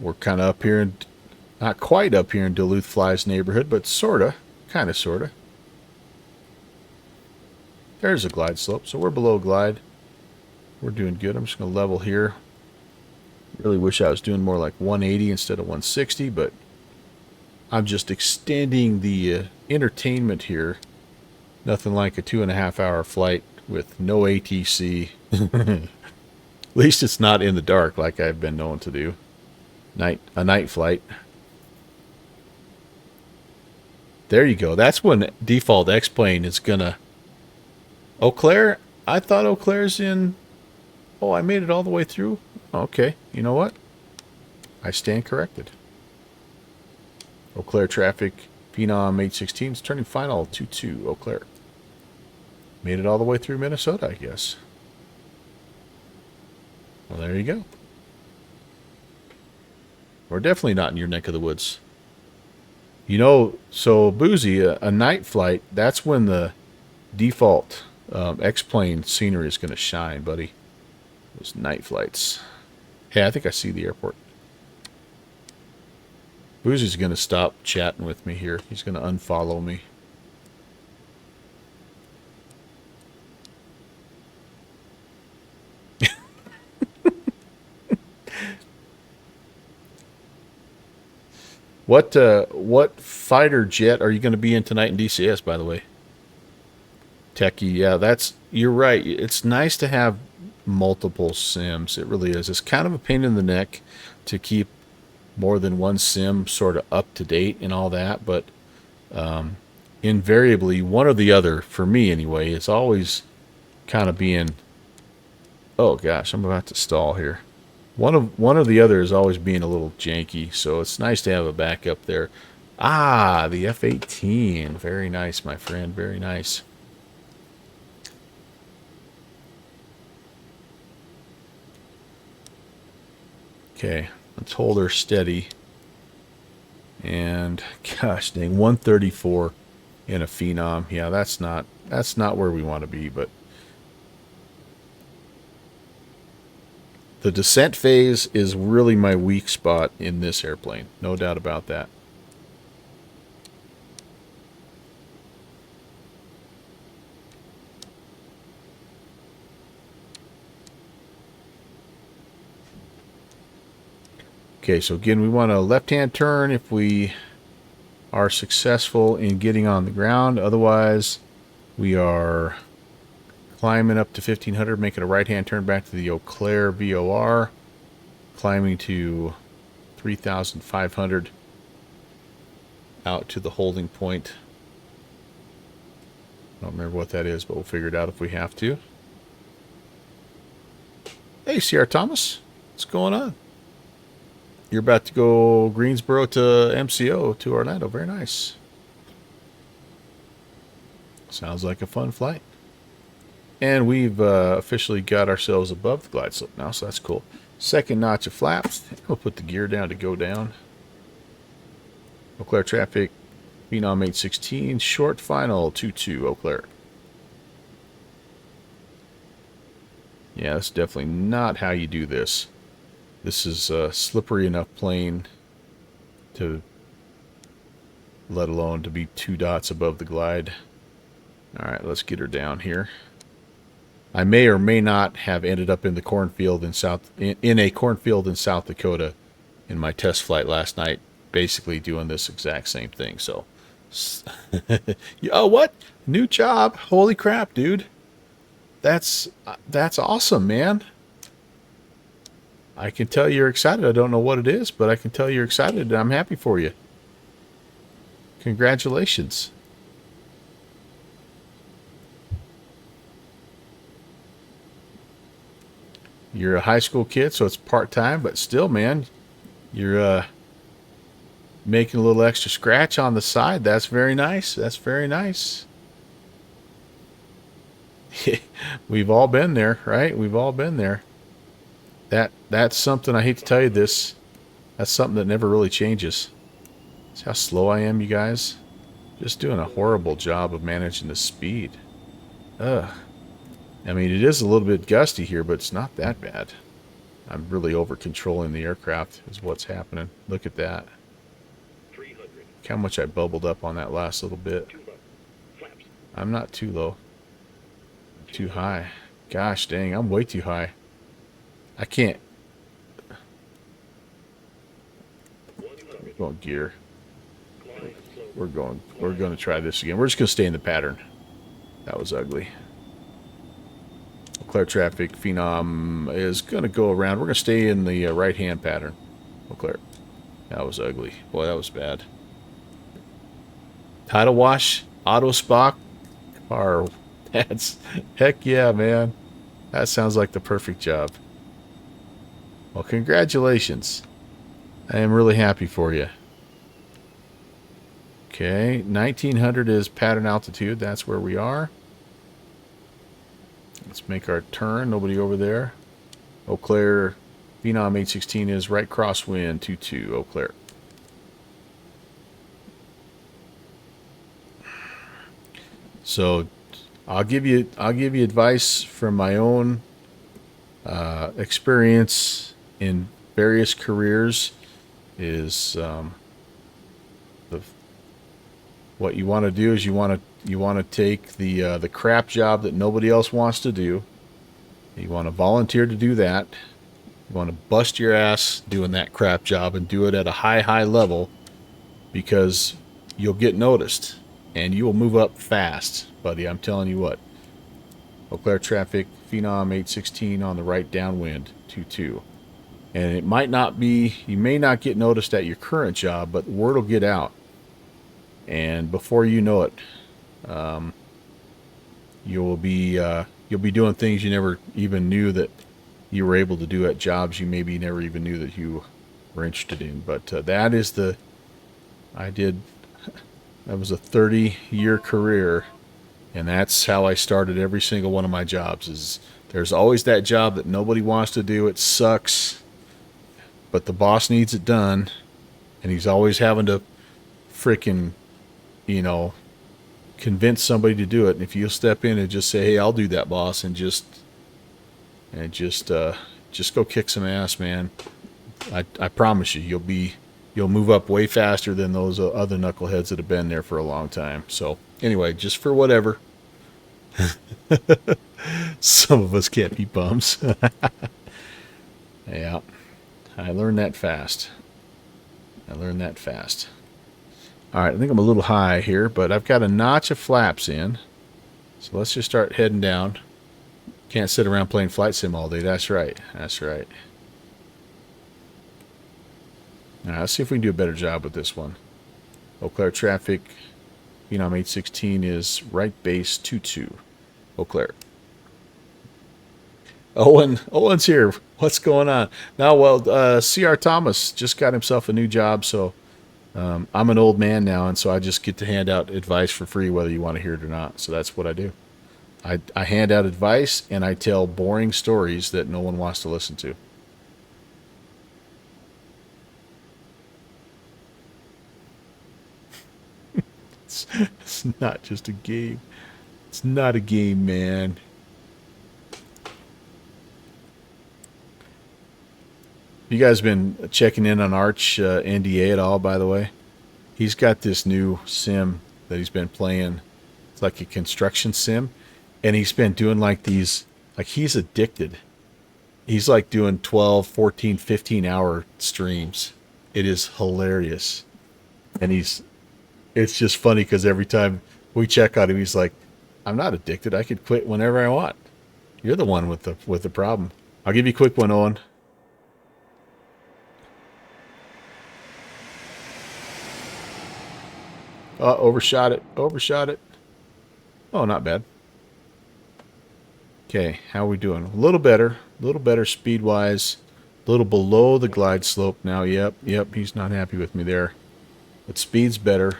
We're kind of up here in, not quite up here in Duluth Flies neighborhood, but sorta, kind of sorta. There's a glide slope, so we're below glide. We're doing good. I'm just going to level here. Really wish I was doing more like 180 instead of 160, but I'm just extending the entertainment here. Nothing like a 2.5 hour flight with no ATC. At least it's not in the dark like I've been known to do. A night flight. There you go. That's when default X-plane is gonna... Eau Claire? I thought Eau Claire's in... Oh, I made it all the way through? Okay. You know what? I stand corrected. Eau Claire traffic. Phenom 816 is turning final 22 Eau Claire. Made it all the way through Minnesota, I guess. Well, there you go. We're definitely not in your neck of the woods. You know, so Boozy, a night flight, that's when the default X-plane scenery is going to shine, buddy. Those night flights. Hey, I think I see the airport. Boozy's going to stop chatting with me here. He's going to unfollow me. What fighter jet are you going to be in tonight in DCS, by the way? Techie, yeah, you're right. It's nice to have multiple sims. It really is. It's kind of a pain in the neck to keep more than one sim sort of up to date and all that, but invariably one or the other, for me anyway, is always kind of being... Oh gosh, I'm about to stall here. One or the other is always being a little janky, so it's nice to have a backup there. Ah, the F-18. Very nice, my friend. Very nice. Okay, let's hold her steady. And gosh dang, 134 in a Phenom. Yeah, that's not where we want to be, but the descent phase is really my weak spot in this airplane. No doubt about that. Okay, so again, we want a left-hand turn if we are successful in getting on the ground. Otherwise, we are climbing up to 1500, making a right-hand turn back to the Eau Claire VOR, climbing to 3500 out to the holding point. I don't remember what that is, but we'll figure it out if we have to. Hey, C.R. Thomas, what's going on? You're about to go Greensboro to MCO to Orlando. Very nice. Sounds like a fun flight. And we've officially got ourselves above the glide slope now, so that's cool. Second notch of flaps. We'll put the gear down to go down. Eau Claire traffic, Phenom 816, short final 22 Eau Claire. Yeah, that's definitely not how you do this. This is a slippery enough plane to, let alone to be 2 dots above the glide. All right, let's get her down here. I may or may not have ended up in the cornfield in a cornfield in South Dakota in my test flight last night, basically doing this exact same thing. So, oh, what? New job? Holy crap, dude! That's awesome, man. I can tell you're excited. I don't know what it is, but I can tell you're excited, and I'm happy for you. Congratulations. You're a high school kid, so it's part-time, but still, man, you're making a little extra scratch on the side. That's very nice. That's very nice. We've all been there, right? We've all been there. That's something, I hate to tell you this, that's something that never really changes. See how slow I am, you guys? Just doing a horrible job of managing the speed. Ugh. I mean, it is a little bit gusty here, but it's not that bad. I'm really over controlling the aircraft is what's happening. Look at that. Look how much I bubbled up on that last little bit. I'm not too low. I'm too high. Gosh dang, I'm way too high. I can't. We're going gear. We're going to try this again. We're just going to stay in the pattern. That was ugly. Clear traffic phenom is going to go around. We're going to stay in the right-hand pattern. Clear. That was ugly. Boy, that was bad. Tidal wash, auto spock, car. That's heck yeah, man. That sounds like the perfect job. Well, congratulations. I am really happy for you. Okay, 1900 is pattern altitude. That's where we are. Let's make our turn. Nobody over there. Eau Claire, Phenom 816 is right crosswind 22. Eau Claire. So, I'll give you advice from my own experience in various careers. Is what you want to do is you want to take the crap job that nobody else wants to do. You want to volunteer to do that. You want to bust your ass doing that crap job and do it at a high level, because you'll get noticed and you will move up fast, buddy. I'm telling you what. Eau Claire traffic, Phenom 816 on the right downwind 22. And it might not be, you may not get noticed at your current job, but the word will get out. And before you know it, you'll be doing things you never even knew that you were able to do at jobs you maybe never even knew that you were interested in. But that was a 30-year career, and that's how I started every single one of my jobs. Is there's always that job that nobody wants to do. It sucks, but the boss needs it done, and he's always having to frickin', convince somebody to do it. And if you'll step in and just say, "Hey, I'll do that, boss," and just go kick some ass, man, I promise you, you'll move up way faster than those other knuckleheads that have been there for a long time. So anyway, just for whatever. Some of us can't be bums. Yeah, I learned that fast. All right, I think I'm a little high here, but I've got a notch of flaps in. So let's just start heading down. Can't sit around playing flight sim all day. That's right. All right, let's see if we can do a better job with this one. Eau Claire traffic, Phenom 816 is right base 22. Eau Claire. Owen's here. What's going on? Now, well, C.R. Thomas just got himself a new job, so I'm an old man now, and so I just get to hand out advice for free whether you want to hear it or not. So that's what I do. I hand out advice, and I tell boring stories that no one wants to listen to. It's not just a game. It's not a game, man. You guys been checking in on Arch NDA at all, by the way? He's got this new sim that he's been playing. It's like a construction sim. And he's been doing like these, like he's addicted. He's like doing 12, 14, 15 hour streams. It is hilarious. And it's just funny because every time we check on him, he's like, "I'm not addicted. I could quit whenever I want." You're the one with the problem. I'll give you a quick one, Owen. Overshot it. Oh, not bad. Okay, how are we doing? A little better speed-wise. A little below the glide slope now. Yep, he's not happy with me there. But speed's better.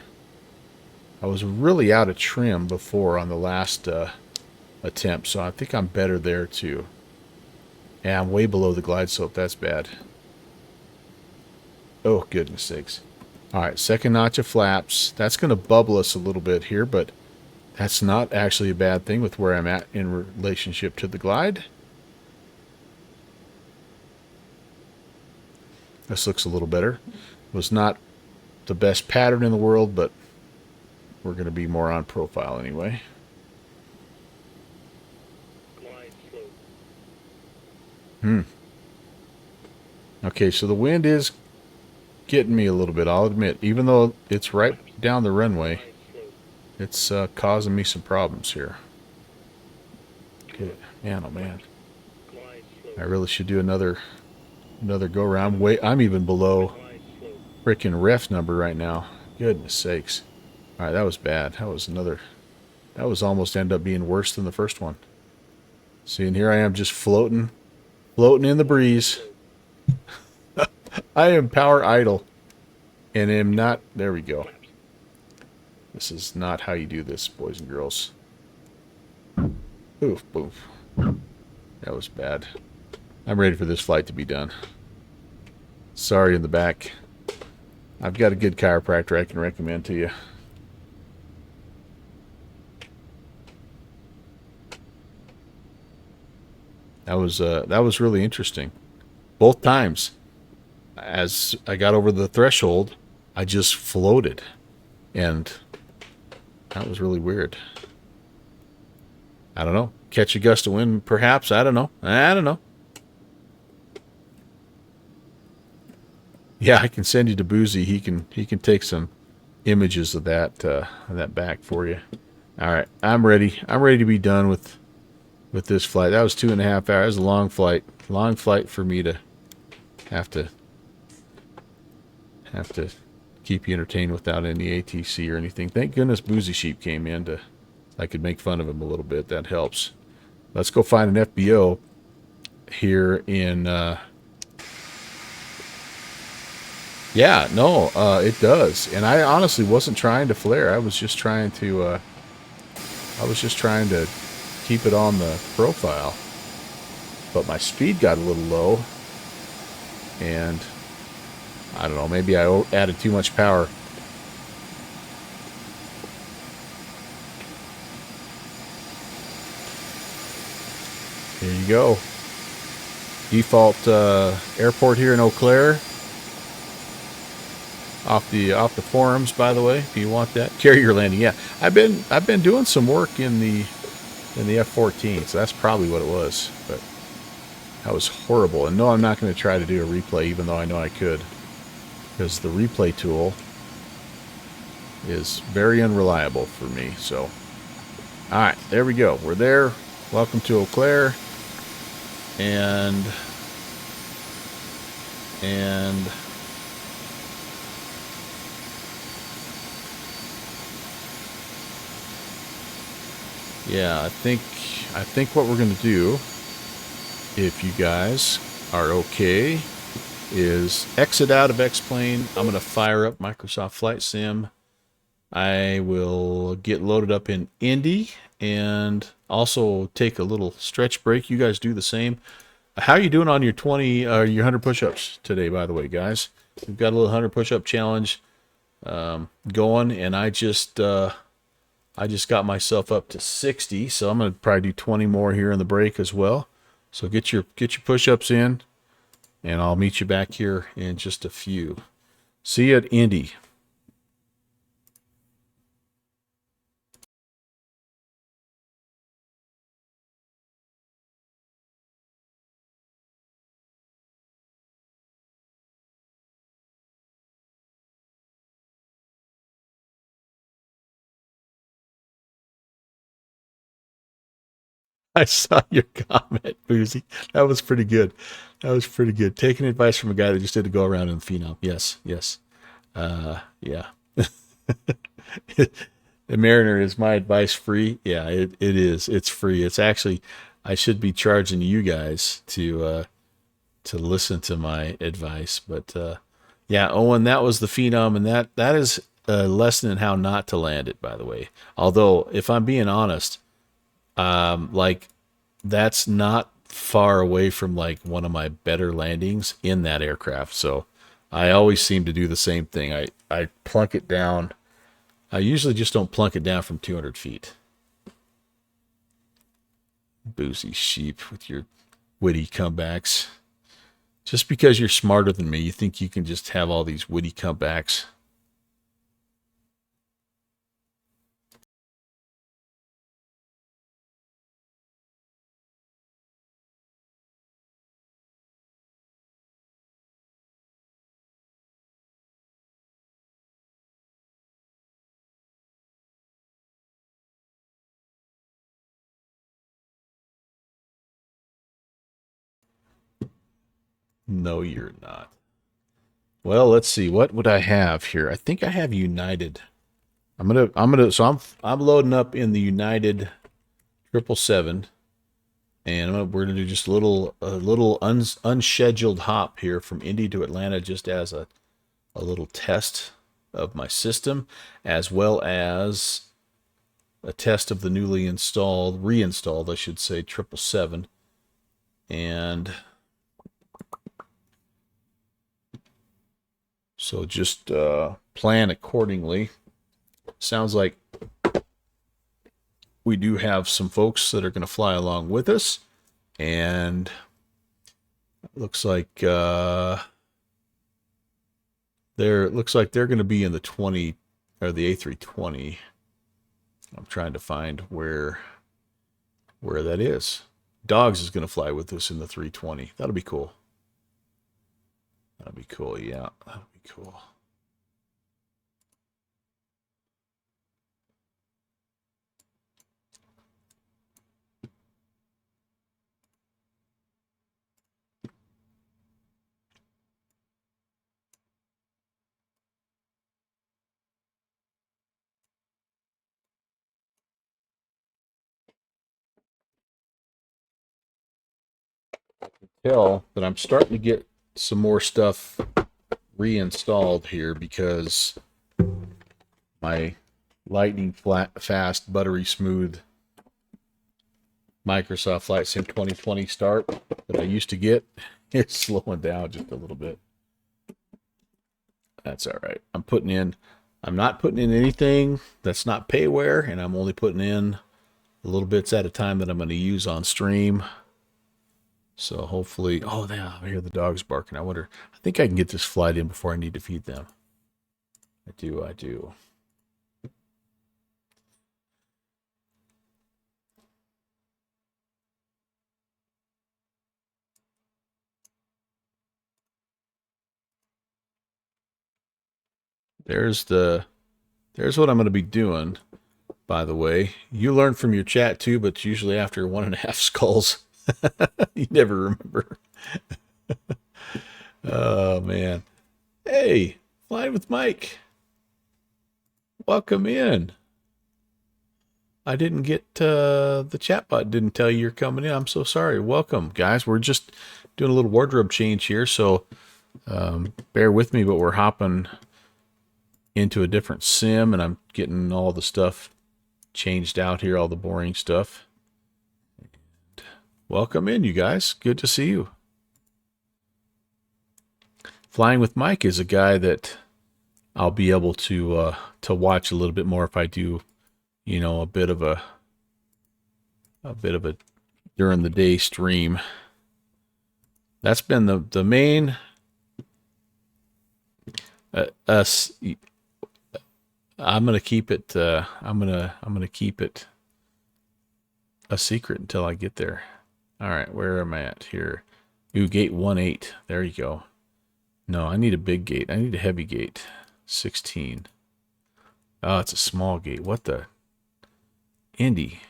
I was really out of trim before on the last attempt, so I think I'm better there too. Yeah, I'm way below the glide slope. That's bad. Oh, goodness sakes. All right, second notch of flaps. That's going to bubble us a little bit here, but that's not actually a bad thing with where I'm at in relationship to the glide. This looks a little better. It was not the best pattern in the world, but we're going to be more on profile anyway. Okay, so the wind is getting me a little bit, I'll admit. Even though it's right down the runway, it's causing me some problems here. Okay, man, oh man. I really should do another go around. I'm even below freaking ref number right now. Goodness sakes. All right, that was bad. That was almost ended up being worse than the first one. See, and here I am just floating in the breeze. I am power idle and am not. There we go. This is not how you do this, boys and girls. Oof, boof. That was bad. I'm ready for this flight to be done. Sorry in the back. I've got a good chiropractor I can recommend to you. That was really interesting. Both times, as I got over the threshold, I just floated, and that was really weird. I don't know. Catch a gust of wind, perhaps. I don't know. Yeah, I can send you to Boozy. He can take some images of that back for you. All right, I'm ready. I'm ready to be done with this flight. That was 2.5 hours. That was a long flight. Long flight for me to have to keep you entertained without any ATC or anything. Thank goodness Boozy Sheep came in to I could make fun of him a little bit. That helps. Let's go find an FBO here in yeah, no, it does. And I honestly wasn't trying to flare. I was just trying to keep it on the profile. But my speed got a little low. And I don't know, maybe I added too much power. There you go. Default airport here in Eau Claire. Off the forums, by the way, if you want that. Carrier landing, yeah. I've been doing some work in the F-14, so that's probably what it was. But that was horrible. And no, I'm not going to try to do a replay, even though I know I could, because the replay tool is very unreliable for me. So, all right, there we go. We're there. Welcome to Eau Claire, and yeah, I think what we're going to do, if you guys are okay, is exit out of X-Plane. I'm going to fire up Microsoft Flight Sim. I will get loaded up in Indy and also take a little stretch break. You guys do the same. How are you doing on your 100 push-ups today, by the way, guys? We've got a little 100 push-up challenge going, and I just got myself up to 60, so I'm going to probably do 20 more here in the break as well. So get your push-ups in, and I'll meet you back here in just a few. See you at Indy. I saw your comment, Boozy. That was pretty good. That was pretty good. Taking advice from a guy that just did a go around in the Phenom. Yes. Yeah. The Mariner, is my advice free? Yeah, it is. It's free. It's actually, I should be charging you guys to listen to my advice. But yeah, Owen, that was the Phenom, and that is a lesson in how not to land it, by the way. Although, if I'm being honest, like that's not far away from like one of my better landings in that aircraft. So I always seem to do the same thing. I plunk it down. I usually just don't plunk it down from 200 feet. Boozy sheep with your witty comebacks. Just because you're smarter than me, you think you can just have all these witty comebacks. No, you're not. Well, let's see. What would I have here? I think I have United. So I'm loading up in the United 777, and we're gonna do just a little unscheduled hop here from Indy to Atlanta, just as a little test of my system, as well as a test of the reinstalled, I should say, 777, and so just plan accordingly. Sounds like we do have some folks that are going to fly along with us, and looks like they're going to be in the 20 or the A320. I'm trying to find where that is. Dogs is going to fly with us in the 320. That'll be cool. That'll be cool. Yeah, that'll be cool. Tell that I'm starting to get some more stuff reinstalled here because my lightning fast, buttery smooth Microsoft Flight Sim 2020 start that I used to get is slowing down just a little bit. That's all right. I'm not putting in anything that's not payware, and I'm only putting in little bits at a time that I'm going to use on stream. So hopefully, oh yeah, I hear the dogs barking. I think I can get this flight in before I need to feed them. I do. There's what I'm going to be doing, by the way. You learn from your chat too, but usually after 1.5 skulls. You never remember. Oh, man. Hey, Flying with Mike. Welcome in. I didn't get the chat bot didn't tell you you're coming in. I'm so sorry. Welcome, guys. We're just doing a little wardrobe change here, so bear with me, but we're hopping into a different sim, and I'm getting all the stuff changed out here, all the boring stuff. Welcome in, you guys. Good to see you. Flying with Mike is a guy that I'll be able to watch a little bit more if I do, a bit of a during the day stream. That's been the main. I'm gonna keep it. I'm gonna keep it a secret until I get there. All right, where am I at here? Ooh, gate 18. There you go. No, I need a big gate. I need a heavy gate. 16. Oh, it's a small gate. What the? Indy.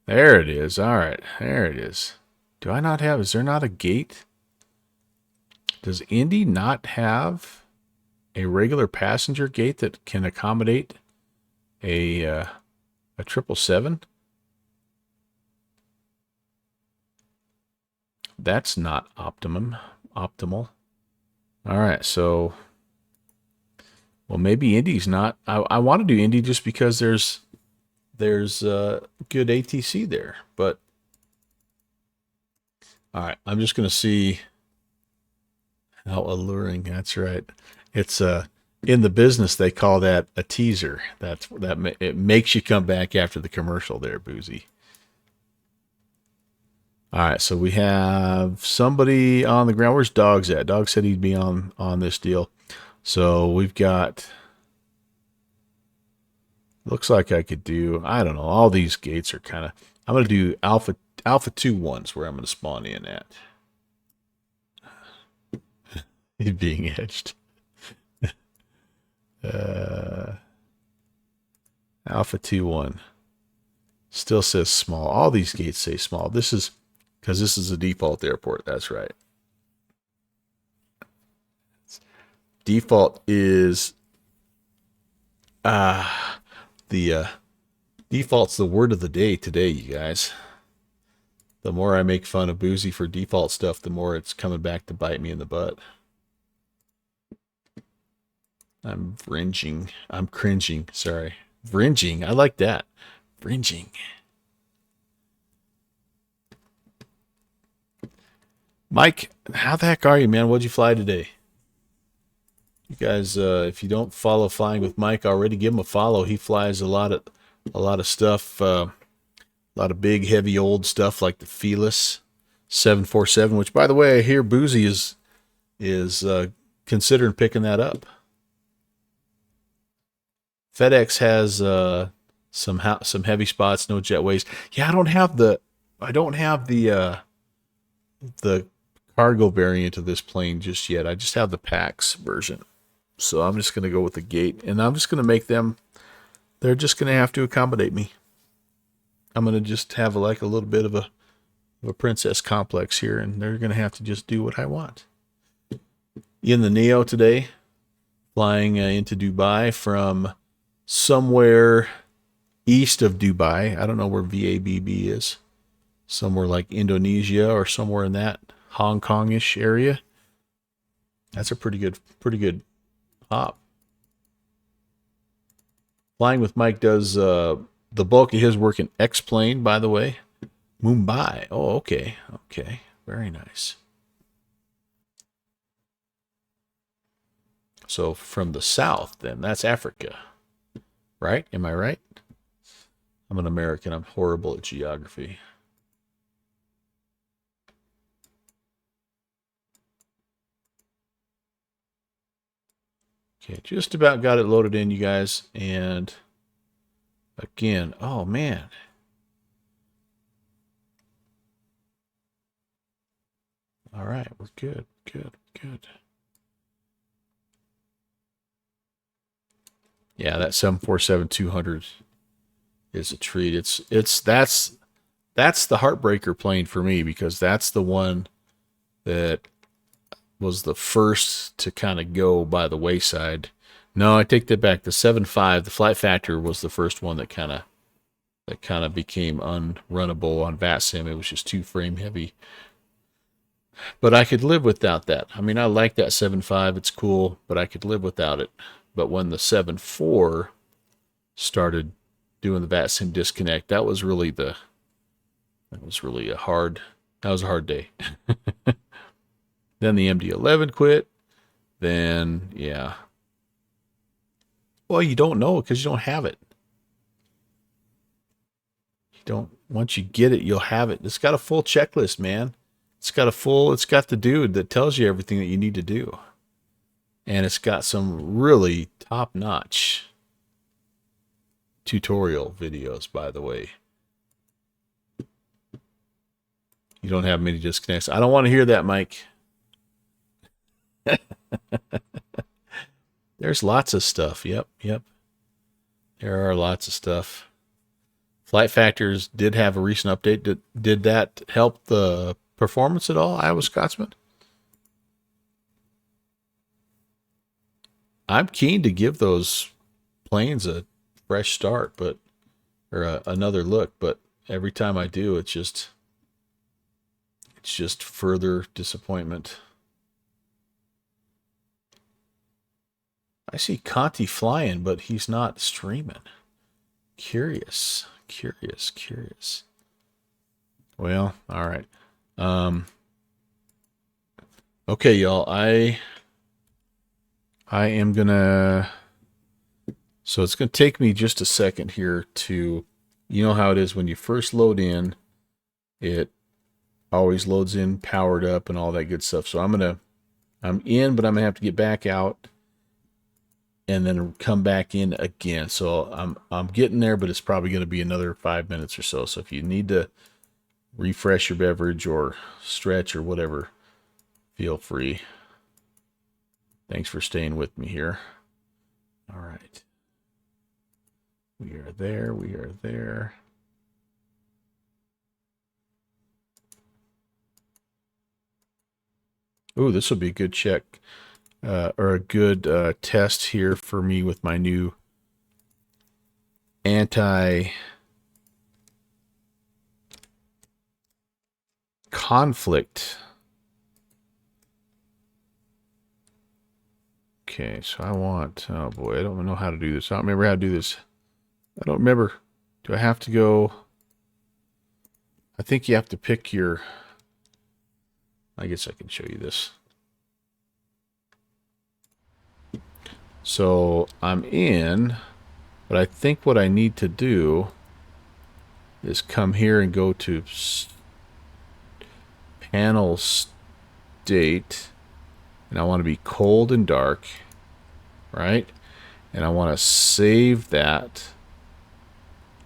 There it is. All right, there it is. Do I not have? Is there not a gate? Does Indy not have a regular passenger gate that can accommodate a 777? that's not optimal. All right, so well, maybe Indy's not. I want to do Indy just because there's good ATC there. But all right, I'm just gonna see how alluring. That's right. It's in the business they call that a teaser. It makes you come back after the commercial there, Boozy. All right, so we have somebody on the ground. Where's Dogs at? Dog said he'd be on this deal. So we've got, looks like I could do, I don't know, all these gates are kind of, I'm going to do Alpha 2 ones where I'm going to spawn in at. He's being edged. Alpha 2-1. Still says small. All these gates say small. This is because this is a default airport. That's right. Default is the default's the word of the day today, you guys. The more I make fun of Boozy for default stuff, the more it's coming back to bite me in the butt. I'm cringing. Sorry. Vringing. I like that. Vringing. Mike, how the heck are you, man? What'd you fly today? You guys, if you don't follow Flying with Mike already, give him a follow. He flies a lot of stuff, a lot of big, heavy, old stuff like the Fearless 747, which, by the way, I hear Boozy is considering picking that up. FedEx has some heavy spots, no jetways. Yeah, I don't have the cargo variant of this plane just yet. I just have the PAX version. So I'm just going to go with the gate, and I'm just going to make them, they're just going to have to accommodate me. I'm going to just have like a little bit of a princess complex here, and they're going to have to just do what I want. In the Neo today, flying into Dubai from somewhere east of Dubai. I don't know where VABB is. Somewhere like Indonesia or somewhere in that Hong Kong-ish area. That's a pretty good hop. Flying with Mike does the bulk of his work in X-Plane, by the way. Mumbai. Oh, okay. Okay. Very nice. So from the south, then, that's Africa. Right? Am I right? I'm an American. I'm horrible at geography. Okay, just about got it loaded in, you guys. And again, oh man. All right, we're good. Yeah, that 747-200 is a treat. That's the heartbreaker plane for me, because that's the one that was the first to kind of go by the wayside. No, I take that back. The 7.5, the flight factor, was the first one that kind of became unrunnable on VATSIM. It was just too frame heavy. But I could live without that. I mean, I like that 7.5. It's cool, but I could live without it. But when the 7.4 started doing the VATSIM disconnect, that was really a hard day. Then the MD-11 quit. Then, yeah. Well, you don't know because you don't have it. Once you get it, you'll have it. It's got a full checklist, man. It's got the dude that tells you everything that you need to do. And it's got some really top-notch tutorial videos, by the way. You don't have many disconnects. I don't want to hear that, Mike. There's lots of stuff. Yep. There are lots of stuff. Flight Factors did have a recent update. Did that help the performance at all, Iowa Scotsman? I'm keen to give those planes a fresh start, another look. But every time I do, it's It's just further disappointment. I see Conti flying, but he's not streaming. Curious. Well, all right. Okay, y'all. I am gonna. So it's gonna take me just a second here to, you know how it is when you first load in, it always loads in powered up and all that good stuff. So I'm in, but I'm gonna have to get back out and then come back in again. So I'm getting there, but it's probably going to be another 5 minutes or so. So if you need to refresh your beverage or stretch or whatever, feel free. Thanks for staying with me here. All right. We are there. Ooh, this will be a good check. Or a good test here for me with my new anti-conflict. Okay, so I want, oh boy, I don't know how to do this. I don't remember how to do this. I don't remember. Do I have to go? I think you have to pick your, I guess I can show you this. So I'm in, but I think what I need to do is come here and go to panel state, and I want to be cold and dark, right? And I want to save that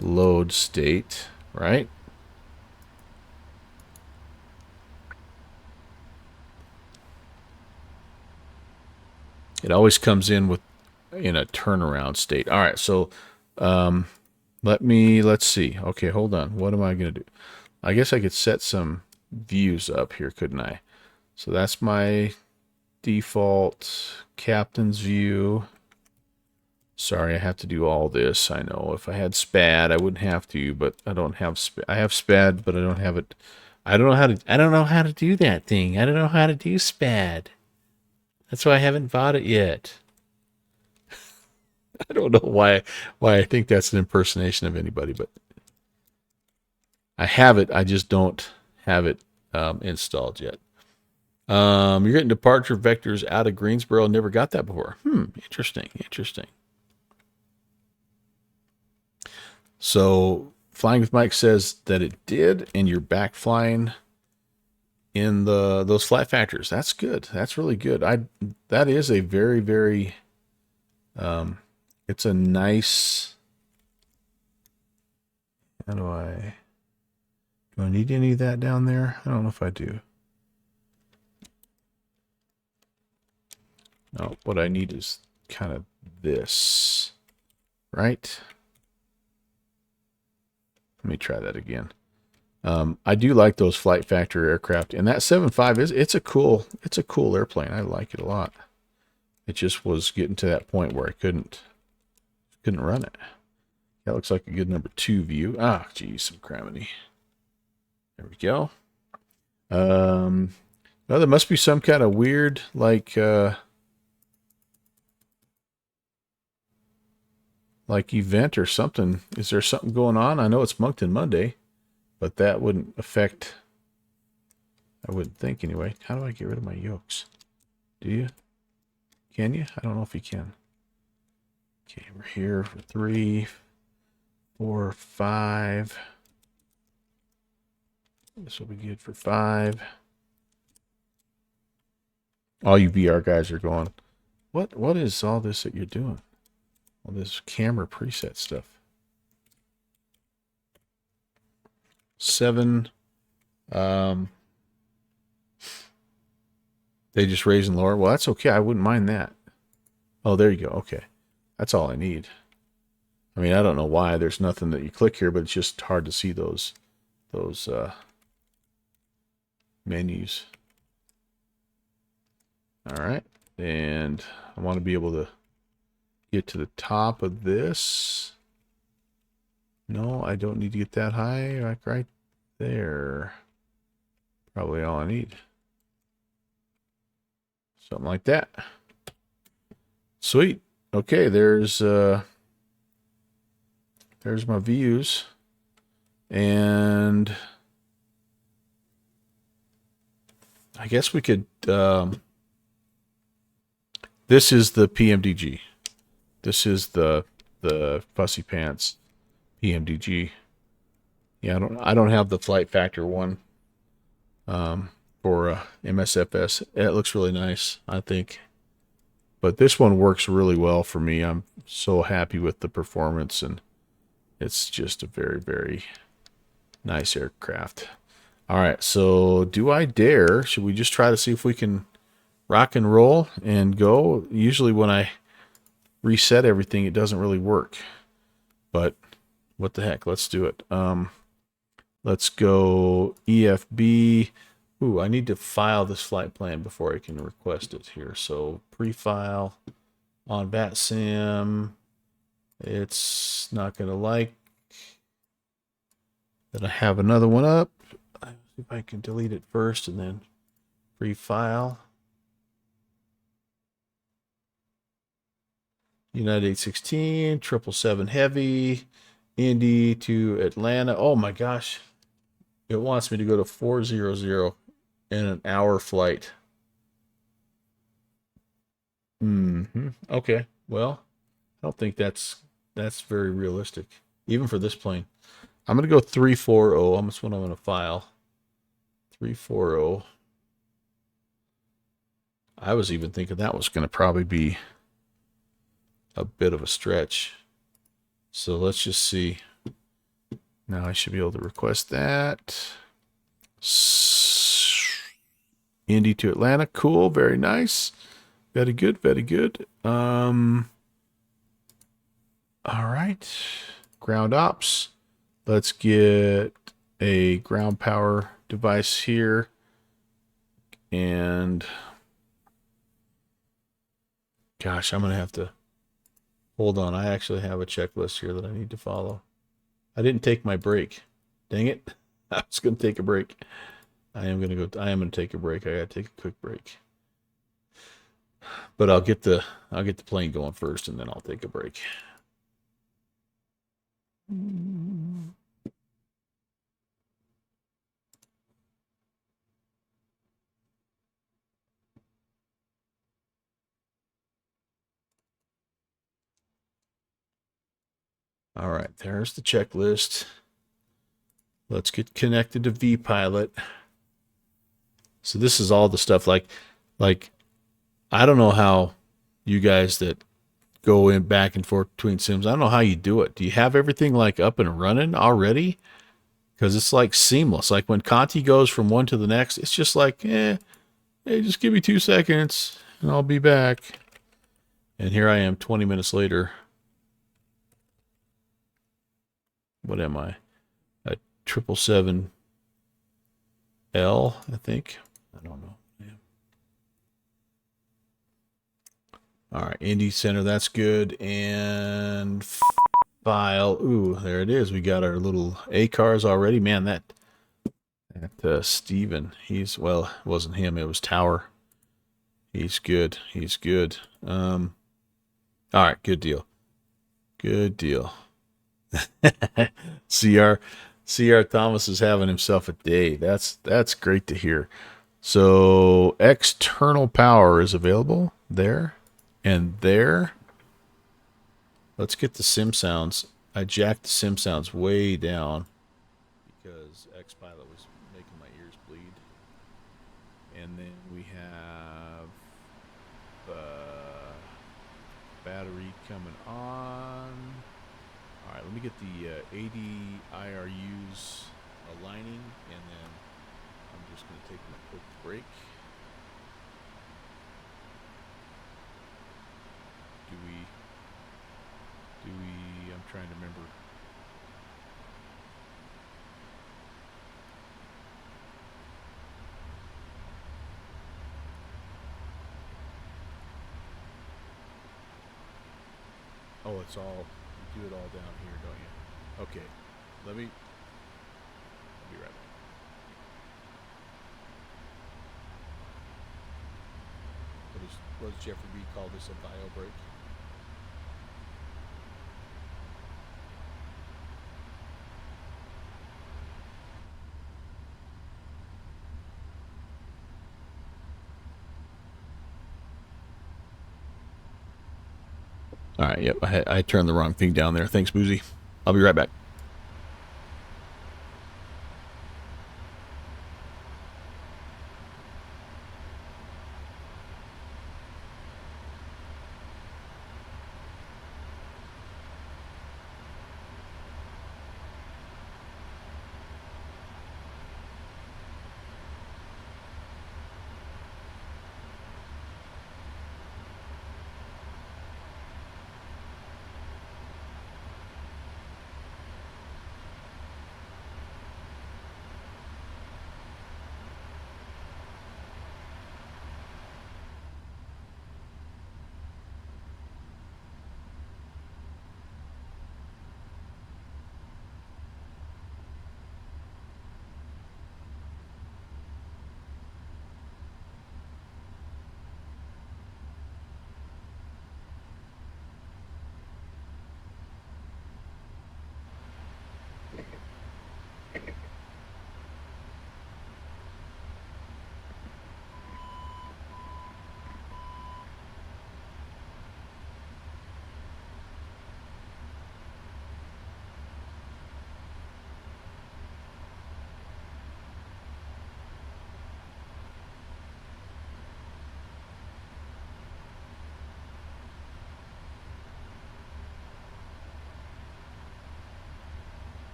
load state, right? It always comes in a turnaround state. All right, so let's see. Okay, hold on. What am I going to do? I guess I could set some views up here, couldn't I? So that's my default captain's view. Sorry, I have to do all this. I know if I had SPAD, I wouldn't have to, but I don't have SPAD. I have SPAD, but I don't have it. I don't know how to do that thing. I don't know how to do SPAD. That's why I haven't bought it yet. I don't know why I think that's an impersonation of anybody, but I have it. I just don't have it installed yet. You're getting departure vectors out of Greensboro. Never got that before. Interesting. So Flying with Mike says that it did, and you're back flying in those flat factors. That's good. That's really good. That is a very, very it's a nice, do I need any of that down there? I don't know if I do. No, what I need is kind of this, right? Let me try that again. I do like those flight factor aircraft, and that 7.5 it's a cool airplane. I like it a lot. It just was getting to that point where I couldn't run it. That looks like a good number 2 view. Ah, geez, some cramity. There we go. Well, there must be some kind of weird like event or something. Is there something going on? I know it's Moncton Monday, but that wouldn't affect, I wouldn't think anyway. How do I get rid of my yokes? Do you? Can you? I don't know if you can. Okay, we're here for 3, 4, 5. This will be good for 5. All you VR guys are going, what is all this that you're doing? All this camera preset stuff. 7. They just raise and lower. Well, that's okay. I wouldn't mind that. Oh, there you go. Okay. That's all I need. I mean, I don't know why. There's nothing that you click here, but it's just hard to see those menus. All right. And I want to be able to get to the top of this. No, I don't need to get that high. Like right there. Probably all I need. Something like that. Sweet. Okay, there's my views. And I guess we could this is the PMDG. This is the Fussy Pants PMDG. Yeah, I don't have the Flight Factor one for MSFS. It looks really nice, I think. But this one works really well for me. I'm so happy with the performance, and it's just a very, very nice aircraft. All right, so do I dare? Should we just try to see if we can rock and roll and go? Usually when I reset everything, it doesn't really work. But what the heck? Let's do it. Let's go EFB. Ooh, I need to file this flight plan before I can request it here. So pre-file on VATSIM. It's not going to like that I have another one up. Let's see if I can delete it first and then pre-file. United 816, 777 Heavy, Indy to Atlanta. Oh my gosh. It wants me to go to 400 in an hour flight. Okay. Well, I don't think that's very realistic, even for this plane. I'm going to go 340. That's what I'm going to file. 340. I was even thinking that was going to probably be a bit of a stretch. So let's just see. Now I should be able to request that. Indy to Atlanta. Cool. Very nice. Very good. Very good. All right. Ground ops. Let's get a ground power device here. And gosh, I'm going to have to hold on. I actually have a checklist here that I need to follow. I didn't take my break. Dang it. I was going to take a break. I am going to take a break. I got to take a quick break. But I'll get the plane going first and then I'll take a break. All right, there's the checklist. Let's get connected to vPilot. So this is all the stuff like I don't know how you guys that go in back and forth between sims, I don't know how you do it. Do you have everything like up and running already? Because it's like seamless. Like when Conti goes from one to the next, it's just like, hey, just give me 2 seconds and I'll be back. And here I am 20 minutes later. What am I? A 777L, I think. I don't know. Yeah. All right, Indy Center, that's good. And file. Ooh, there it is. We got our little A cars already. Man, that Steven, well, it wasn't him, it was Tower. He's good. He's good. All right, good deal. Good deal. CR Thomas is having himself a day. That's great to hear. So external power is available there and there. Let's get the sim sounds. I jacked the sim sounds way down because Xpilot was making my ears bleed. And then we have battery coming on. All right, let me get the 80 IRUs aligning, and then I'm just going to take a quick break. Do we, I'm trying to remember. Oh, it's all, you do it all down here, don't you? Okay, I'll be right back. What does Jeffrey B call this, a bio break? All right, yep, I turned the wrong thing down there. Thanks, Boozy. I'll be right back.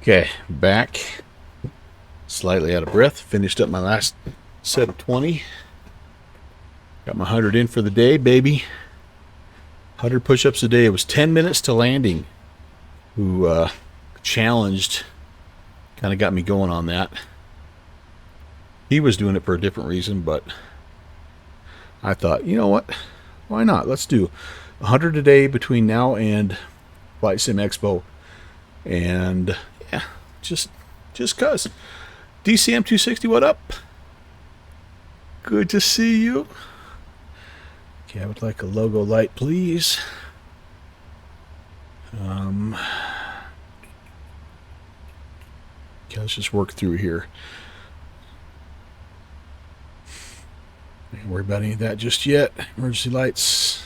Okay, back. Slightly out of breath. Finished up my last set of 20. Got my 100 in for the day, baby. 100 push-ups a day. It was 10 minutes to landing. Who challenged, kind of got me going on that. He was doing it for a different reason, but I thought, you know what? Why not? Let's do 100 a day between now and FSExpo. And yeah, just cuz. DCM 260, what up? Good to see you. Okay, I would like a logo light, please. Okay, let's just work through here. Don't worry about any of that just yet. Emergency lights,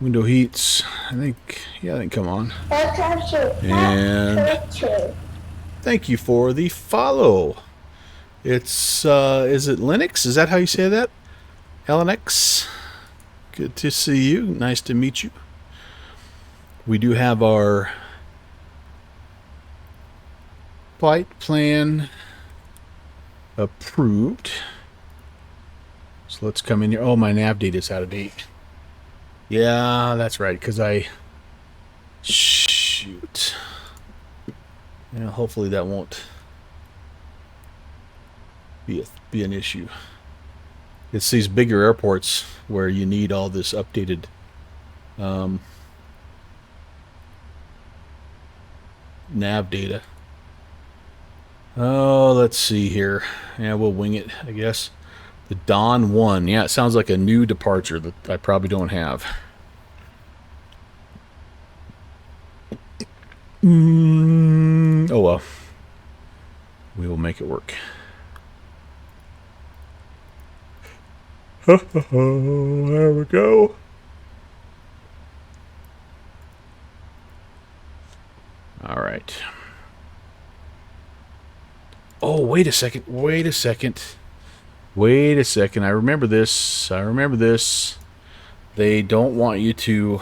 window heats. I think come on. And thank you for the follow. It's is it Linux? Is that how you say that? LNX. Good to see you. Nice to meet you. We do have our flight plan approved. So let's come in here. Oh, my nav data is out of date. Yeah, that's right, because shoot. Yeah, hopefully that won't be an issue. It's these bigger airports where you need all this updated nav data. Oh, let's see here. Yeah, we'll wing it, I guess. The Dawn 1. Yeah, it sounds like a new departure that I probably don't have. Oh well. We will make it work. There we go. All right. Oh, wait a second. Wait a second. Wait a second. I remember this. I remember this. They don't want you to.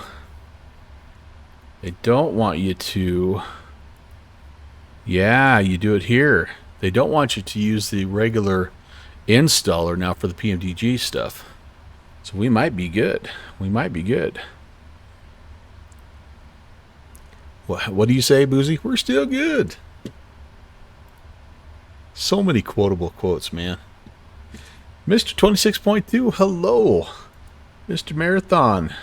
They don't want you to Yeah, you do it here. They don't want you to use the regular installer now for the PMDG stuff. So we might be good. We might be good. What do you say, Boozy? We're still good. So many quotable quotes, man. Mr. 26.2, hello. Mr. Marathon.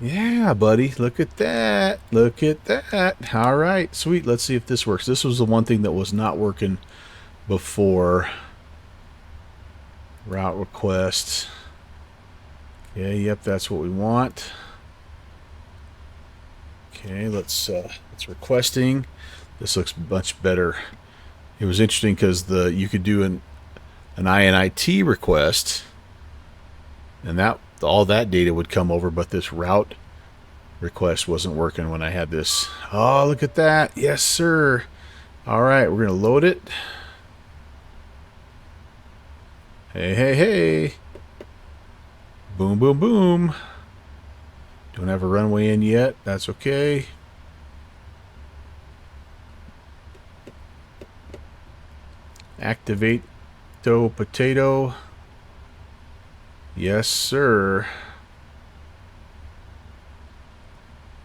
Yeah, buddy. Look at that. Look at that. All right, sweet. Let's see if this works. This was the one thing that was not working before. Route requests. Yeah, yep, that's what we want. Okay, let's requesting. This looks much better. It was interesting because you could do an INIT request, and that all that data would come over, but this route request wasn't working when I had this. Oh, look at that. Yes, sir. All right, we're going to load it. Hey, hey, hey. Boom, boom, boom. Don't have a runway in yet. That's okay. Activate potato. Yes, sir.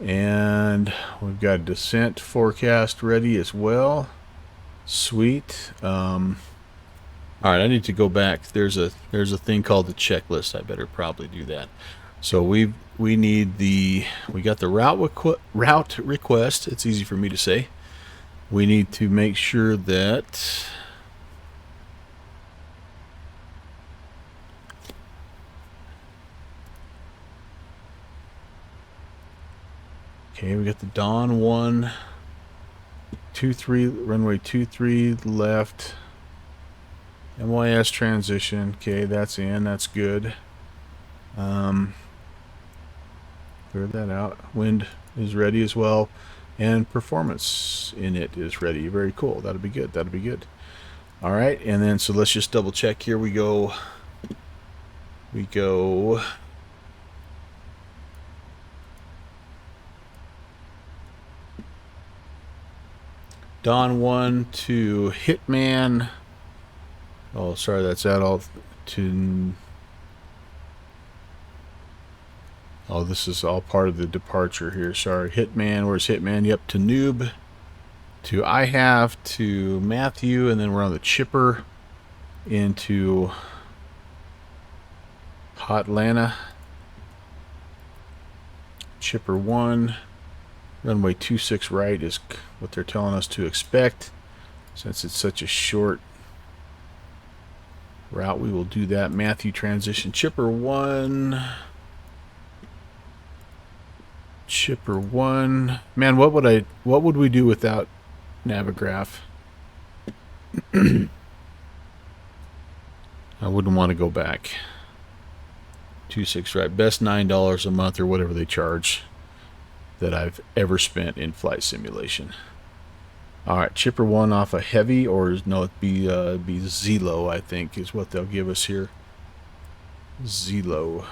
And we've got descent forecast ready as well. Sweet. All right, I need to go back. There's a thing called the checklist. I better probably do that. So we got the route request. It's easy for me to say. We need to make sure that okay, we got the Dawn 123 runway 23 left. MYS transition. Okay, that's in. That's good. Clear that out. Wind is ready as well, and performance in it is ready. Very cool. That'll be good. That'll be good. All right, and then so let's just double check here. We go. Dawn 1 to Hitman. Oh, sorry, that's that all to. Oh, this is all part of the departure here. Sorry, Hitman. Where's Hitman? Yep, to Noob, to I have, to Matthew, and then we're on the chipper into Hotlanta. Chipper 1, runway 26 right is what they're telling us to expect. Since it's such a short route, we will do that. Matthew transition, Chipper 1. Chipper 1. Man, what would we do without Navigraph? I wouldn't want to go back. 26 right. Best $9 a month or whatever they charge that I've ever spent in flight simulation. All right, Chipper 1 off a heavy, or no, it'd be Zelo, I think, is what they'll give us here. Zelo.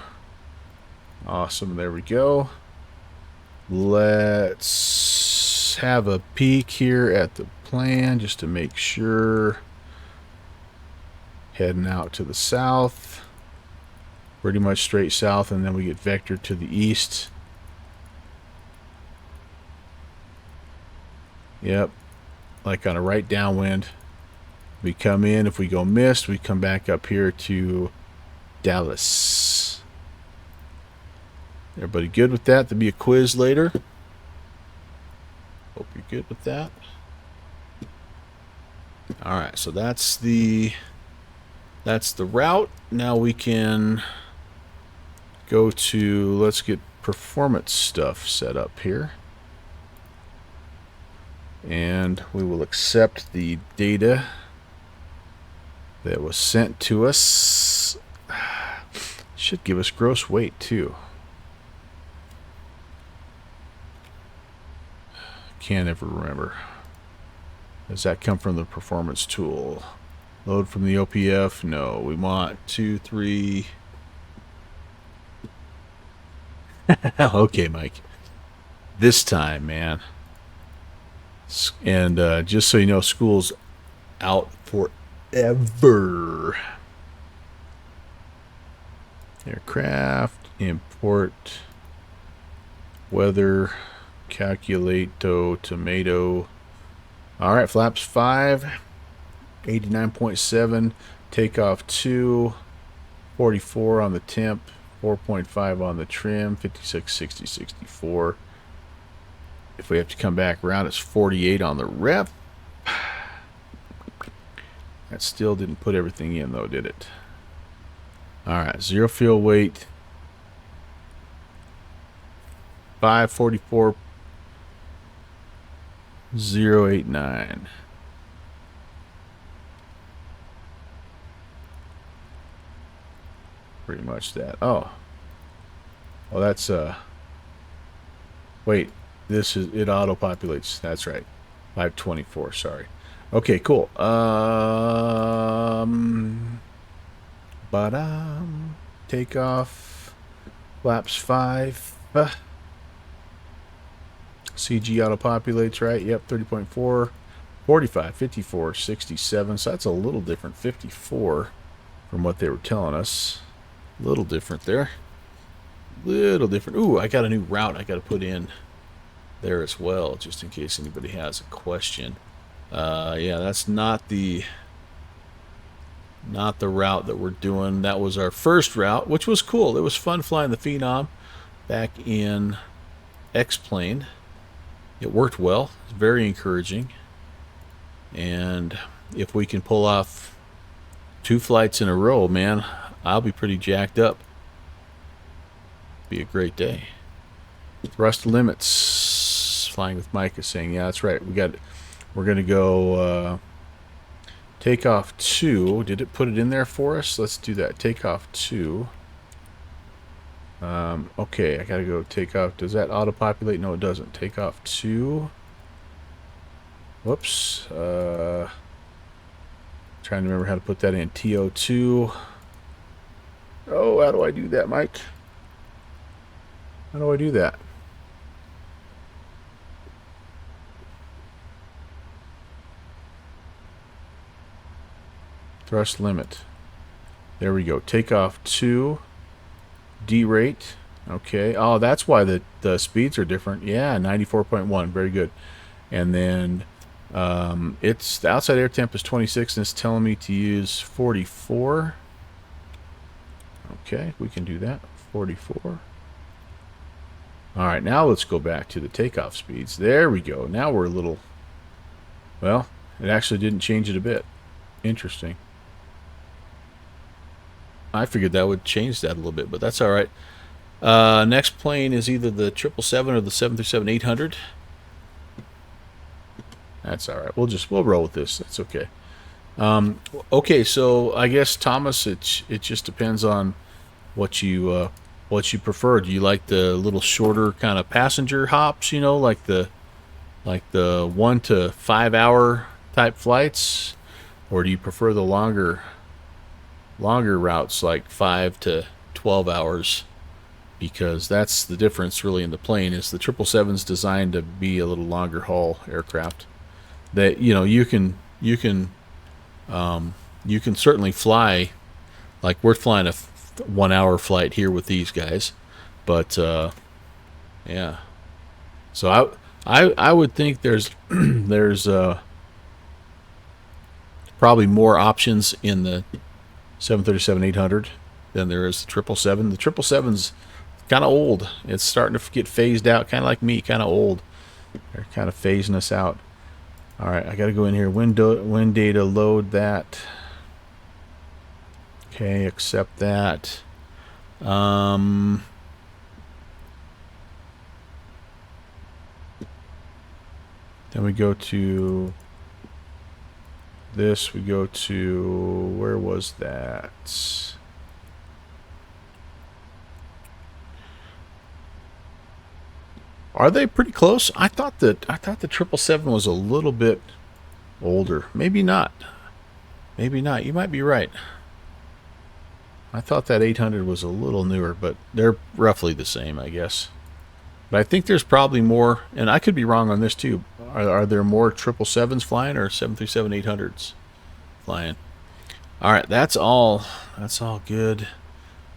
Awesome. There we go. Let's have a peek here at the plan just to make sure. Heading out to the south. Pretty much straight south, and then we get vectored to the east. Yep. Like on a right downwind. We come in. If we go missed, we come back up here to Dallas. Everybody good with that? There'll be a quiz later. Hope you're good with that. All right, so that's the route. Now we can go to, let's get performance stuff set up here. And we will accept the data that was sent to us. Should give us gross weight too. Can't ever remember. Does that come from the performance tool? Load from the OPF? No, we want 2, 3. Okay, Mike. This time, man. And just so you know, school's out forever. Aircraft, import, weather, calculato, tomato. All right, flaps 5, 89.7, takeoff 2, 44 on the temp, 4.5 on the trim, 56, 60, 64. If we have to come back around, it's 48 on the rep. That still didn't put everything in, though, did it? All right, 0 fuel weight, 544, 089. Pretty much that. Oh, well, that's wait, this is, it auto populates. That's right, 524. Sorry. Okay, cool. Takeoff, flaps 5. CG auto populates, right? Yep, 30.4, 45, 54, 67. So that's a little different, 54 from what they were telling us. A little different there. Little different. Ooh, I got a new route I got to put in there as well, just in case anybody has a question. Yeah, that's not the route that we're doing. That was our first route, which was cool. It was fun flying the Phenom back in X-Plane. It worked well. It's very encouraging. And if we can pull off 2 flights in a row, man, I'll be pretty jacked up. Be a great day. Thrust limits. Flying with Mike is saying, yeah, that's right. We're going to go takeoff 2. Did it put it in there for us? Let's do that. Takeoff 2. Okay, I gotta go takeoff. Does that auto-populate? No, it doesn't. Takeoff 2. Whoops. Trying to remember how to put that in. TO2. Oh, how do I do that, Mike? How do I do that? Thrust limit. There we go. Takeoff 2. D-rate. Okay. Oh, that's why the speeds are different. Yeah, 94.1. Very good. And then it's the outside air temp is 26 and it's telling me to use 44. Okay, we can do that. 44. All right, now let's go back to the takeoff speeds. There we go. Now we're a little, well, it actually didn't change it a bit. Interesting. I figured that would change that a little bit, but that's all right. Next plane is either the 777 or the 737-800. That's all right. We'll roll with this. That's okay. Okay, so I guess Thomas, it just depends on what you prefer. Do you like the little shorter kind of passenger hops? You know, like the 1 to 5 hour type flights, or do you prefer the longer routes like 5 to 12 hours? Because that's the difference really in the plane, is the 777's designed to be a little longer haul aircraft. That, you know, you can certainly fly, like we're flying a 1 hour flight here with these guys, but yeah. So I would think there's there's probably more options in the 737-800 than there is the 777. The 777's kind of old. It's starting to get phased out, kind of like me, kind of old. They're kind of phasing us out. All right, I got to go in here. Wind data, load that. Okay, accept that. Then we go to this. We go to, where was that? Are they pretty close? I thought the 777 was a little bit older. Maybe not. Maybe not. You might be right. I thought that 800 was a little newer, but they're roughly the same, I guess. But I think there's probably more, and I could be wrong on this too. Are there more 777s flying or 737-800s flying? All right, that's all. That's all good.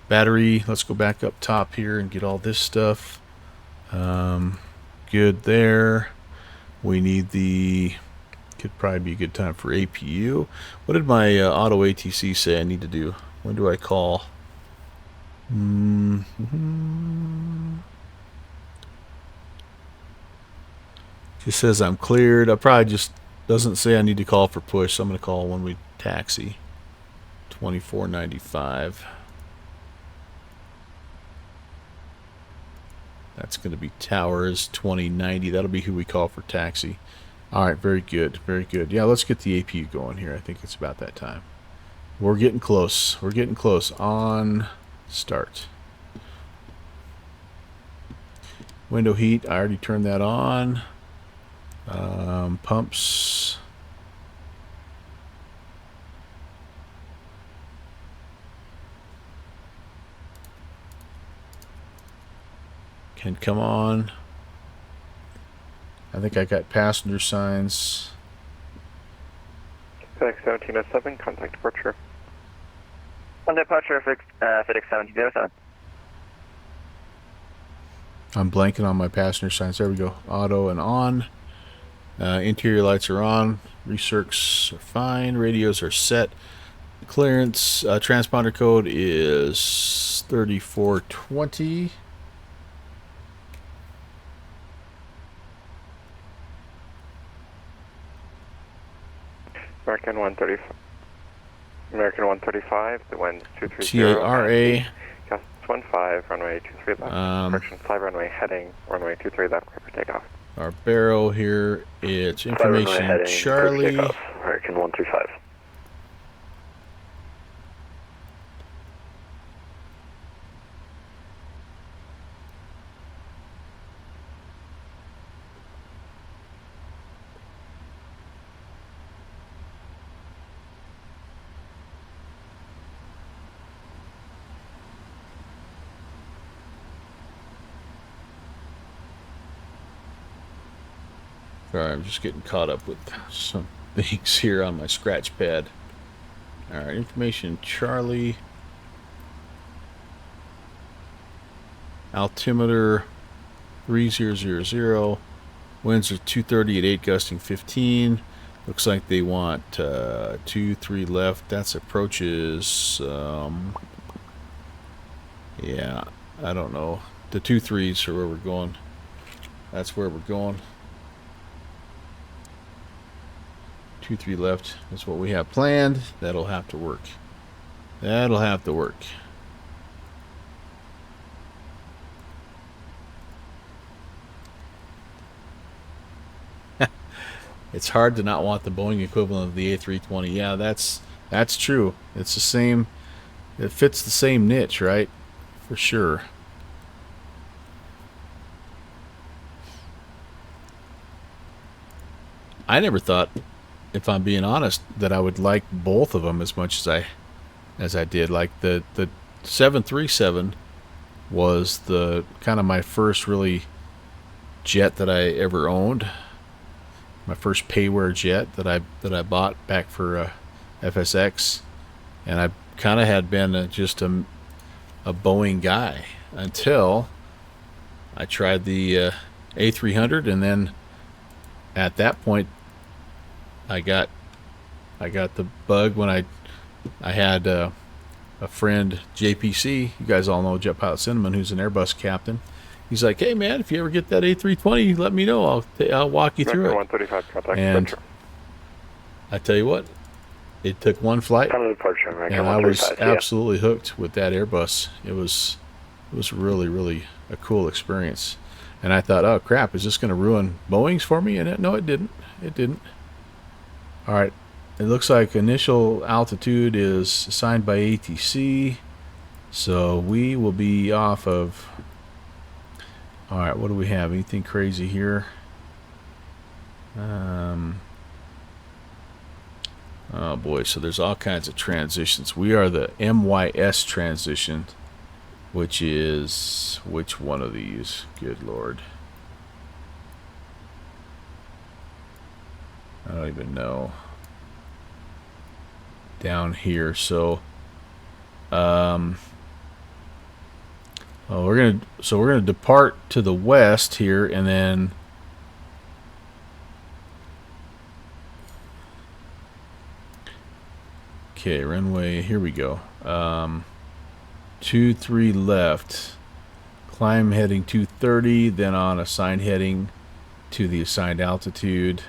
Battery. Let's go back up top here and get all this stuff. Good there. We need the. Could probably be a good time for APU. What did my auto ATC say I need to do? When do I call? Just says I'm cleared. I probably just doesn't say I need to call for push, so I'm going to call when we taxi. 2495. That's going to be Towers 2090. That'll be who we call for taxi. All right, very good, very good. Yeah, let's get the APU going here. I think it's about that time. We're getting close. We're getting close. On start. Window heat, I already turned that on. Pumps. Can come on. I think I got passenger signs. FedEx 1707, contact departure. On departure, FedEx 1707. I'm blanking on my passenger signs. There we go. Auto and on. Interior lights are on. Recircs are fine. Radios are set. Clearance. Transponder code is 3420. American 135. American 135, the wind's 230. TARA. Gas 15, runway 23 left. Correction, fly runway heading, runway 23 left, clear for takeoff. Our barrel here, it's information heading, Charlie. American 135. Sorry, I'm just getting caught up with some things here on my scratch pad. Alright, information Charlie. Altimeter 3000. Winds are 230 at 8, gusting 15. Looks like they want 2-3 left. That's approaches. Yeah, I don't know. The 2-3s are where we're going. That's where we're going. 2-3 left is what we have planned. That'll have to work. That'll have to work. It's hard to not want the Boeing equivalent of the A320. Yeah, that's true. It's the same. It fits the same niche, right? For sure. I never thought, if I'm being honest, that I would like both of them as much as I did. Like the 737 was the kind of my first really jet that I ever owned. My first payware jet that I bought back for FSX, and I kind of had been just a Boeing guy until I tried the A300, and then at that point I got the bug when I had a friend, JPC. You guys all know Jet Pilot Cinnamon, who's an Airbus captain. He's like, "Hey man, if you ever get that A320, let me know. I'll walk you through it." 135, contact And departure. I tell you what, it took one flight, Time of departure, American and I was 135. absolutely hooked with that Airbus. It was really, really a cool experience. And I thought, oh crap, is this going to ruin Boeing's for me? And no, it didn't. It didn't. All right. It looks like initial altitude is assigned by ATC. So we will be off of... All right, what do we have? Anything crazy here? Oh boy, so there's all kinds of transitions. We are the MYS transition, which is, which one of these? Good Lord. I don't even know. Down here, so well, we're gonna depart to the west here, and then okay, runway, here we go. 23 left, climb heading 230, then on assigned heading to the assigned altitude.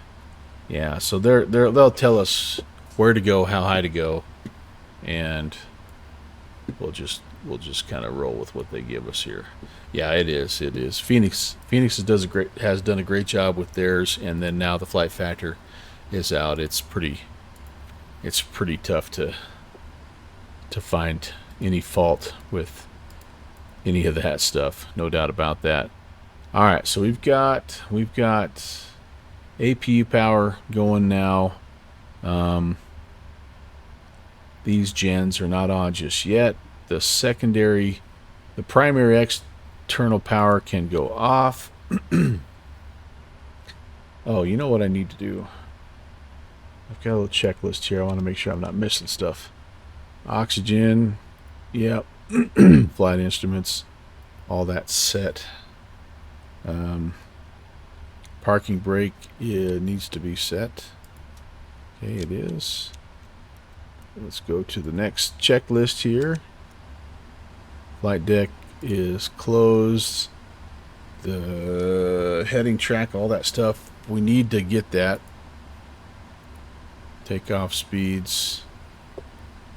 Yeah, so they'll tell us where to go, how high to go, and we'll just kind of roll with what they give us here. Yeah, it is. Phoenix has done a great job with theirs, and then now the flight factor is out. It's pretty tough to find any fault with any of that stuff. No doubt about that. All right, so we've got APU power going now. These gens are not on just yet. The primary external power can go off. Oh, you know what I need to do? I've got a little checklist here. I want to make sure I'm not missing stuff. Oxygen, yep. Flight instruments, all that set. Parking brake, it needs to be set. Okay, it is. Let's go to the next checklist here. Flight deck is closed. The heading track, all that stuff, we need to get that. Takeoff speeds.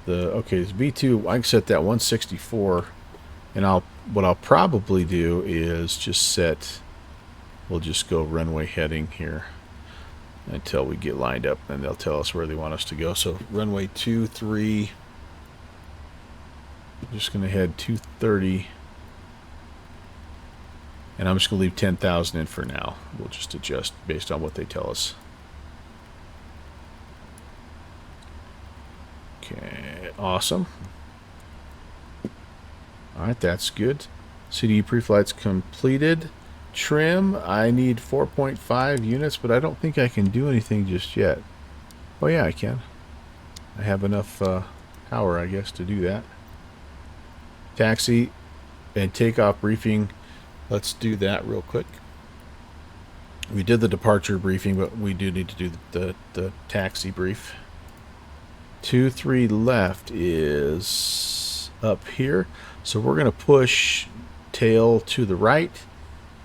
Okay, it's V2. I can set that 164, and what I'll probably do is just set. We'll just go runway heading here until we get lined up, and they'll tell us where they want us to go. So runway 23. I'm just going to head 230, and I'm just going to leave 10,000 in for now. We'll just adjust based on what they tell us. Okay, awesome. All right, that's good. CDE pre-flight's completed. Trim, I need 4.5 units, but I don't think I can do anything just yet. Oh yeah, I can. I have enough power, I guess, to do that. Taxi and takeoff briefing. Let's do that real quick. We did the departure briefing, but we do need to do the taxi brief. 23 left is up here, so we're going to push tail to the right,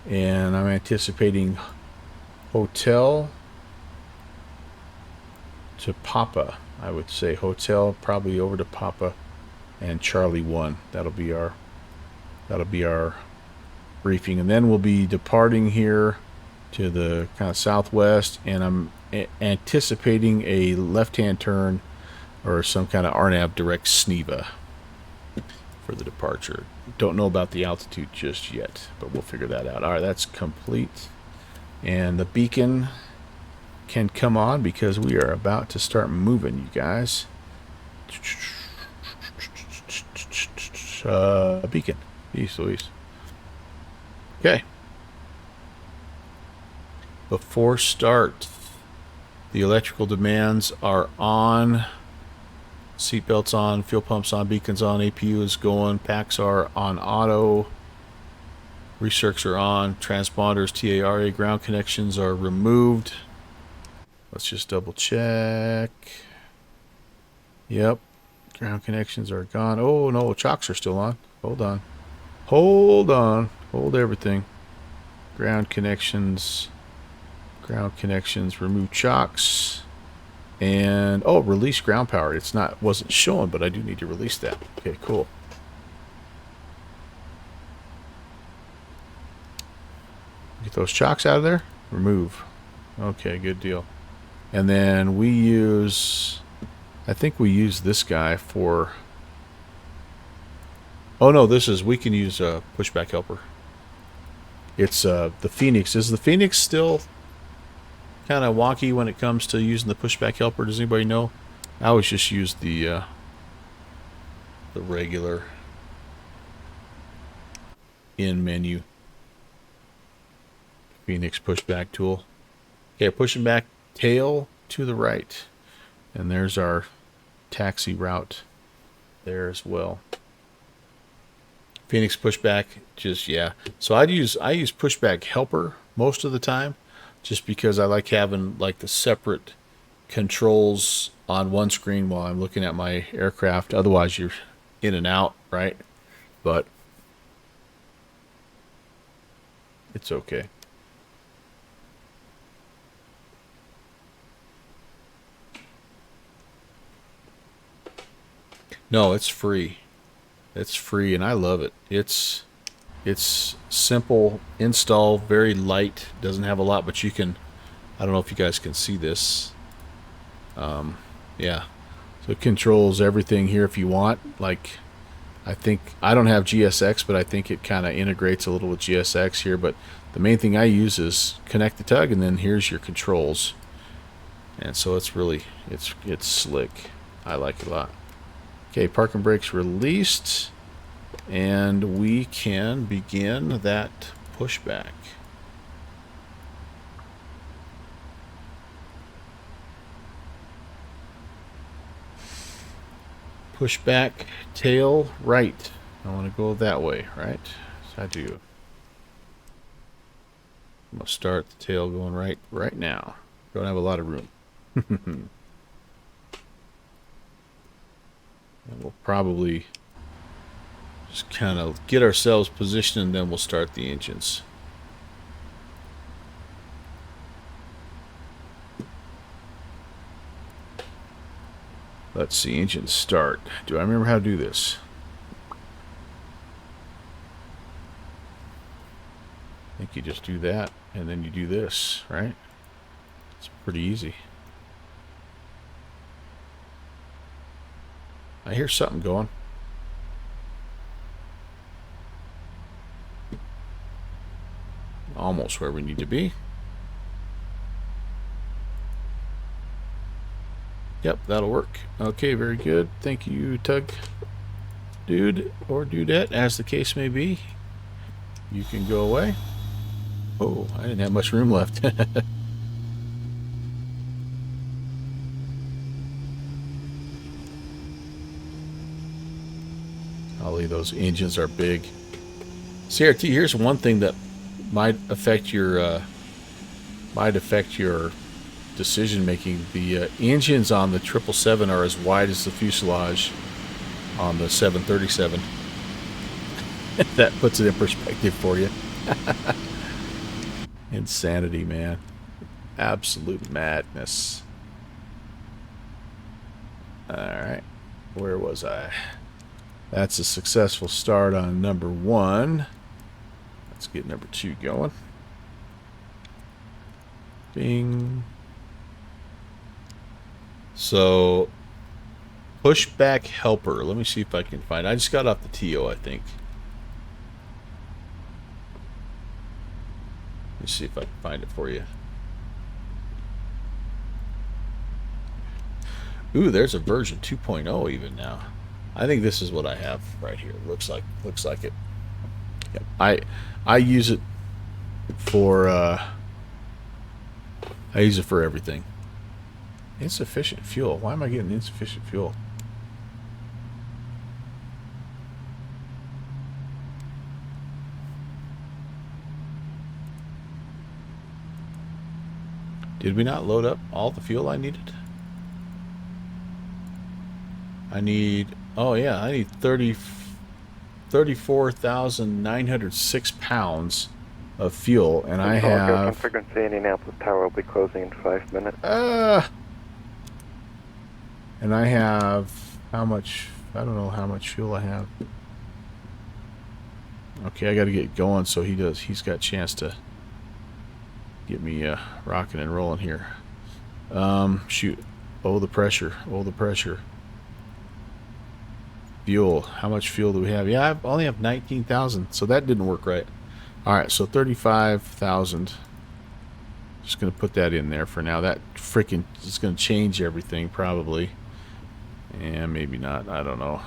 and I'm anticipating hotel to Papa. I would say hotel probably over to Papa and Charlie 1. That'll be our briefing, and then we'll be departing here to the kind of southwest, and I'm anticipating a left-hand turn or some kind of RNAV direct SNEVA for the departure. Don't know about the altitude just yet, but we'll figure that out. All right, that's complete. And the beacon can come on because we are about to start moving, you guys. Beacon. Jeez Louise. Okay. Before start, the electrical demands are on. Seatbelts on, fuel pumps on, beacons on, APU is going, packs are on auto, recircs are on, transponders, TARA, ground connections are removed. Let's just double check. Yep, ground connections are gone. Oh no, chocks are still on. Hold on. Hold on. Hold everything. Ground connections, remove chocks. And oh, release ground power. Wasn't showing, but I do need to release that. Okay, cool. Get those chocks out of there. Remove. Okay, good deal. And then I think we use this guy for. Oh no, we can use a pushback helper. It's the Phoenix. Is the Phoenix still kind of wonky when it comes to using the pushback helper? Does anybody know? I always just use the regular in menu. Phoenix pushback tool. Okay, pushing back tail to the right. And there's our taxi route there as well. Phoenix pushback, just, yeah. So I use pushback helper most of the time, just because I like having like the separate controls on one screen while I'm looking at my aircraft. Otherwise you're in and out, right? But it's okay. No, it's free. It's free, and I love it. It's simple install, very light. Doesn't have a lot, but you can. I don't know if you guys can see this. Yeah, so it controls everything here if you want. Like, I think I don't have GSX, but I think it kind of integrates a little with GSX here. But the main thing I use is connect the tug, and then here's your controls. And so it's really it's slick. I like it a lot. Okay, parking brakes released, and we can begin that pushback. Pushback, tail right. I want to go that way, right? So I do. I'm gonna start the tail going right now. Don't have a lot of room. And we'll probably just kind of get ourselves positioned, and then we'll start the engines. Let's see, engine start. Do I remember how to do this? I think you just do that, and then you do this, right? It's pretty easy. I hear something going. Almost where we need to be. Yep, that'll work. Okay, very good. Thank you, Tug Dude or Dudette, as the case may be. You can go away. Oh, I didn't have much room left. Golly, those engines are big. CRT, here's one thing that might affect your decision making. The engines on the 777 are as wide as the fuselage on the 737. That puts it in perspective for you. Insanity, man. Absolute madness. Alright, where was I? That's a successful start on number 1. Let's get number 2 going. Bing. So, pushback helper. Let me see if I can find it. I just got off the TO, I think. Let me see if I can find it for you. Ooh, there's a version 2.0 even now. I think this is what I have right here. Looks like it. Yep. I use it for everything. Insufficient fuel. Why am I getting insufficient fuel? Did we not load up all the fuel I needed? I need, oh yeah, I need 34,906 pounds of fuel, and I have... Frequency Indianapolis Tower will be closing in 5 minutes. And I have, how much, I don't know how much fuel I have. Okay, I gotta get going, so he's got a chance to get me rocking and rolling here. Shoot. Oh, the pressure. Oh, the pressure. Fuel. How much fuel do we have? Yeah, I only have 19,000, so that didn't work right. Alright, so 35,000. Just going to put that in there for now. That freaking is going to change everything, probably. And maybe not. I don't know.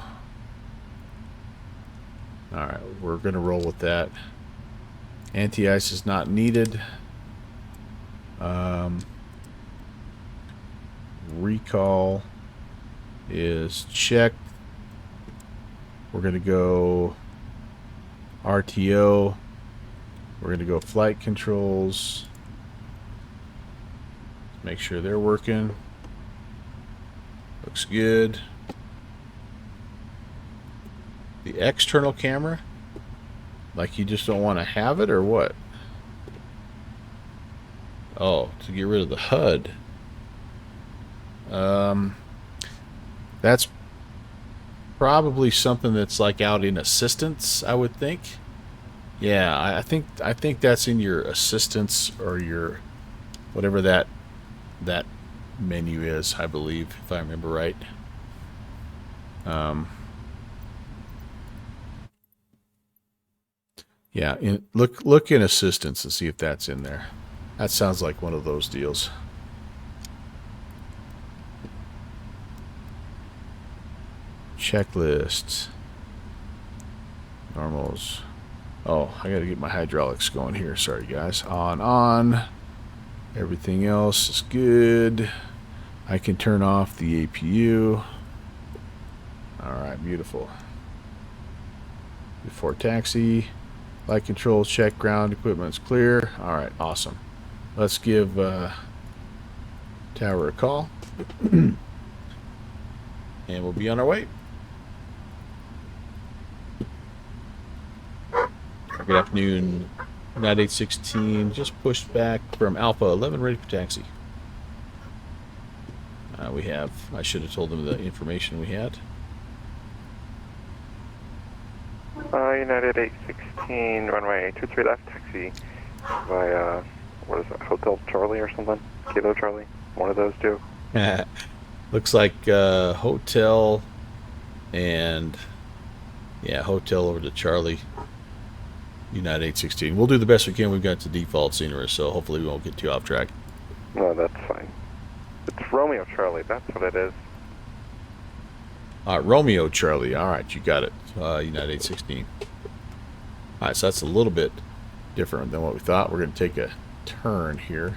Alright, we're going to roll with that. Anti-ice is not needed. Recall is checked. We're going to go RTO. We're going to go flight controls. Make sure they're working. Looks good. The external camera? Like you just don't want to have it or what? Oh, to get rid of the HUD. That's probably something that's like out in assistance, I would think. Yeah, I think that's in your assistance or your whatever that menu is, I believe, if I remember right. Yeah, look in assistance and see if that's in there. That sounds like one of those deals. Checklists. Normals. Oh, I gotta get my hydraulics going here. Sorry, guys. On. Everything else is good. I can turn off the APU. Alright, beautiful. Before taxi. Light control check. Ground equipment is clear. Alright, awesome. Let's give Tower a call. And we'll be on our way. Good afternoon. United 816 just pushed back from Alpha 11, ready for taxi. I should have told them the information we had. United 816, runway 23 left, taxi via, what is it, Hotel Charlie or something? Kilo Charlie? One of those two? Looks like hotel and, yeah, hotel over to Charlie. United 816. We'll do the best we can. We've got the default scenery, so hopefully we won't get too off track. No, that's fine. It's Romeo Charlie, that's what it is. Romeo Charlie. All right, you got it. United 816. All right, so that's a little bit different than what we thought. We're going to take a turn here.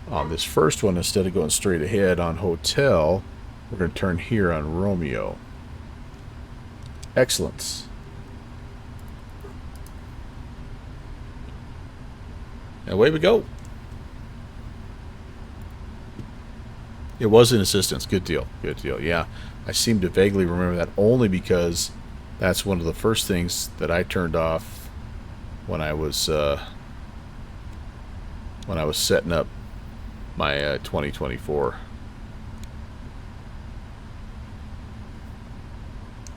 On this first one, instead of going straight ahead on hotel, we're going to turn here on Romeo. Excellent. And away we go. It was in assistance. Good deal. Good deal. Yeah, I seem to vaguely remember that only because that's one of the first things that I turned off when I was setting up my 2024.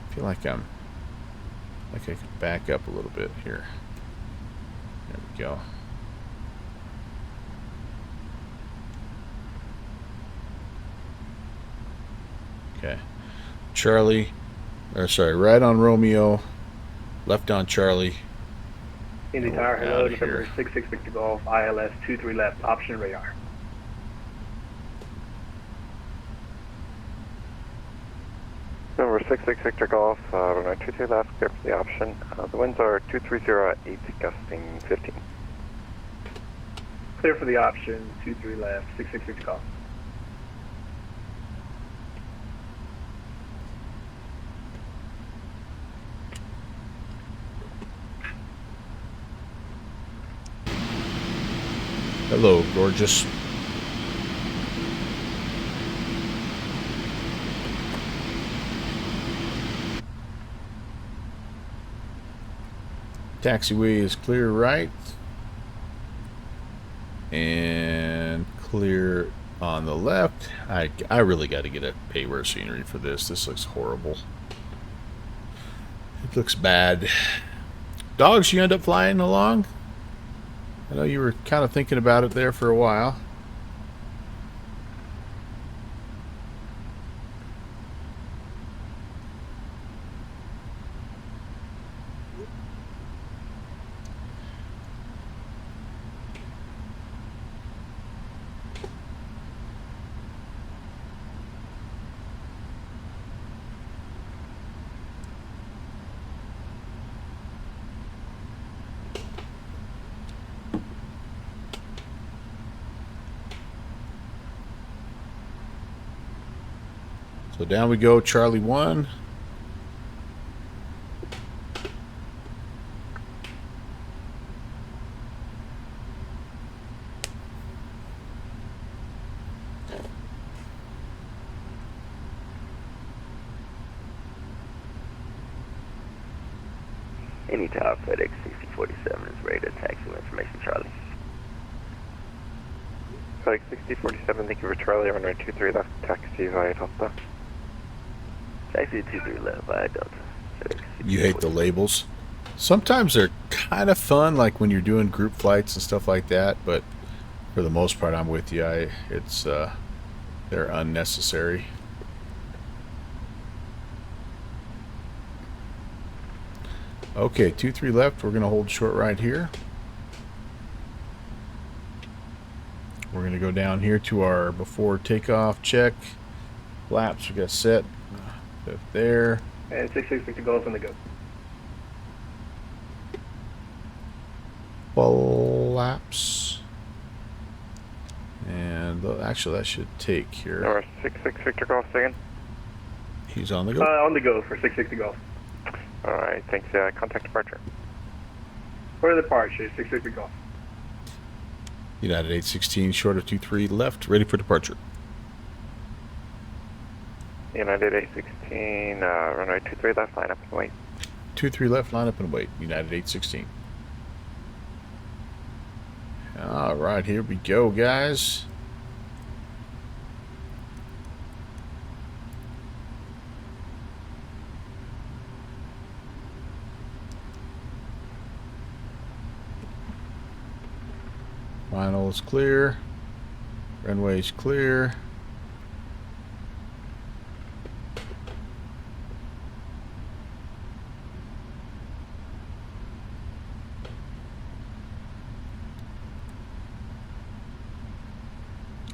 I feel like I could back up a little bit here. There we go. Okay, Charlie, or sorry, right on Romeo, left on Charlie. Indy Tower, hello, December 66 Victor Golf, ILS 23 left, option radar. Number 66 Victor Golf, runway 23 left, clear for the option. The winds are 230 at 8, gusting 15. Clear for the option, 23 left, 66 Victor Golf. Hello, gorgeous. Taxiway is clear right. And clear on the left. I really got to get a payware scenery for this. This looks horrible. It looks bad. Dogs, you end up flying along? I know you were kind of thinking about it there for a while. So down we go, Charlie 1. Any tower FedEx 6047 is ready to taxi information, Charlie. FedEx 6047, thank you for Charlie. Runway 23 left, taxi via Delta. Taxi 23 left via Delta. FedEx You hate the labels. Sometimes they're kind of fun, like when you're doing group flights and stuff like that, but for the most part, I'm with you. They're unnecessary. Okay, 23 left. We're going to hold short right here. We're going to go down here to our before takeoff check. Flaps we got set up there. And 66 Victor Golf on the go. Flaps. And actually, that should take here. Number 66 Victor Golf, second. He's on the go. On the go for 660 Golf. Alright, thanks. Contact departure. For the departure, 660 Golf. United 816, short of 23 left, ready for departure. United 816, runway 23 left, line up and wait. 23 left, line up and wait. United 816. All right, here we go, guys. Final is clear. Runway's clear.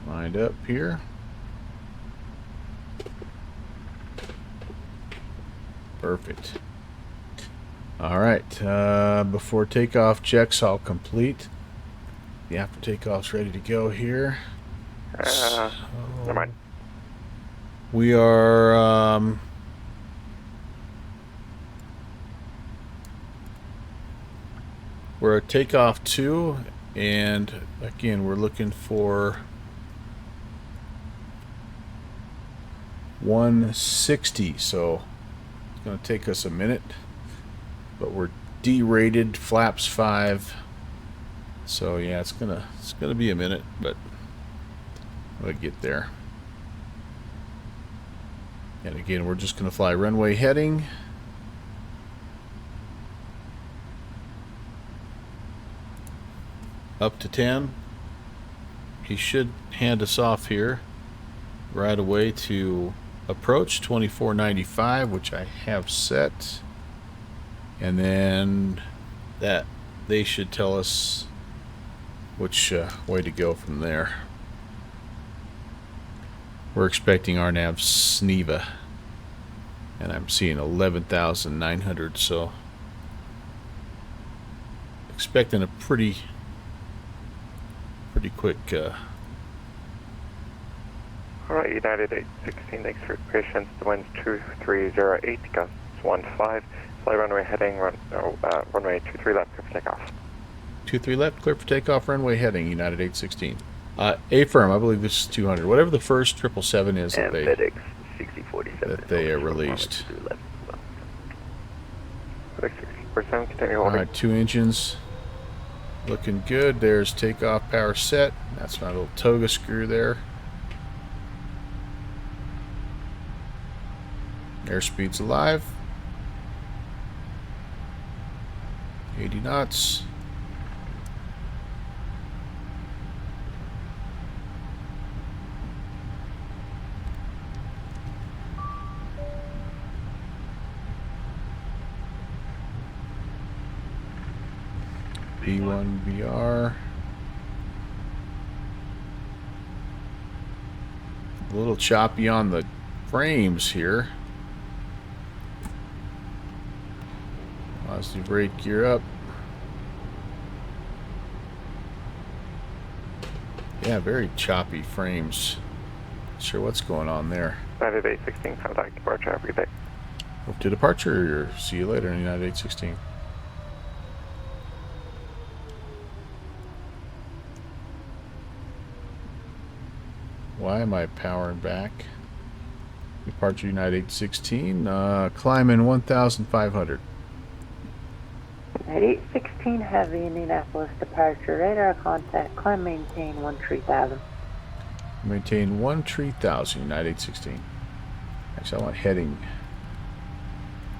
Lined up here. Perfect. All right. Before takeoff checks all complete. The after takeoff's ready to go here. Never mind. We are we're at takeoff 2, and again we're looking for 160, so it's going to take us a minute, but we're derated, flaps 5, so yeah, it's gonna be a minute, but we'll get there. And again, we're just going to fly runway heading. Up to 10. He should hand us off here right away to approach 2495, which I have set. And then that they should tell us which way to go from there. We're expecting RNAV SNEVA, and I'm seeing 11,900, so expecting a pretty quick Alright, United 816, thanks for your patience. The wind's 2308, gusts 15. Fly runway heading, runway 23 left, clear for takeoff. 23 left, clear for takeoff, runway heading, United 816. A-firm, I believe this is 200. Whatever the first 777 is that And they FedEx 6047 that they released. FedEx 6047, continue holding. Alright, 2 engines. Looking good. There's takeoff power set. That's my little toga screw there. Airspeed's alive. 80 knots. B1BR. A little choppy on the frames here. Velocity brake gear up. Yeah, very choppy frames. Not sure what's going on there. United 816, contact departure, have a good day. Hope to departure. See you later, United 816. Why am I powering back? Departure United 816. Climbing 1,500. At 816 Heavy, Indianapolis departure, radar contact, climb maintain 13,000. Maintain 13,000, United 816. Actually, I want heading.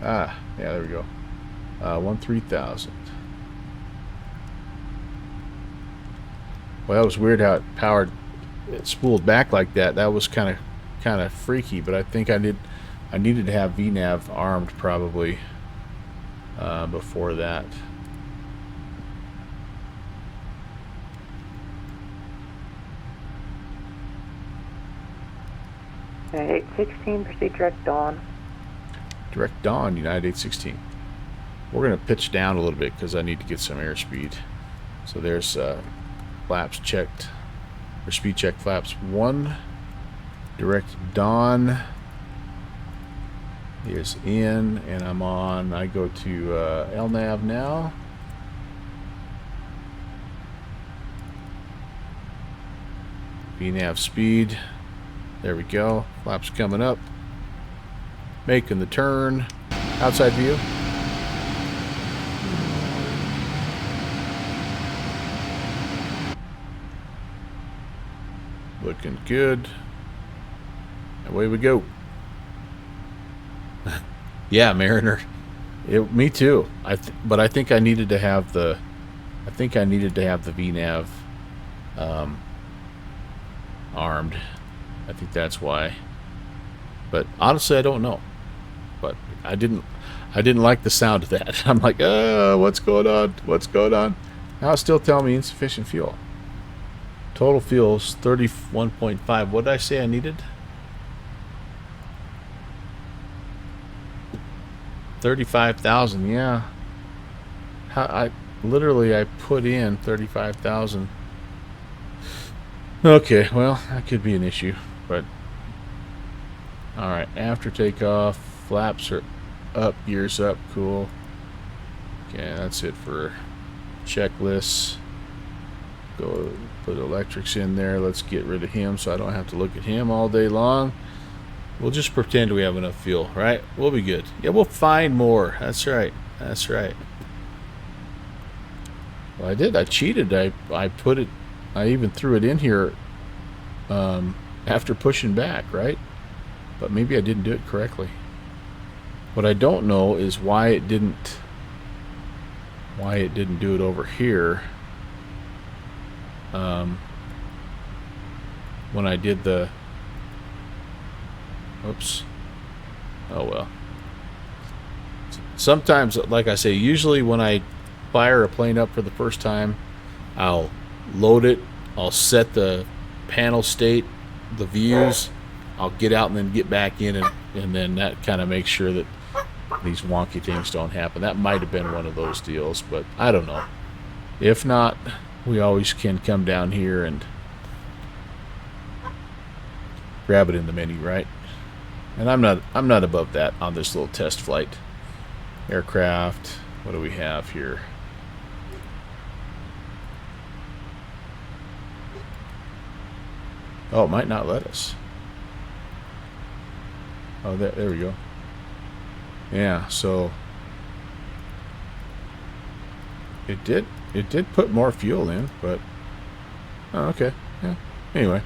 Ah, yeah, there we go. 13,000. Well, that was weird how it powered, it spooled back like that. That was kind of freaky, but I think I needed to have VNAV armed probably before that. At 816, proceed direct dawn. Direct dawn, United 816. We're going to pitch down a little bit because I need to get some airspeed. So there's flaps checked, or speed check flaps 1. Direct dawn is in, and I'm on. I go to LNAV now. VNAV speed. There we go. Flaps coming up. Making the turn. Outside view. Looking good. Away we go. Yeah, Mariner. Me too. But I think I needed to have the. I think I needed to have the VNAV armed. I think that's why. But honestly, I don't know. But I didn't like the sound of that. I'm like, what's going on? What's going on? Now it's still telling me insufficient fuel. Total fuel is 31.5. What did I say I needed? 35,000. Yeah. I put in 35,000. Okay, well, that could be an issue, but all right. After takeoff, flaps are up, gears up, cool. Okay, that's it for checklists. Go put electrics in there. Let's get rid of him so I don't have to look at him all day long. We'll just pretend we have enough fuel, right? We'll be good. Yeah, we'll find more. That's right. That's right. Well, I did. I cheated. I put it. I even threw it in here after pushing back, right? But maybe I didn't do it correctly. What I don't know is why it didn't do it over here. When I did the oops. Oh well. Sometimes, like I say, usually when I fire a plane up for the first time, I'll load it, I'll set the panel state, the views, I'll get out and then get back in, and then that kind of makes sure that these wonky things don't happen. That might have been one of those deals, but I don't know. If not, we always can come down here and grab it in the menu, right? And I'm not above that on this little test flight. Aircraft, what do we have here? Oh, it might not let us. Oh, there we go. Yeah, so it did put more fuel in, but oh, okay. Yeah. Anyway,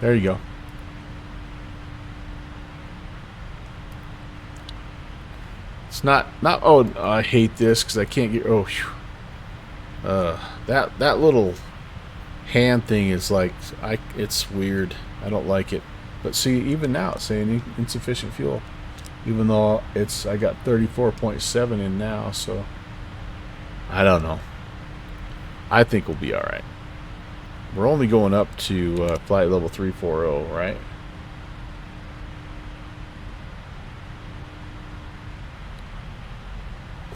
there you go. It's not. Oh, I hate this because I can't get. Oh, whew. That little hand thing is like it's weird. I don't like it. But see, even now it's saying insufficient fuel, even though I got 34.7 in now. So I don't know. I think we'll be all right. We're only going up to flight level 340, right?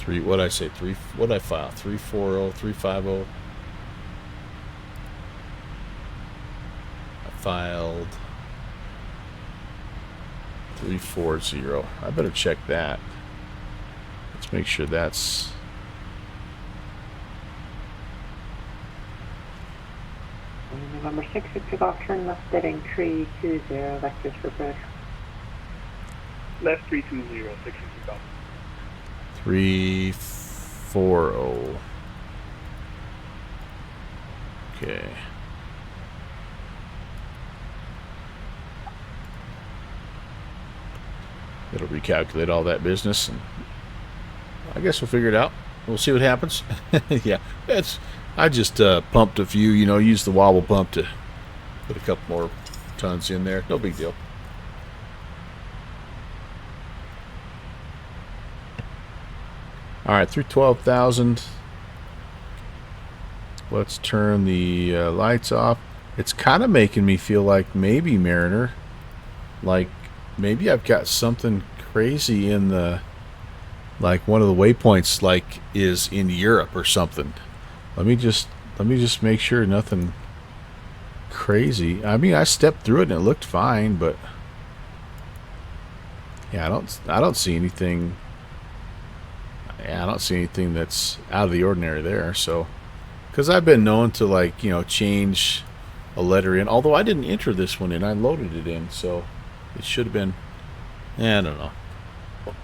What did I say? What did I file? 340, 350. I filed 340. I better check that. Let's make sure that's... November 6, takeoff, turn left heading 320, vectors for approach. Left 320, 6 takeoff. 340. Okay. It'll recalculate all that business, and I guess we'll figure it out. We'll see what happens. Yeah, I just pumped a few, used the wobble pump to put a couple more tons in there. No big deal. All right, through 12,000. Let's turn the lights off. It's kind of making me feel like maybe, Mariner, like maybe I've got something crazy in the, like one of the waypoints like is in Europe or something. Let me just make sure nothing crazy. I mean, I stepped through it and it looked fine, but yeah, I don't see anything. Yeah, I don't see anything that's out of the ordinary there. So, because I've been known to, like, change a letter in. Although I didn't enter this one in, I loaded it in, so it should have been. I don't know. All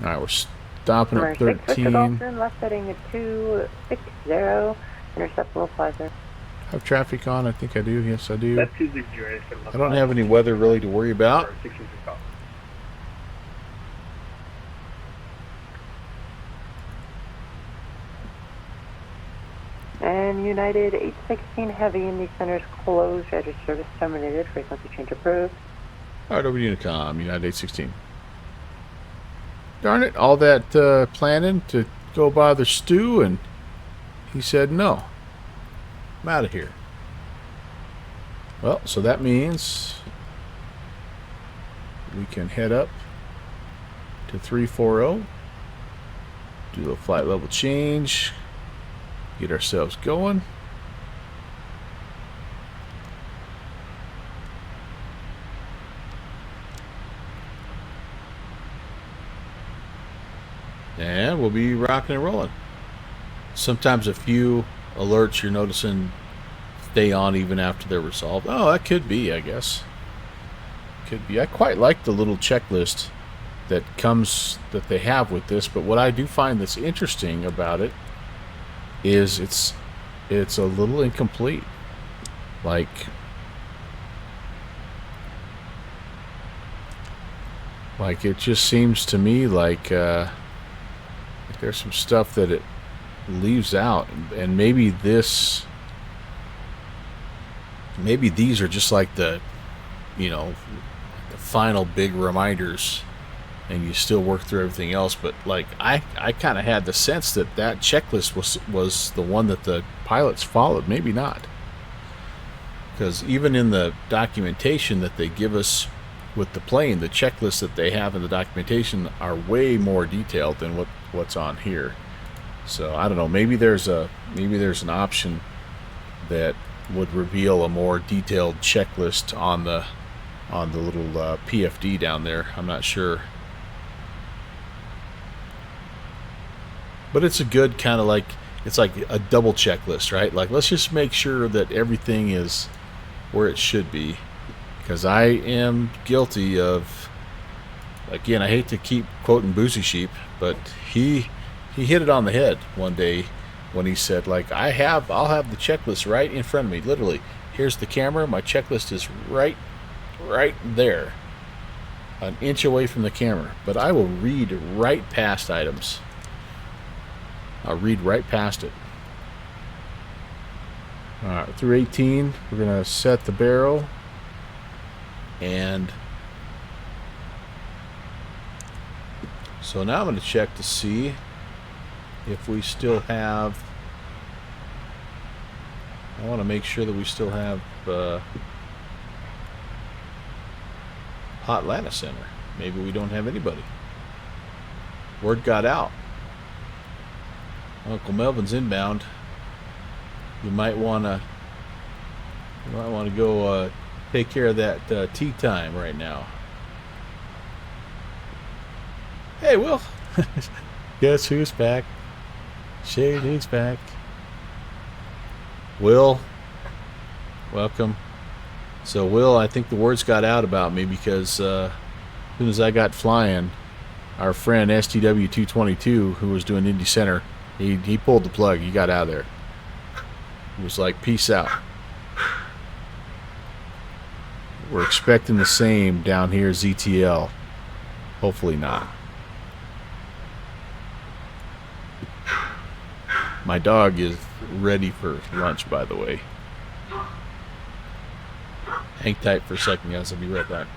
right, we're stopping at 13. Left heading at 260, intercept will fly there. Have traffic on? I think I do. Yes, I do. Left 260. I don't have any weather really to worry about. 6 takeoff. And United 816 Heavy in the center's closed, registered service terminated, frequency change approved. All right, over to Unicom, United 816. Darn it, all that planning to go bother Stu, and he said no. I'm out of here. Well, so that means we can head up to 340, do a flight level change, get ourselves going. And we'll be rocking and rolling. Sometimes a few alerts you're noticing stay on even after they're resolved. Oh, that could be, I guess. Could be. I quite like the little checklist that they have with this, but what I do find that's interesting about it is it's a little incomplete. Like it just seems to me like there's some stuff that it leaves out, and maybe these are just like the the final big reminders, and you still work through everything else. But like I kind of had the sense that checklist was the one that the pilots followed. Maybe not, because even in the documentation that they give us with the plane, the checklists that they have in the documentation are way more detailed than what's on here. So I don't know. Maybe there's an option that would reveal a more detailed checklist on the little PFD down there. I'm not sure. But it's a good kind of like, it's like a double checklist, right? Like, let's just make sure that everything is where it should be. Because I am guilty of, again, I hate to keep quoting Boozy Sheep, but he hit it on the head one day when he said, like, I'll have the checklist right in front of me. Literally, here's the camera. My checklist is right there, an inch away from the camera. But I will read right past items. I'll read right past it. All right, through 18, we're gonna set the barrel, and so now I'm gonna check to see if we still have. I want to make sure that we still have Hot Atlanta Center. Maybe we don't have anybody. Word got out. Uncle Melvin's inbound. You might want to go take care of that tea time right now. Hey, Will. Guess who's back? Shady's back. Will, welcome. So, Will, I think the words got out about me because as soon as I got flying, our friend STW222, who was doing Indy Center, he pulled the plug. He got out of there. He was like, peace out. We're expecting the same down here as ZTL. Hopefully not. My dog is ready for lunch, by the way. Hang tight for a second, guys. I'll be right back.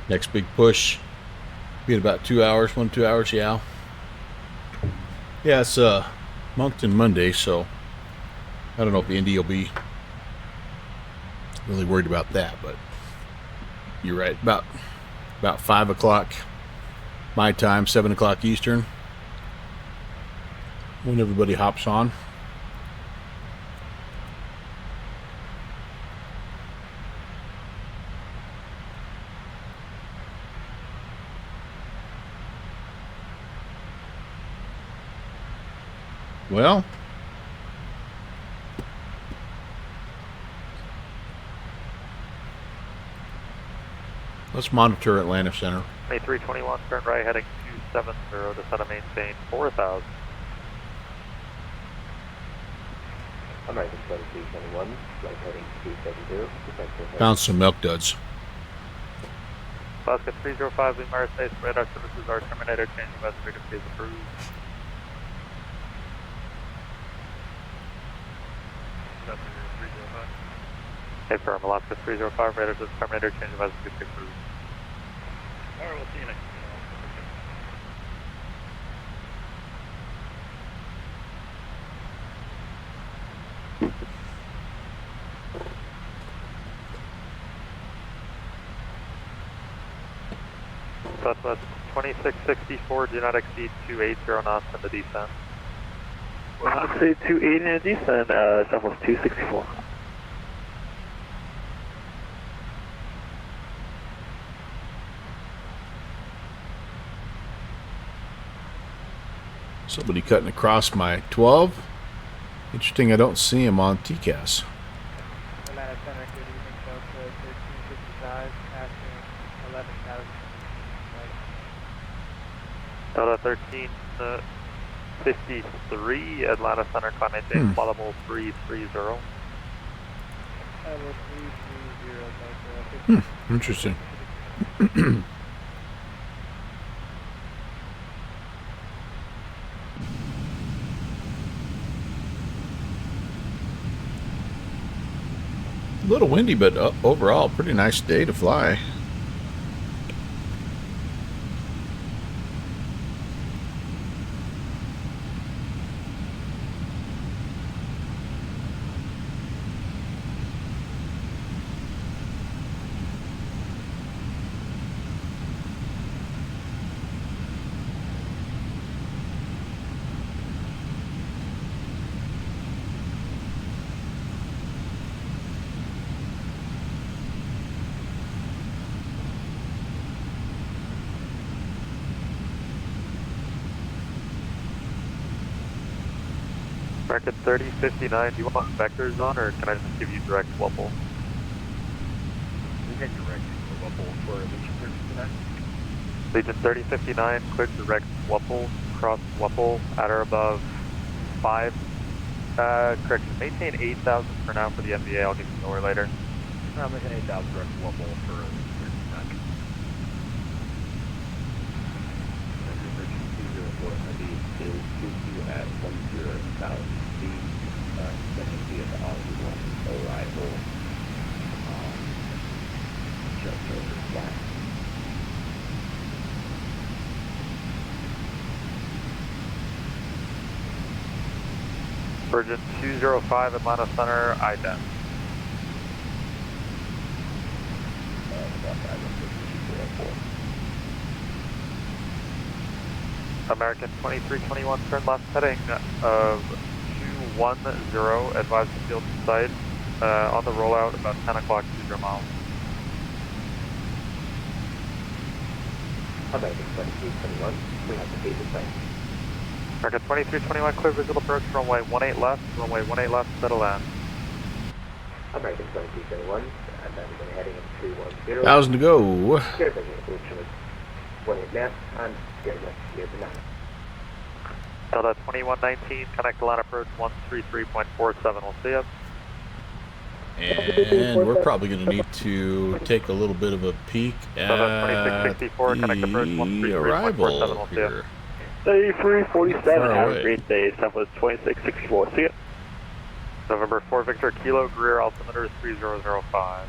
Next big push. Be in about 2 hours, 1 2 hours, yeah. Yeah, it's Moncton Monday, so I don't know if the Indy will be really worried about that, but you're right. About 5 o'clock my time, 7 o'clock Eastern, when everybody hops on. Well, let's monitor Atlanta Center. A321, turn right heading 270, descend to maintain 4,000. American 2321, right heading 270, Found some milk duds. Alaska 305, Lima Space, radar services are terminated, changing investigative phase approved. Hey, firm, Alaska 305, radar services terminated, changing investigative phase approved. Alright, we'll see you next. Southwest 2664, do not exceed 280 knots in the descent. I'll say 280 in the descent, Southwest 264. Somebody cutting across my 12. Interesting, I don't see him on TCAS. Atlanta Center, good evening, Delta 1355, passing 11,000. Delta 1353, Atlanta Center, climb maintain, flight level 330. Level 330, Delta. Interesting. A little windy, but overall, pretty nice day to fly. American 3059, do you want vectors on, or can I just give you direct Wupple? We get direct Wupple for Legion 3059. Legion 3059, cleared direct Wupple, cross Wupple, at or above 5. Correction, maintain 8,000 for now for the NBA, I'll give you lower later. I'm making 8,000 direct Wupple for Legion 3059. Is you at 10,000 feet, second via the all arrival, just over flat. Virgin 205 Atlanta Center, IDEM. American 2321, turn left heading of 210, advise the field in sight, on the rollout about 10 o'clock, 20 miles. American 2321, we have the gate in sight. American 2321, clear visual approach, runway 18 left, settle land. American 2321, and then we're heading into 310. 1,000 to go. Clear visual approach, 18 left, and clear left, clear to land. Delta 2119, connect line approach 133.47, we'll see you. And we're probably going to need to take a little bit of a peek at the arrival here. Day 347, Far have away. a great day, Southwest 2664, see you. November 4 Victor Kilo, Greer altimeter is 3005.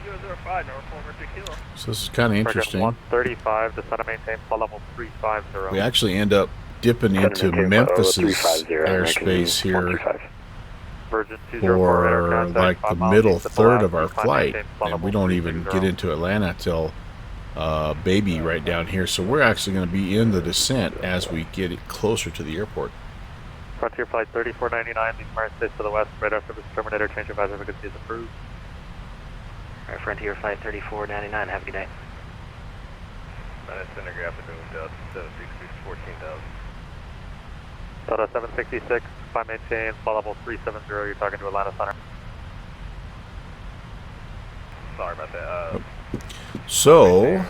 3005, November 4 Victor Kilo. So this is kind of interesting. 135, descend and maintain flight level 350. We actually end up dipping into Memphis's airspace here for like the middle third of our flight, and we don't even get into Atlanta till Baby right down here. So we're actually going to be in the descent as we get it closer to the airport. Frontier Flight 3499, leave United States to the west, right after this Terminator, change of advisor frequency is approved. Alright, Frontier Flight 3499, have a good day. Cinegraph at Delta 766, 14,000. Delta 766, climb maintain, flight level 370, you're talking to Atlanta Center. Sorry about that. So,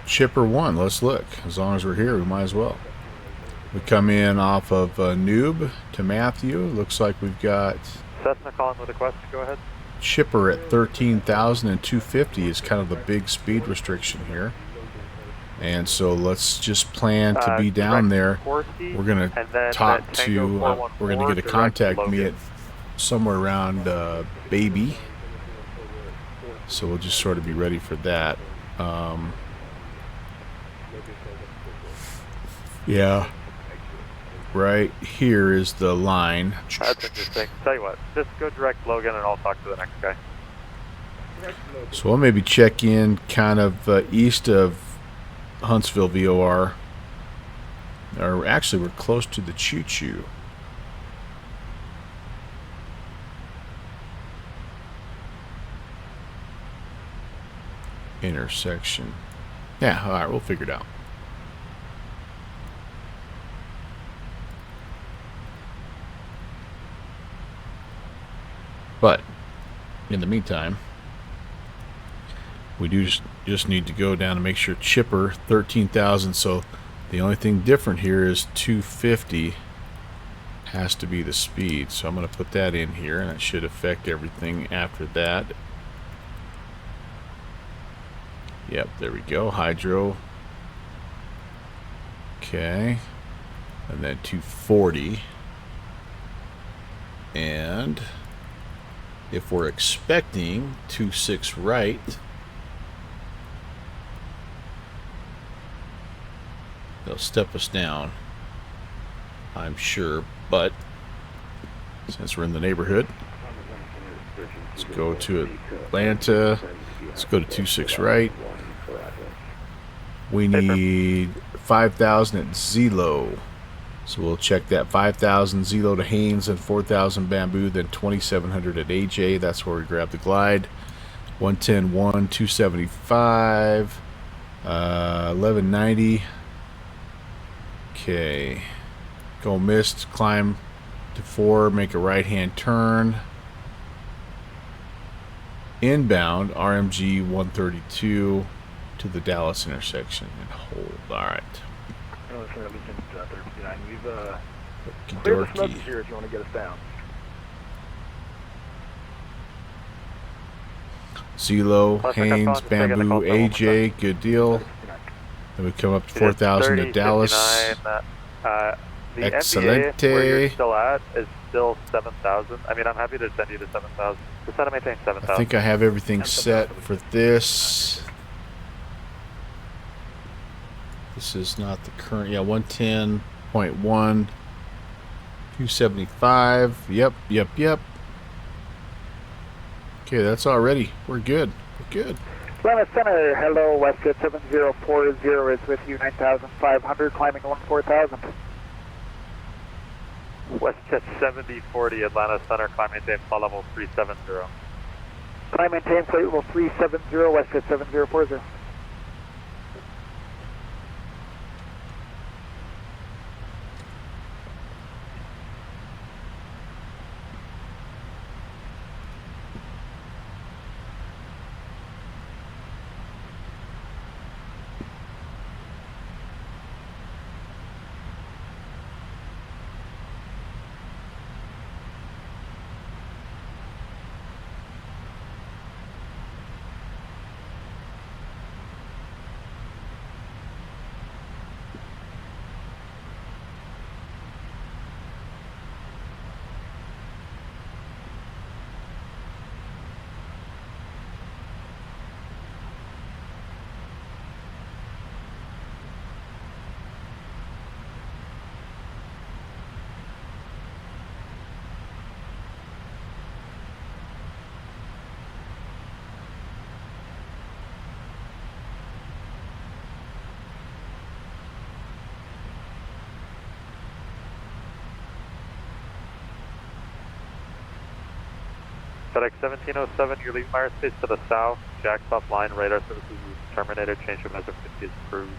Chipper 1, let's look. As long as we're here, we might as well. We come in off of Noob to Matthew. Looks like we've got Cessna calling with a request, go ahead. Chipper at 13,250 is kind of the big speed restriction here. And so let's just plan to be down there. We're going to talk to, we're going to get a contact me at somewhere around Baby. So we'll just sort of be ready for that. Yeah. Right here is the line. That's interesting. Tell you what, just go direct Logan and I'll talk to the next guy. So we'll maybe check in kind of east of Huntsville VOR. Or actually, we're close to the choo-choo. Intersection. Yeah, all right, we'll figure it out. But in the meantime, we do just need to go down and make sure Chipper 13,000. So the only thing different here is 250 has to be the speed. So I'm going to put that in here, and it should affect everything after that. Yep, there we go. Hydro. Okay. And then 240. And if we're expecting 26 right, they'll step us down, I'm sure, but since we're in the neighborhood, let's go to Atlanta. Let's go to 26 right. We need 5,000 at Zelo. So we'll check that 5,000 Zelo to Haynes and 4,000 Bamboo, then 2,700 at AJ. That's where we grab the glide. 110, 1, 275, 1190. Okay. Go mist, climb to 4, make a right-hand turn. Inbound RMG 132 to the Dallas intersection and hold. All right. No, sir, Lieutenant 39. We've Okey cleared the smokes dokey. here if you want to get us down. CeeLo, Classic, I'm Haynes, calling, just taking the Bamboo, call sign one more AJ, good deal. Then we come up to 4,000 to Dallas. 3059, the MBA, where Excelente. you're still at, is still 7,000. I mean, I'm happy to send you to 7,000. Just try to maintain 7,000. I think I have everything set for this. This is not the current. Yeah, 110.1. 275. Yep. Okay, that's all ready. We're good. We're good. Atlanta Center, hello, Westjet 7040 is with you, 9,500, climbing along 4,000. WestJet 7040, Atlanta Center, climb maintain flight level 370. Climb maintain flight level 370, Westjet 7040. FedEx 1707, you're leaving airspace to the south. Jack's offline, radar services is terminated. Change of measure 50 is approved.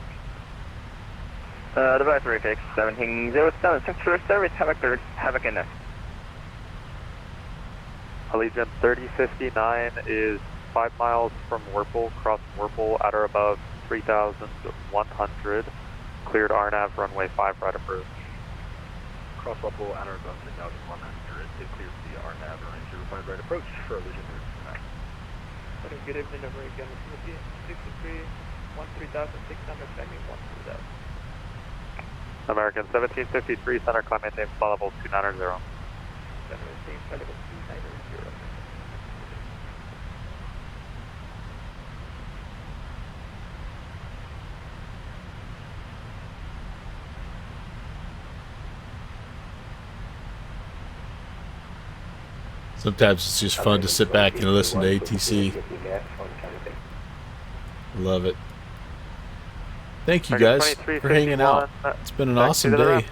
Device refix 1707, sector service, have a cleared, have a connect. Allegiant 3059 is 5 miles from Whirlpool, cross Whirlpool at or above 3,100. Cleared RNAV, runway 5 right approach. Cross Whirlpool at or above 3,100. It clears the RNAV running 05 right approach for Allegiant 39. Good evening, American 63, 13,600, climbing 1,000. American 1753, center climb maintain flight level 290. Maintain flight level 290. Sometimes it's just fun to sit back and listen to ATC. Love it. Thank you guys for hanging out. It's been an awesome day.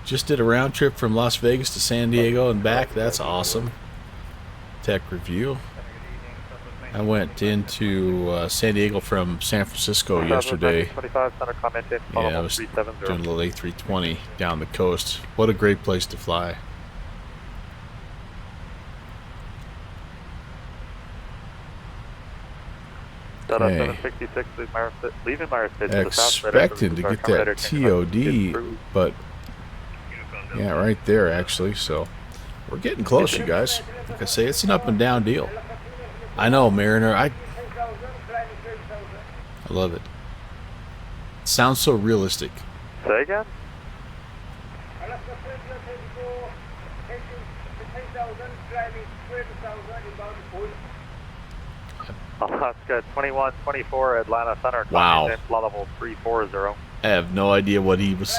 Just did a round trip from Las Vegas to San Diego and back. That's awesome. Tech review. I went into San Diego from San Francisco yesterday. Yeah, I was doing a little A320 down the coast. What a great place to fly. Okay. Expecting to get that TOD, but yeah, right there actually. So we're getting close, you guys. Like I say, it's an up and down deal. I know, Mariner. I love it. It sounds so realistic. Say again? Alaska 2124, Atlanta Center. Wow. Flight level 340. I have no idea what he was.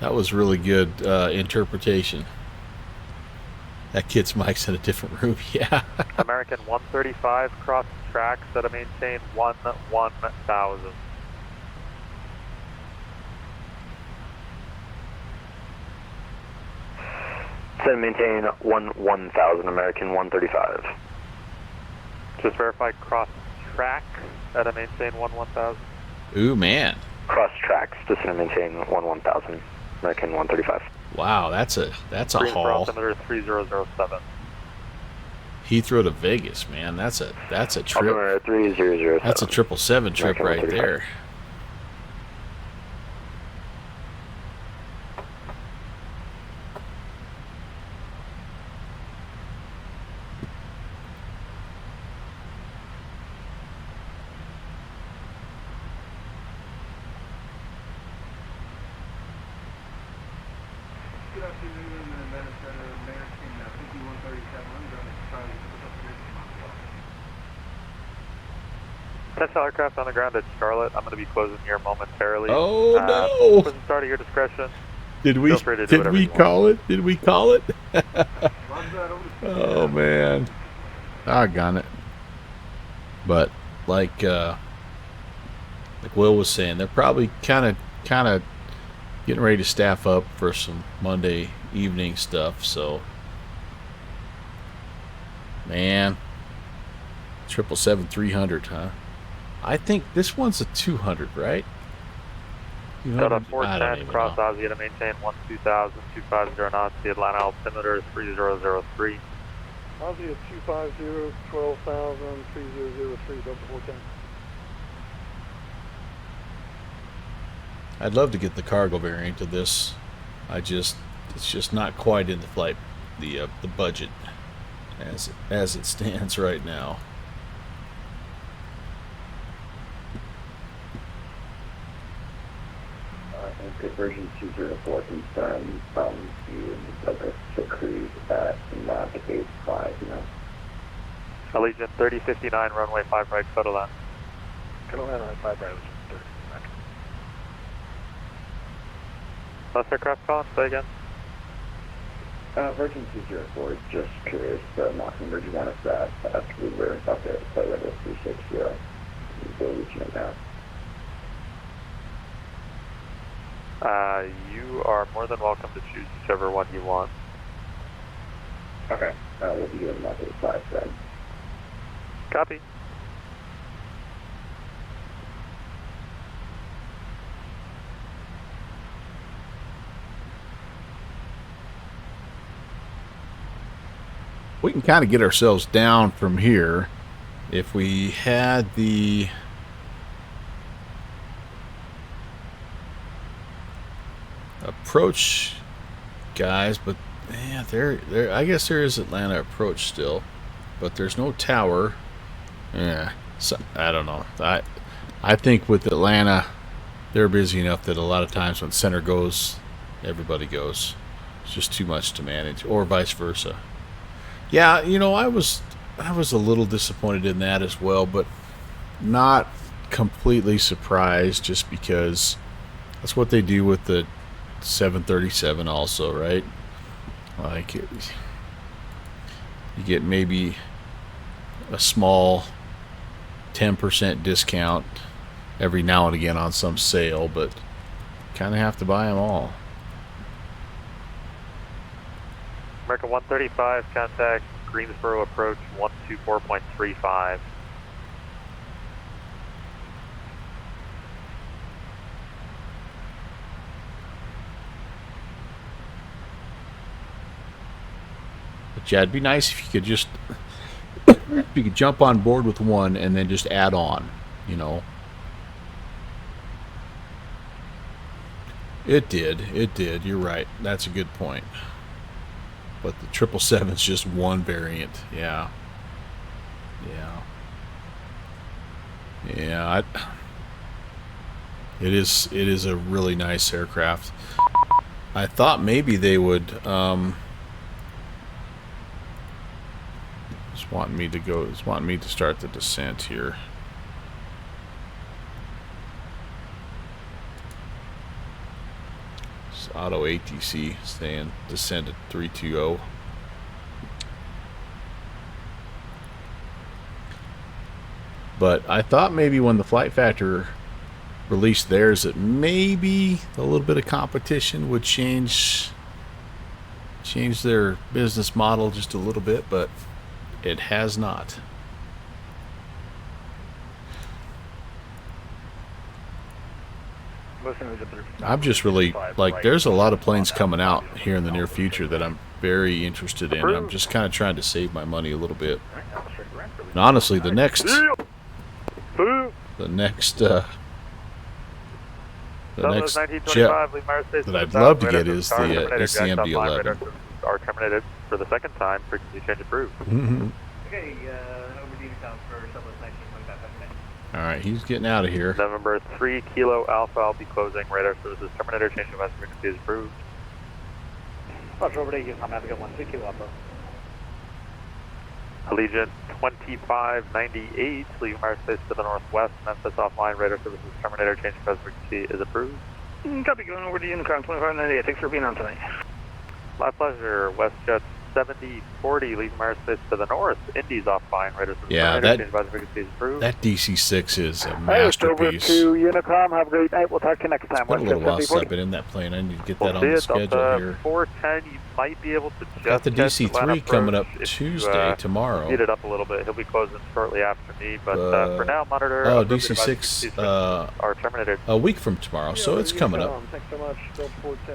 That was really good interpretation. That kid's mic's in a different room. Yeah. American 135, cross track, set to maintain 1,000. Set to maintain 1,000, American 135. Just verify cross track, set to maintain 1,000. Ooh, man. Cross tracks, just to maintain 1,000. American 135. Wow, that's a Green for haul. altimeter 3007. Heathrow to Vegas, man. That's a trip. Altimeter 3007. That's a 777 trip American right 135. there. Good afternoon, Nevada Center, American 5137. I'm going to try to pick up here from Test aircraft on the ground at Charlotte. I'm going to be closing here momentarily. Oh no! For the start of your discretion. Did we Feel free to do whatever you want. call it? Did we call it? Montreal. Oh man, doggone it! But like Will was saying, they're probably kind of getting ready to staff up for some Monday evening stuff. So, man, 777-300, huh? I think this one's a 200, right? Delta I don't 410, even cross know. Ozzy to maintain 12,000, 250 knots, the Atlanta altimeter 3003. Ozzy at 250, 12,000, 3003, Delta 410. I'd love to get the cargo variant of this. It's just not quite in the flight, the budget as it stands right now. Conversion 204 confirmed from you Douglas to cruise at Nav 85 now. Allegiant 3059, runway 5 right, Codaland. Codaland on 5 right, 30. Last aircraft calling, say again. Virgin 204 is just curious, not conversion on us that after we were up there at flight level 360. We'll reach it now. You are more than welcome to choose whichever one you want. Okay, we'll be doing Nav 85 then. Copy. We can kind of get ourselves down from here if we had the approach guys, but yeah, there I guess there is Atlanta approach still, but there's no tower. Yeah, so, I don't know. I think with Atlanta, they're busy enough that a lot of times when center goes, everybody goes. It's just too much to manage, or vice versa. Yeah, I was a little disappointed in that as well, but not completely surprised, just because that's what they do with the 737 also, right? Like you get maybe a small 10% discount every now and again on some sale, but kind of have to buy them all. American 135, contact Greensboro approach 124.35. But yeah, it'd be nice if you could just if you could jump on board with one and then just add on, It did. You're right. That's a good point. But the 777's just one variant. Yeah. It is a really nice aircraft. I thought maybe they would just wanting me to start the descent here. It's auto ATC saying descend at 320. But I thought maybe when the Flight Factor released theirs that maybe a little bit of competition would change their business model just a little bit, but it has not. I'm just really, like, there's a lot of planes coming out here in the near future that I'm very interested in. I'm just kind of trying to save my money a little bit. And honestly, the next jet that I'd love to get is the MD-11. Are terminated for the second time. Frequency change approved. Okay, over to Unicom for Southwest 1925. All right, he's getting out of here. November 3 Kilo Alpha, I'll be closing. Radar services terminator, change of frequency is approved. Roger, over to Unicom, have a good one. 3 Kilo Alpha. Allegiant 2598, leaving airspace to the northwest. Memphis offline, radar services terminator, change of frequency is approved. Copy, going over to Unicom 2598. Thanks for being on tonight. My pleasure. WestJet 7040, leaving airspace to the north. Indy's offline, radar services terminator, change of frequency is approved. That DC-6 is a Over masterpiece. to Unicom. Have a great night. We'll talk to you next time. It's been a little while since I've been in that plane. I need to get that on the schedule here. 410, you might be able to just Got the DC-3 coming up if Tuesday, you, tomorrow. Speed it up a little bit. He'll be closing shortly after me, but for now, monitor. Oh, DC-6 are terminated. a week from tomorrow, so it's coming up. Thanks so much.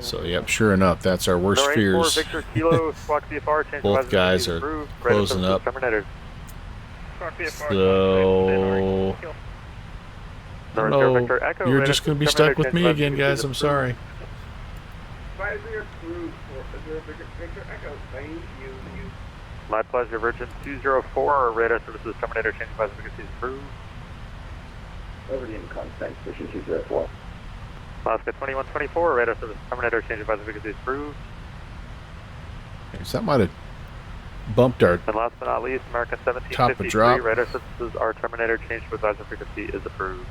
So, yep, sure enough, that's our worst fears. Victor Kilo, Squawk VFR, change Both guys are approved. closing up. Terminated. So, hello, you're just going to be stuck with me again, guys. I'm sorry. My pleasure. Virgin 204, radar services terminator, change of frequency approved. Over to Unicom, thanks, Vision 204. Alaska 2124, radar service terminator, change of frequency approved. Okay, so that might have bumped our And last but not least, American top of 1753, drop. radar services are terminator, change of advisor frequency is approved.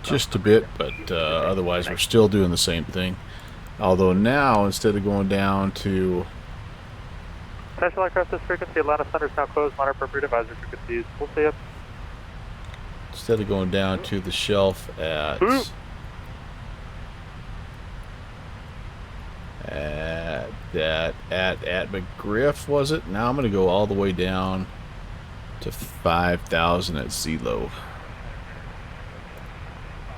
Just a bit, but otherwise we're still doing the same thing. Although now, instead of going down to... Potential aircraft this frequency, Atlanta Center is now closed, monitor appropriate advisor frequencies. We'll see you. Instead of going down to the shelf at McGriff, was it? Now I'm going to go all the way down to 5,000 at Zelo.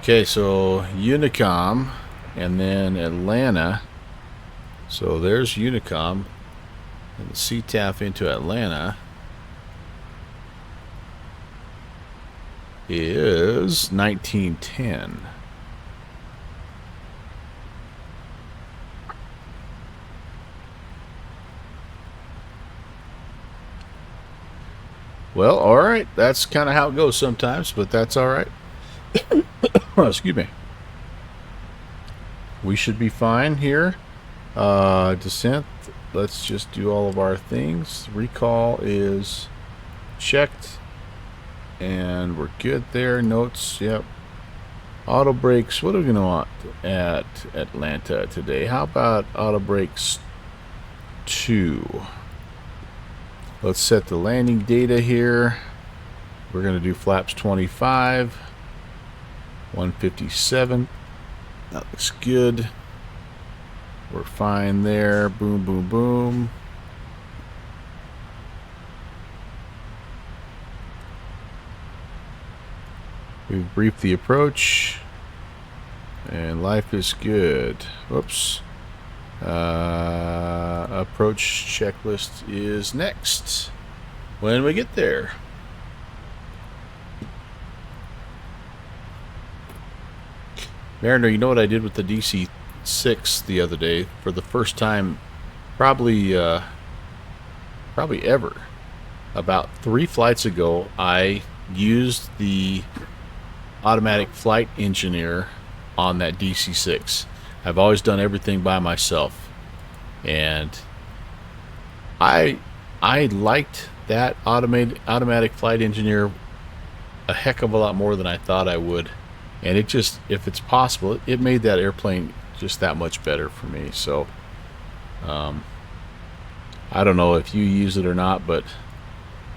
Okay, so Unicom and then Atlanta. So there's Unicom and the CTAF into Atlanta is 1910. Well, all right. That's kind of how it goes sometimes, but that's all right. Oh, excuse me. We should be fine here. Descent. Let's just do all of our things. Recall is checked. And we're good there. Notes, yep. Auto brakes. What are we going to want at Atlanta today? How about auto brakes 2? Let's set the landing data here. We're going to do flaps 25. 157. That looks good. We're fine there. Boom, boom, boom. We've briefed the approach. And life is good. Whoops. Approach checklist is next. When we get there. Mariner, you know what I did with the DC-6 the other day? For the first time, probably ever. About 3 flights ago, I used the automatic flight engineer on that DC-6. I've always done everything by myself, and I liked that automatic flight engineer a heck of a lot more than I thought I would. And it just, if it's possible, it made that airplane just that much better for me. So I don't know if you use it or not, but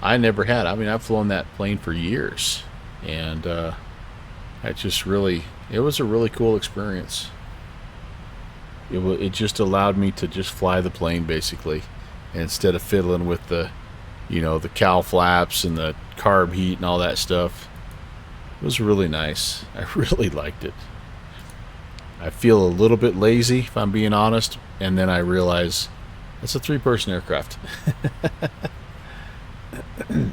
I never had. I mean, I've flown that plane for years, and it just really, it was a really cool experience. It just allowed me to just fly the plane basically, instead of fiddling with the, you know, the cowl flaps and the carb heat and all that stuff. It was really nice. I really liked it. I feel a little bit lazy, if I'm being honest, and then I realize it's a 3-person aircraft. I've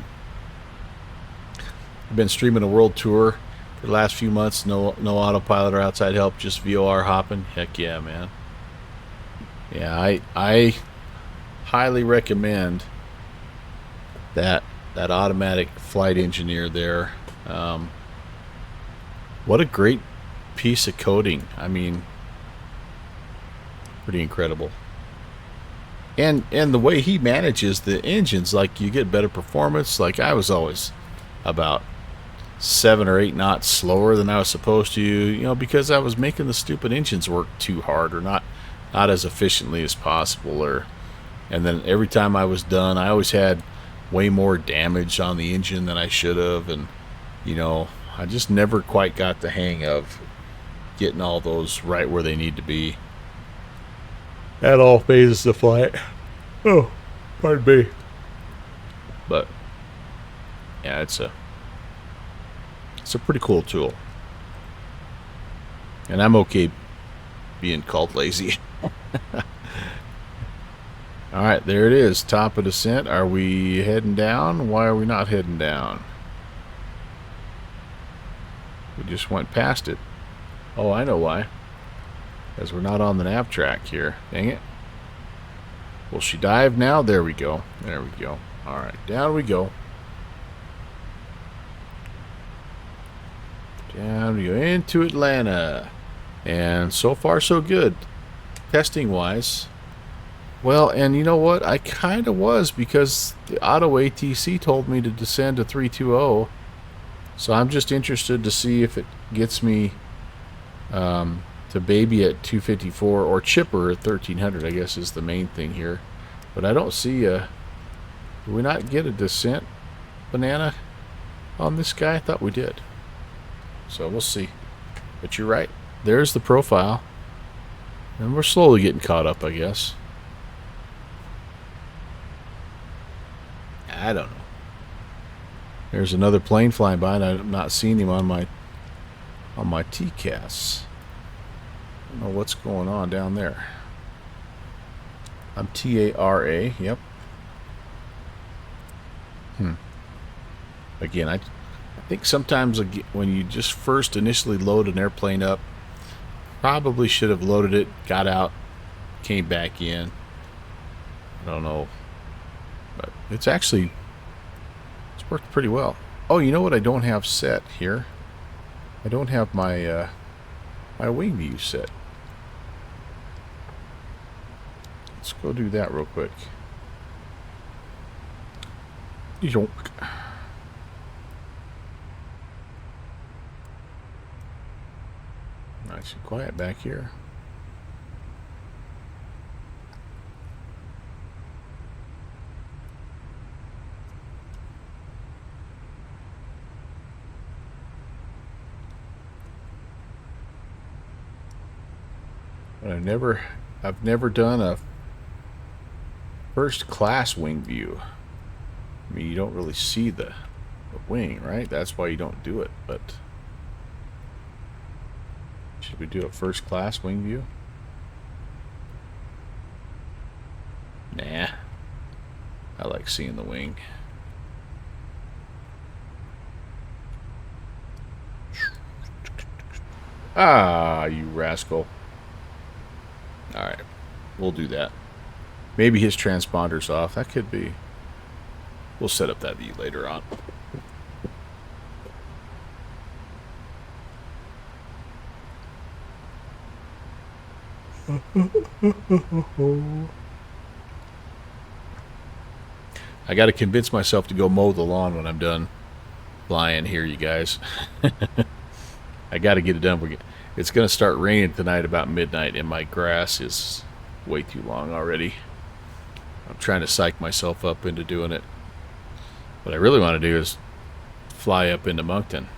been streaming a world tour for the last few months. No autopilot or outside help, just VOR hopping. Heck yeah, man. Yeah, I highly recommend that automatic flight engineer there. What a great piece of coding. I mean, pretty incredible. And the way he manages the engines, like you get better performance. Like I was always about 7 or 8 knots slower than I was supposed to, you know, because I was making the stupid engines work too hard or not as efficiently as possible. And then every time I was done, I always had way more damage on the engine than I should have, and you know, I just never quite got the hang of getting all those right where they need to be at all phases of flight. Oh, pardon me. But yeah, it's a pretty cool tool, and I'm okay being called lazy. All right, there it is, top of descent. Are we heading down? Why are we not heading down? We just went past it. Oh, I know why. Because we're not on the nav track here. Dang it. Will she dive now? There we go. There we go. All right, down we go. Down we go into Atlanta. And so far, so good. Testing wise. Well, and you know what? I kind of was, because the auto ATC told me to descend to 320. So I'm just interested to see if it gets me to baby at 254 or chipper at 1300, I guess is the main thing here. But I don't see a... Did we not get a descent banana on this guy? I thought we did. So we'll see. But you're right. There's the profile. And we're slowly getting caught up, I guess. I don't know. There's another plane flying by, and I'm not seeing him on my TCAS. I don't know what's going on down there. I'm TARA. Yep. Again, I think sometimes when you just first initially load an airplane up, probably should have loaded it, got out, came back in. I don't know. But it's worked pretty well. Oh, you know what I don't have set here? I don't have my my wing view set. Let's go do that real quick. Yonk. Nice and quiet back here. But I've never done a first class wing view. I mean, you don't really see the wing, right? That's why you don't do it. But should we do a first class wing view? Nah. I like seeing the wing. Ah, you rascal. Alright, we'll do that. Maybe his transponder's off. That could be. We'll set up that view later on. I got to convince myself to go mow the lawn when I'm done flying here, you guys. I got to get it done. It's going to start raining tonight about midnight, and my grass is way too long already. I'm trying to psych myself up into doing it. What I really want to do is fly up into Moncton.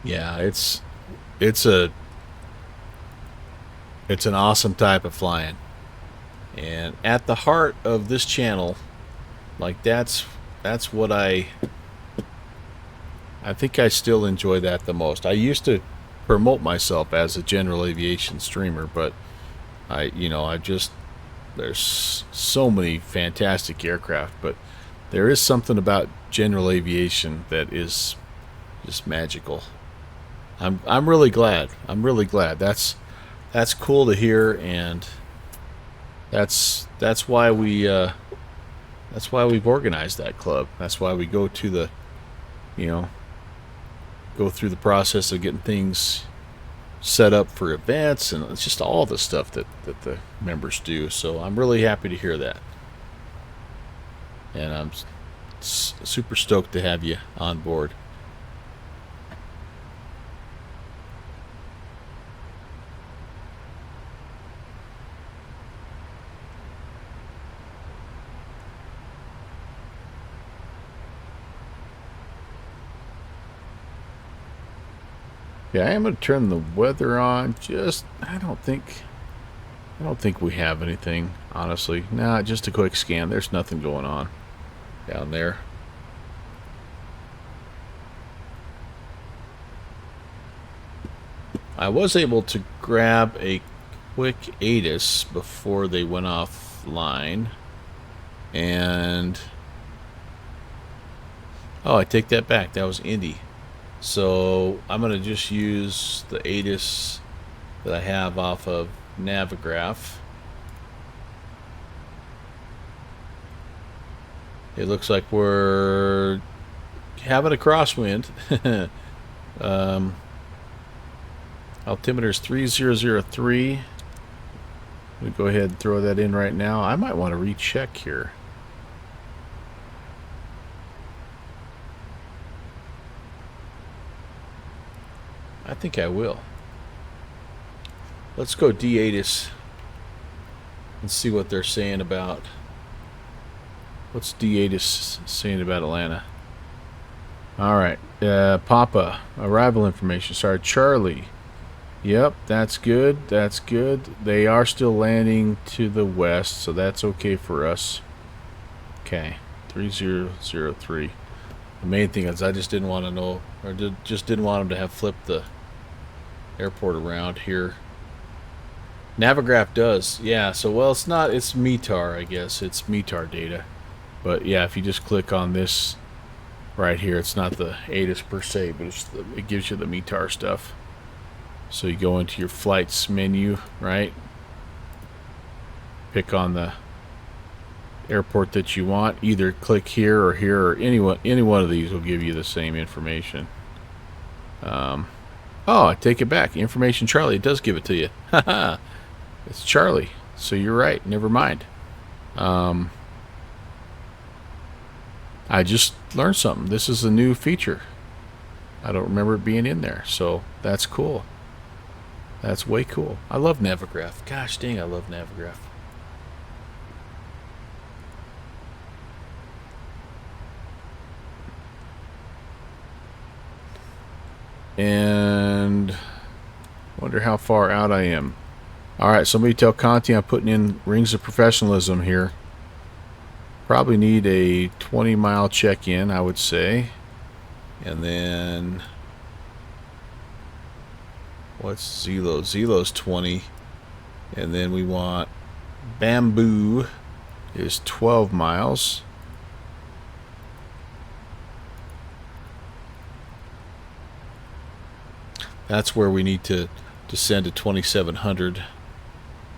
Yeah, it's an awesome type of flying. And at the heart of this channel, like that's what I think I still enjoy that the most. I used to promote myself as a general aviation streamer, but there's so many fantastic aircraft, but there is something about general aviation that is just magical. I'm really glad. That's cool to hear, and that's why we've organized that club. That's why we go to the go through the process of getting things set up for events, and it's just all the stuff that the members do. So I'm really happy to hear that, and I'm super stoked to have you on board. Yeah, I am going to turn the weather on. I don't think we have anything, honestly. Nah, just a quick scan. There's nothing going on down there. I was able to grab a quick ATIS before they went offline, and I take that back. That was Indy. So I'm going to just use the ATIS that I have off of Navigraph. It looks like we're having a crosswind. Altimeter is 3003. We'll go ahead and throw that in right now. I might want to recheck here. I think I will. Let's go D-ATIS and see what they're saying about. What's D-ATIS saying about Atlanta? All right, Papa, arrival information. Sorry, Charlie. Yep, that's good. That's good. They are still landing to the west, so that's okay for us. Okay, 3003. The main thing is I just didn't want to know, or just didn't want them to have flipped the airport around here. Navigraph does, yeah. So it's METAR, I guess. It's METAR data, but yeah, if you just click on this right here, it's not the ATIS per se, but it gives you the METAR stuff. So you go into your flights menu, right? Pick on the airport that you want. Either click here, or any one of these will give you the same information. I take it back. Information Charlie, it does give it to you. Haha. It's Charlie. So you're right. Never mind. I just learned something. This is a new feature. I don't remember it being in there. So that's cool. That's way cool. I love Navigraph. Gosh dang, I love Navigraph. And wonder how far out I am. Alright, somebody tell Conti I'm putting in rings of professionalism here. Probably need a 20-mile check-in, I would say. And then what's Zelo? Zelo's 20. And then we want Bamboo is 12 miles. That's where we need to descend to 2700.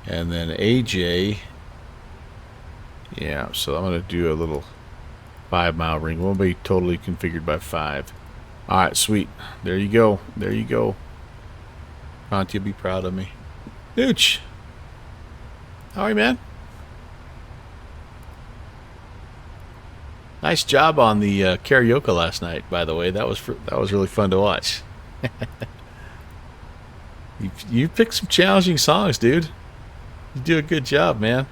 And then AJ, yeah, so I'm going to do a little 5-mile ring. Won't be totally configured by 5. Alright, sweet. There you go. There you go. Conti will be proud of me. Nooch! How are you, man? Nice job on the karaoke last night, by the way. That was really fun to watch. You picked some challenging songs, dude. You do a good job, man.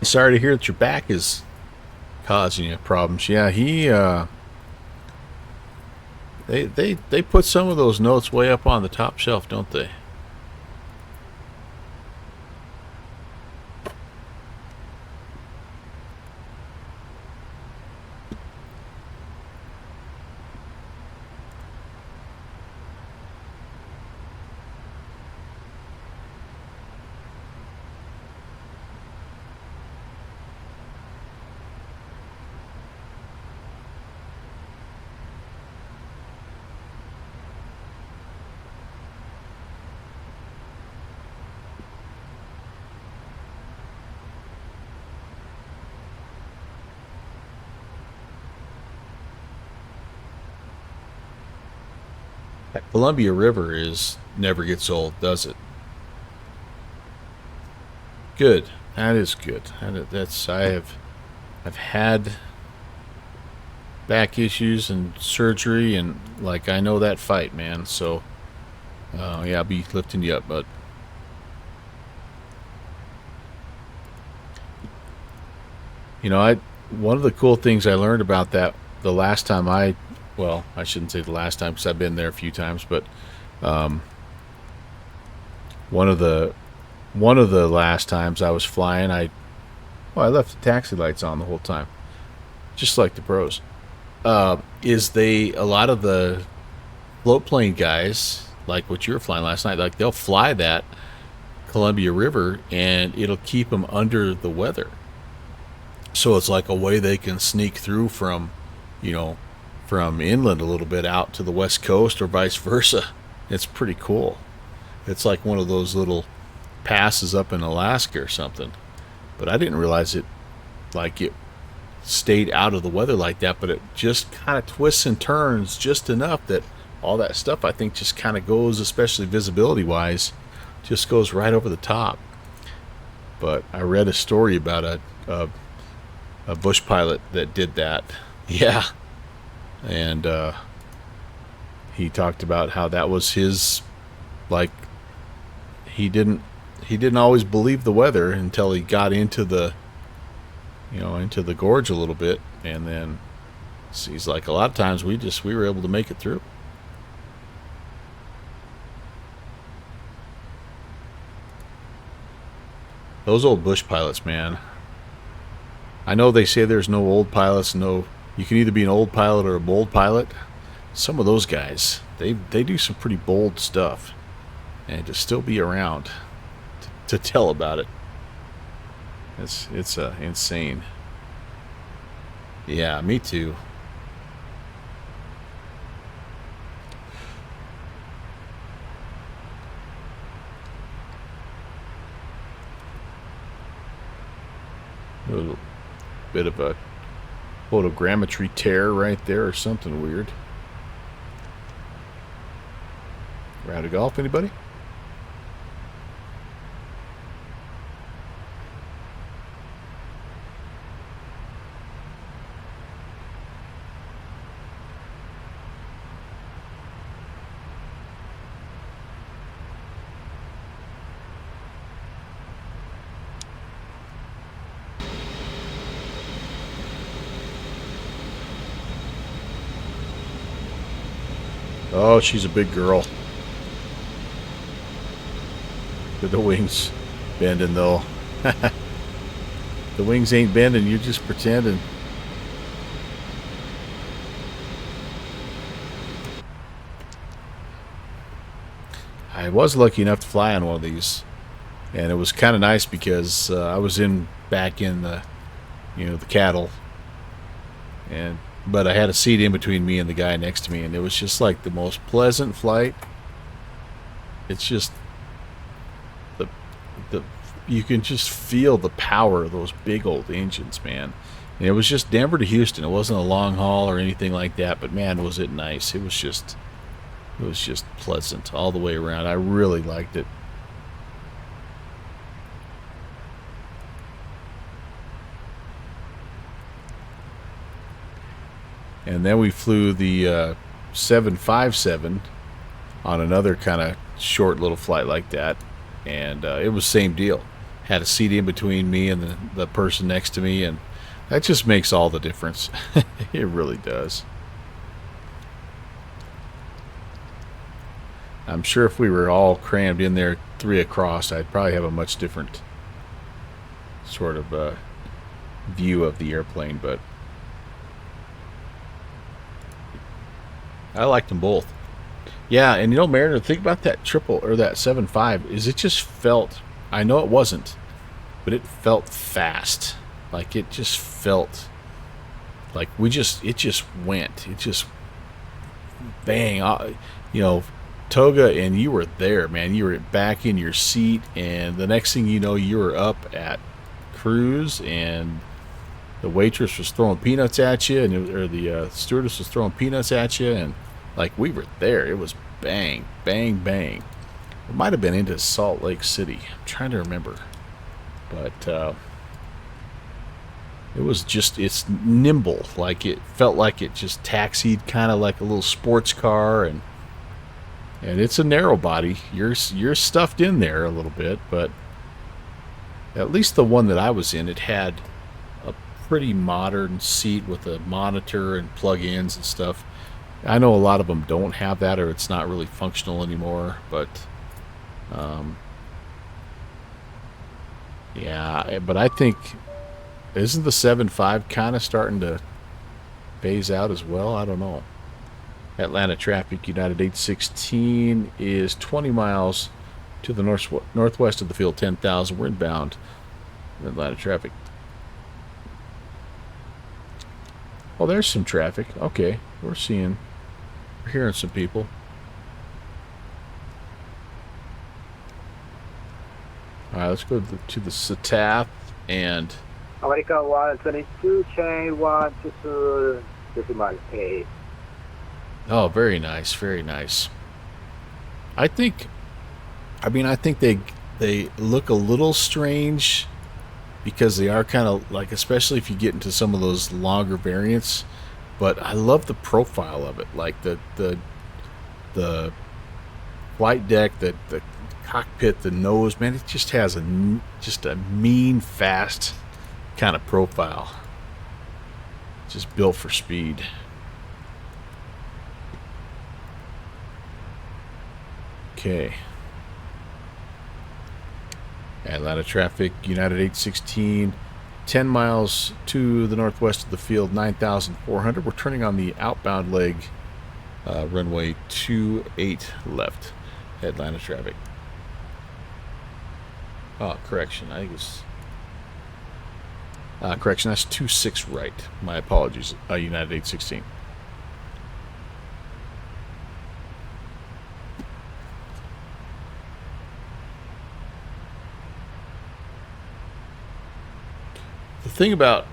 Sorry to hear that your back is causing you problems. Yeah, he they put some of those notes way up on the top shelf, don't they? That Columbia River never gets old, does it? Good. That is good. I've had back issues and surgery, and like I know that fight, man. So yeah, I'll be lifting you up, bud. You know, one of the cool things I learned about that the last time well, I shouldn't say the last time because I've been there a few times, but one of the last times I was flying, I left the taxi lights on the whole time, just like the pros. Is a lot of the float plane guys, like what you were flying last night, like they'll fly that Columbia River and it'll keep them under the weather. So it's like a way they can sneak through from, you know, from inland a little bit out to the west coast or vice versa. It's pretty cool. It's like one of those little passes up in Alaska or something. But I didn't realize it stayed out of the weather like that, but it just kind of twists and turns just enough that all that stuff I think just kind of goes, especially visibility wise, just goes right over the top. But I read a story about a bush pilot that did that. Yeah. And he talked about how that was his, like, he didn't always believe the weather until he got into the, you know, into the gorge a little bit, and then he's like, a lot of times we were able to make it through. Those old bush pilots, man. I know they say there's no old pilots, you can either be an old pilot or a bold pilot. Some of those guys, they do some pretty bold stuff, and to still be around to tell about it, it's insane. Yeah, me too. A little bit of a photogrammetry tear right there or something weird. Round of golf, anybody? Oh, she's a big girl. With the wings bending, though. The wings ain't bending, you're just pretending. I was lucky enough to fly on one of these, and it was kind of nice because I was back in the, you know, the cattle, but I had a seat in between me and the guy next to me, and it was just like the most pleasant flight. It's just you can just feel the power of those big old engines, man. And it was just Denver to Houston. It wasn't a long haul or anything like that, but man, was it nice. It was just pleasant all the way around. I really liked it. And then we flew the 757 on another kind of short little flight like that, and it was same deal. Had a seat in between me and the person next to me, and That just makes all the difference. It really does. I'm sure if we were all crammed in there 3 across, I'd probably have a much different sort of view of the airplane, but I liked them both. Yeah, and you know, Mariner, the thing about that triple or that 7.5 is it just felt, I know it wasn't, but it felt fast. Like it just felt like it just went. It just bang. You know, Toga, and you were there, man. You were back in your seat, and the next thing you know, you were up at cruise, and the waitress was throwing peanuts at you, or the stewardess was throwing peanuts at you, and like we were there. It was bang, bang, bang. It might have been into Salt Lake City. I'm trying to remember, but it was just, it's nimble. Like it felt like it just taxied, kind of like a little sports car, and it's a narrow body. You're stuffed in there a little bit, but at least the one that I was in, it had a pretty modern seat with a monitor and plug-ins and stuff. I know a lot of them don't have that, or it's not really functional anymore, but yeah, but I think, isn't the 7.5 kind of starting to phase out as well? I don't know. Atlanta traffic, United 816 is 20 miles to the northwest of the field, 10,000. We're inbound. Atlanta traffic. Oh, there's some traffic. Okay, we're hearing some people. All right, let's go to the SATAF and American 122, chain 122, decimal 8. oh, very nice, very nice. I think they look a little strange because they are kind of like, especially if you get into some of those longer variants. But I love the profile of it, like the flight deck, the cockpit, the nose. Man, it just has a mean, fast kind of profile. Just built for speed. Okay. Atlanta traffic, United 816, 10 miles to the northwest of the field, 9,400. We're turning on the outbound leg, runway 28 left, Atlanta traffic. Oh, correction. I think it's... correction, that's 26 right. My apologies, United 816. The thing about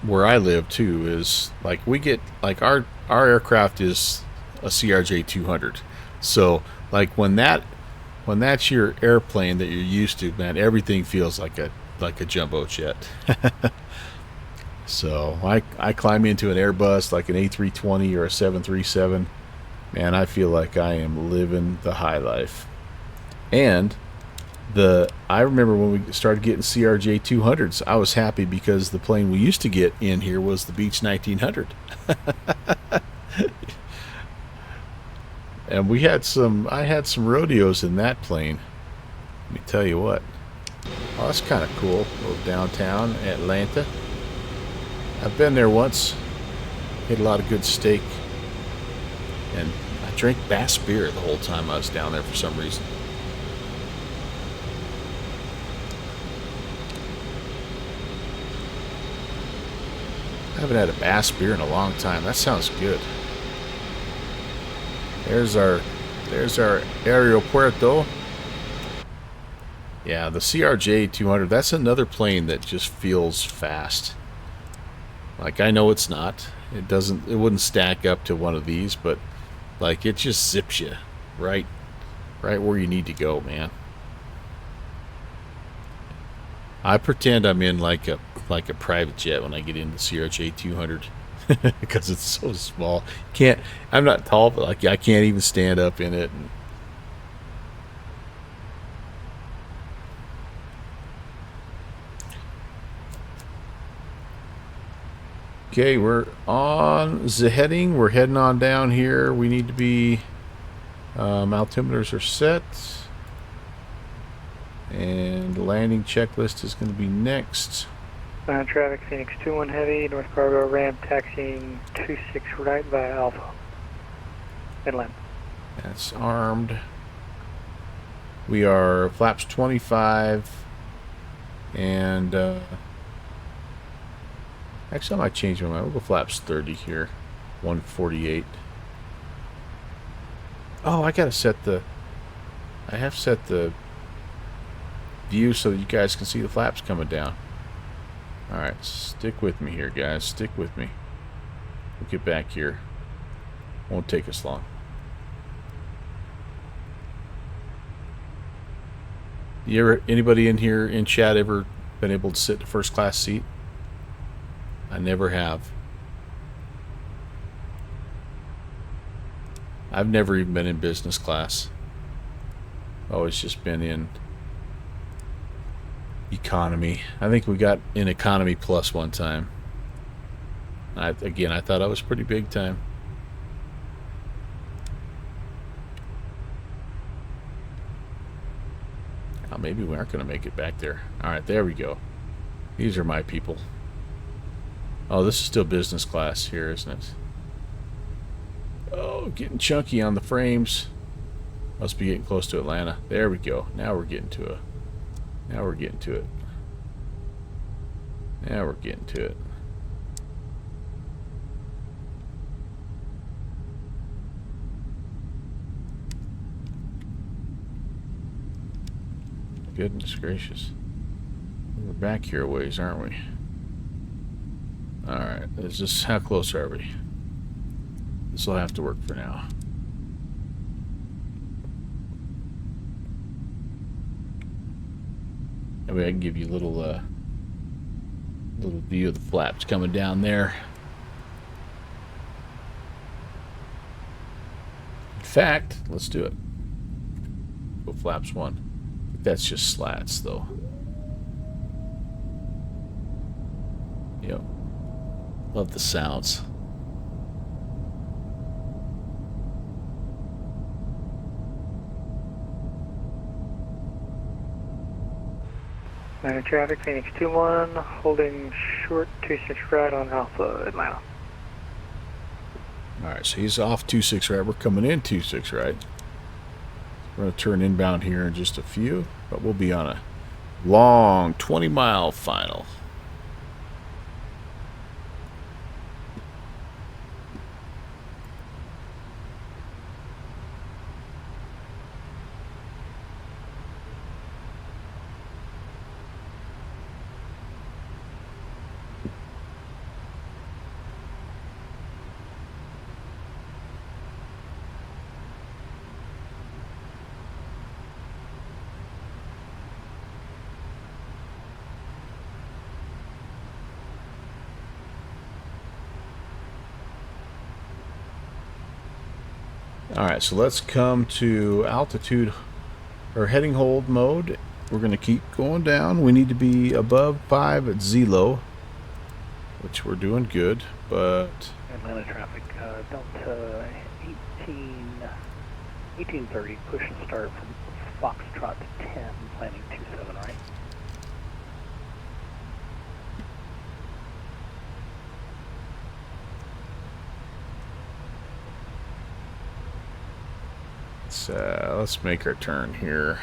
where I live too is like we get like our aircraft is a CRJ 200, so like when that's your airplane that you're used to, man, everything feels like a jumbo jet. So I climb into an Airbus like an A320 or a 737, man, I feel like I am living the high life. And I remember when we started getting CRJ 200s, I was happy because the plane we used to get in here was the Beech 1900. And I had some rodeos in that plane. Let me tell you what. Oh, that's kind of cool. A little downtown Atlanta. I've been there once. Had a lot of good steak. And I drank Bass beer the whole time I was down there for some reason. I haven't had a Bass beer in a long time. That sounds good. There's our aeropuerto. Yeah, the CRJ 200, that's another plane that just feels fast. Like, I know it's not. It wouldn't stack up to one of these, but like it just zips you right where you need to go, man. I pretend I'm in like a private jet when I get in the CRJ 200 because it's so small. I'm not tall, but like I can't even stand up in it. Okay, we're on the heading. We're heading on down here. We need to be... altimeters are set. And the landing checklist is going to be next. Traffic, Phoenix 2-1 heavy, North Cargo ramp, taxiing 26 right via Alpha. Inland. That's armed. We are flaps 25. And, actually, I might change my mind. We'll go flaps 30 here. 148. Oh, I gotta set the... I have set the view so that you guys can see the flaps coming down. Alright, stick with me here, guys. Stick with me. We'll get back here. Won't take us long. Anybody in here in chat ever been able to sit in a first class seat? I never have. I've never even been in business class. Always just been in economy. I think we got in economy plus one time. Again, I thought I was pretty big time. Oh, maybe we aren't going to make it back there. Alright, there we go. These are my people. Oh, this is still business class here, isn't it? Oh, getting chunky on the frames. Must be getting close to Atlanta. There we go. Now we're getting to it. Now we're getting to it. Now we're getting to it. Goodness gracious. We're back here a ways, aren't we? Alright, is this, how close are we? This will have to work for now. I mean, I can give you a little view of the flaps coming down there. In fact, let's do it. Go flaps 1. That's just slats, though. Yep. Love the sounds. Atlanta traffic, Phoenix 2-1, holding short 26 right on Alpha, Atlanta. Alright, so he's off 26 right. We're coming in 26 right. We're going to turn inbound here in just a few, but we'll be on a long 20-mile final. Alright, so let's come to altitude or heading hold mode. We're going to keep going down. We need to be above 5 at Zelo, which we're doing good, but... Atlanta traffic, Delta 1830, push and start from Foxtrot to 10, planning 27 right. Let's make our turn here.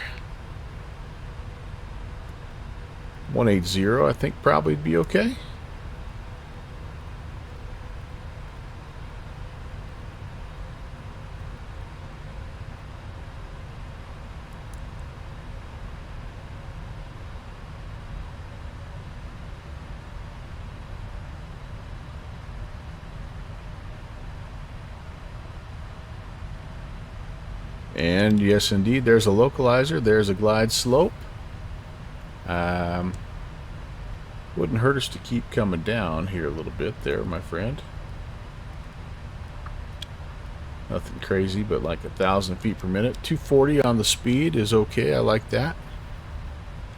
180, I think probably would be okay. And yes, indeed, there's a localizer. There's a glide slope. Wouldn't hurt us to keep coming down here a little bit there, my friend. Nothing crazy, but like 1,000 feet per minute. 240 on the speed is okay. I like that.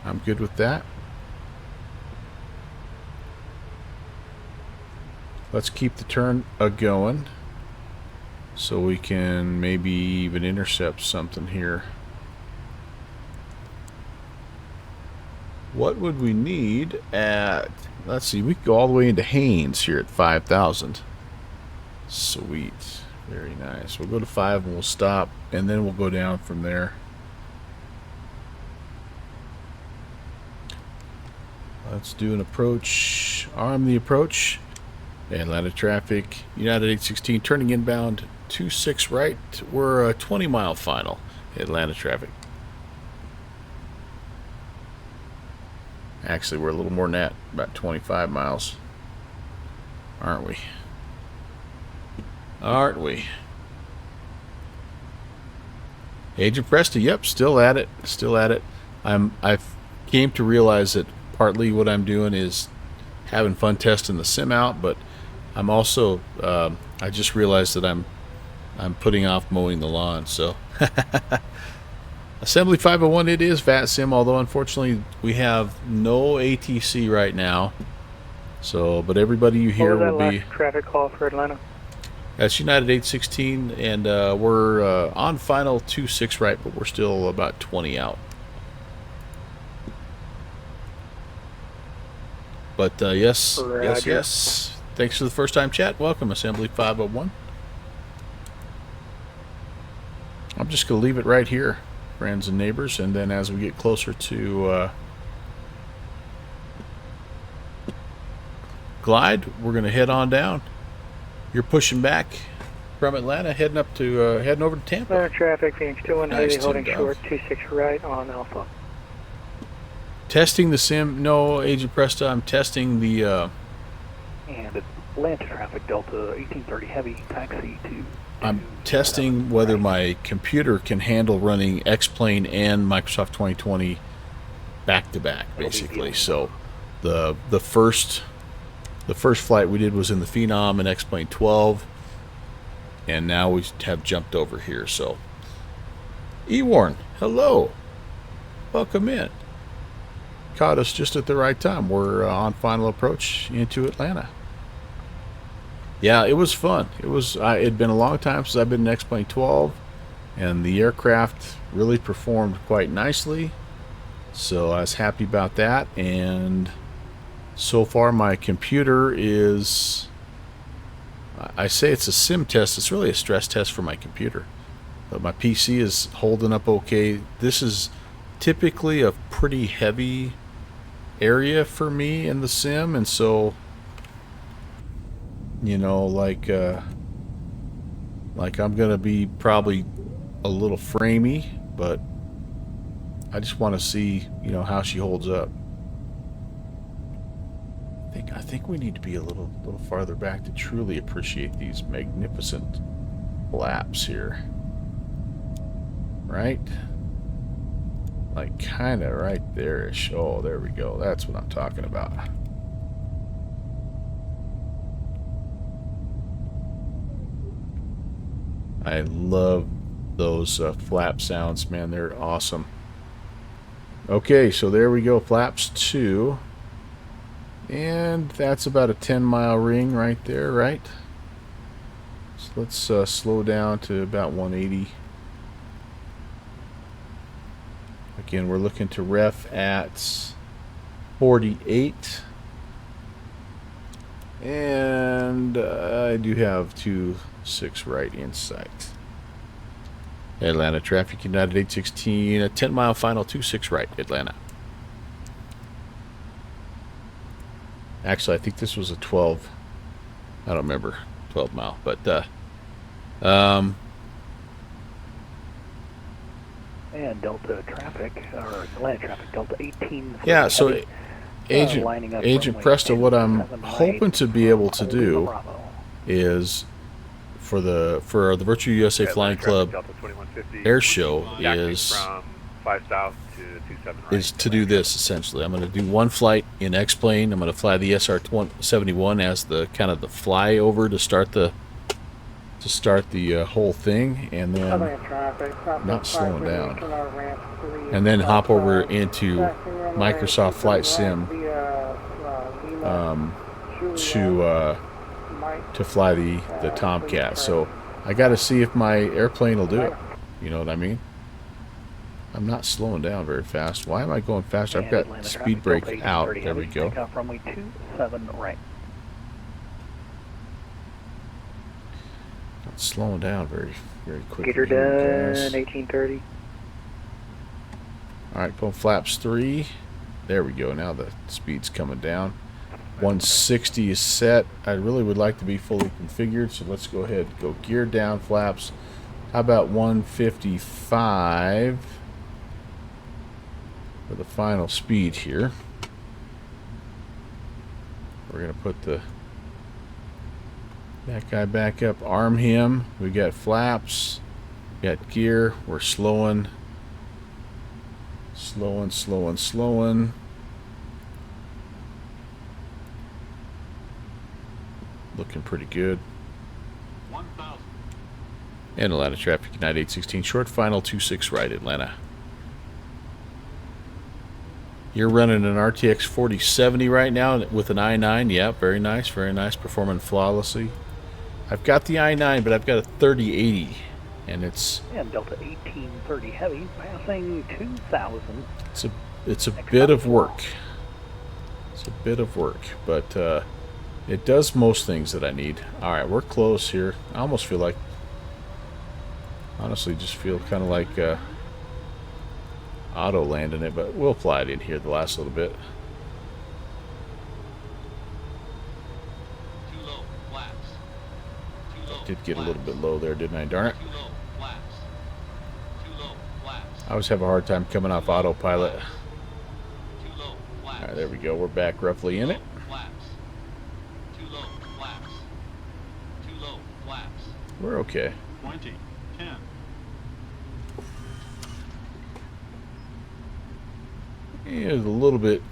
I'm good with that. let's keep the turn going so we can maybe even intercept something here. What would we need at, let's see, we could go all the way into Haynes here at 5,000. Sweet. Very nice. We'll go to 5 and we'll stop, and then we'll go down from there. Let's do an approach. Arm the approach. Atlanta traffic. United 816 turning inbound 26 right. We're a 20-mile final. Atlanta traffic. Actually, we're a little more than that, about 25 miles. Aren't we? Aren't we? Agent Presta, yep, still at it. Still at it. I've came to realize that partly what I'm doing is having fun testing the sim out, but I'm also I just realized that I'm putting off mowing the lawn. So Assembly 501, it is VAT sim, although unfortunately we have no ATC right now. So, but everybody you hear will be traffic call for Atlanta. That's United 816, and we're on final 26 right, but we're still about 20 out. But yes, yes. Thanks for the first time chat. Welcome, Assembly 501. I'm just going to leave it right here, friends and neighbors, and then as we get closer to Glide, we're going to head on down. You're pushing back from Atlanta, heading up to heading over to Tampa. Atlanta traffic, Phoenix 21 Nice, heavy, holding Tim short 26 right on Alpha. Testing the sim. No, Agent Presta, I'm testing the And Atlanta traffic, Delta 1830 heavy, taxi to... I'm testing whether my computer can handle running X-Plane and Microsoft 2020 back to back, basically. So the first flight we did was in the Phenom and X-Plane 12, and now we have jumped over here. So Ewarn, hello, welcome in. Caught us just at the right time. We're on final approach into Atlanta. Yeah, it was fun. It was. It'd been a long time since I've been in X-Plane 12, and the aircraft really performed quite nicely. So I was happy about that. And so far, my computer is. I say it's a sim test. It's really a stress test for my computer, but my PC is holding up okay. This is typically a pretty heavy area for me in the sim, and so. You know, like I'm gonna be probably a little framey, but I just want to see, you know, how she holds up. I think we need to be a little farther back to truly appreciate these magnificent flaps here, right? Like kind of right there-ish. Oh, there we go. That's what I'm talking about. I love those flap sounds, man. They're awesome. Okay, so there we go. Flaps 2. And that's about a 10-mile ring right there, right? So let's slow down to about 180. Again, we're looking to ref at 48. And I do have 26 right in sight. Atlanta traffic, United 816, a 10-mile final, 26 right, Atlanta. Actually, I think this was a 12. I don't remember 12 mile, but and Delta traffic, or Atlanta traffic, Delta 18. Yeah, so Agent Presta, what I'm hoping to be able to do is for the Virtual USA Flying Club Air Show is to do this essentially. I'm going to do one flight in X-Plane. I'm going to fly the SR-71 as the kind of the flyover to start the whole thing, and then not slowing down, and then hop over into Microsoft Flight Sim to to fly the Tomcat. So I got to see if my airplane will do it. You know what I mean? I'm not slowing down very fast. Why am I going faster? I've got speed brake out. There we go. Takeoff runway 27 right. Not slowing down very quickly. Gator done, 1830. Alright, pull flaps 3. There we go. Now the speed's coming down. 160 is set. I really would like to be fully configured, so let's go ahead and go gear down flaps. How about 155 for the final speed here? We're going to put that guy back up, arm him. We got flaps, we got gear. We're slowing. Looking pretty good. 1,000. And Atlanta traffic, United 816, short final 26 right, Atlanta. You're running an RTX 4070 right now with an i9. Yeah, very nice, performing flawlessly. I've got the i9, but I've got a 3080, and it's And Delta 1830 heavy, passing 2,000. it's a bit of work. It's a bit of work, but it does most things that I need. All right, we're close here. I almost feel like, honestly, just feel kind of like auto landing it, but we'll fly it in here the last little bit. Too low. Flaps. Too low. Did get a little bit low there, didn't I? Darn it. Too low. Flaps. Too low. Flaps. I always have a hard time coming off autopilot. Too low. Flaps. All right, there we go. We're back roughly in it. Flaps. Too low. Flaps. Too low. Flaps. We're okay. 20. 10. It was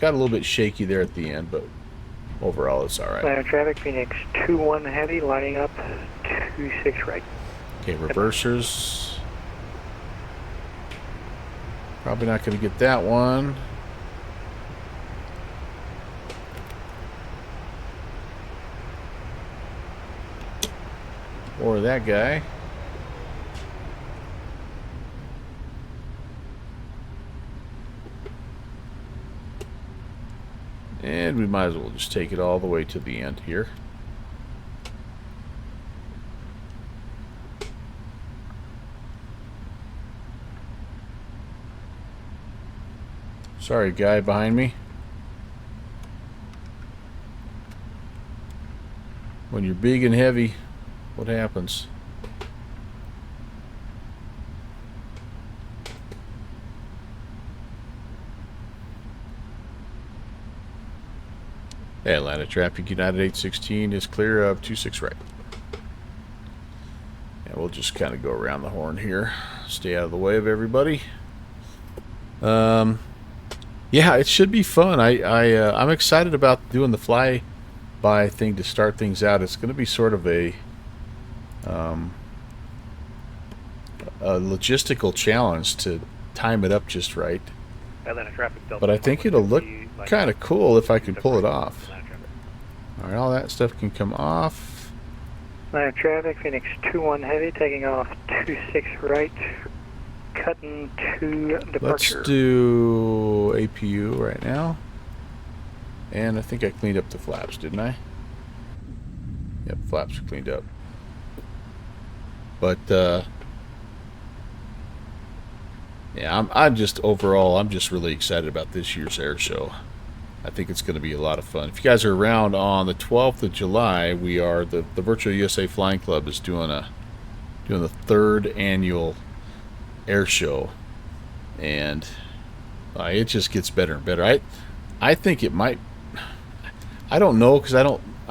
got a little bit shaky there at the end, but overall it's all right. Atlanta traffic, Phoenix 21 heavy, lining up 26 right. Okay, reversers. Probably not going to get that one. Or that guy. And we might as well just take it all the way to the end here. Sorry, guy behind me. When you're big and heavy, what happens? Hey, Atlanta traffic, United 816 is clear of 26 right. And we'll just kind of go around the horn here. Stay out of the way of everybody. Yeah, it should be fun. I'm excited about doing the fly-by thing to start things out. It's going to be sort of a logistical challenge to time it up just right. Atlanta traffic, Delta But I think it'll look kind of cool if I can pull it off. All right, all that stuff can come off. Atlanta traffic, Phoenix 21 heavy, taking off 26 right, cutting to departure. Let's do APU right now. And I think I cleaned up the flaps, didn't I? Yep, flaps are cleaned up. But yeah, I'm just overall, I'm just really excited about this year's air show. I think it's going to be a lot of fun. If you guys are around on the 12th of July, we are the Virtual USA Flying Club is doing the 3rd annual air show, and it just gets better and better. I think it might. I don't know, because I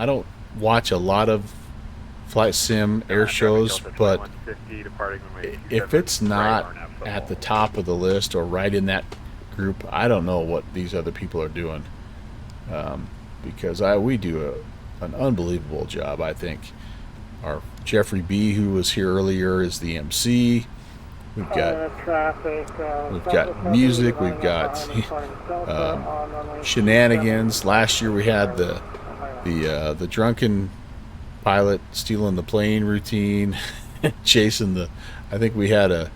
don't watch a lot of flight sim air shows, but if it's not at the top of the list or right in that group, I don't know what these other people are doing, because we do an unbelievable job. I think our Jeffrey B, who was here earlier, is the MC. We've got music, we've got shenanigans. Last year we had the drunken pilot stealing the plane routine, chasing the. I think we had a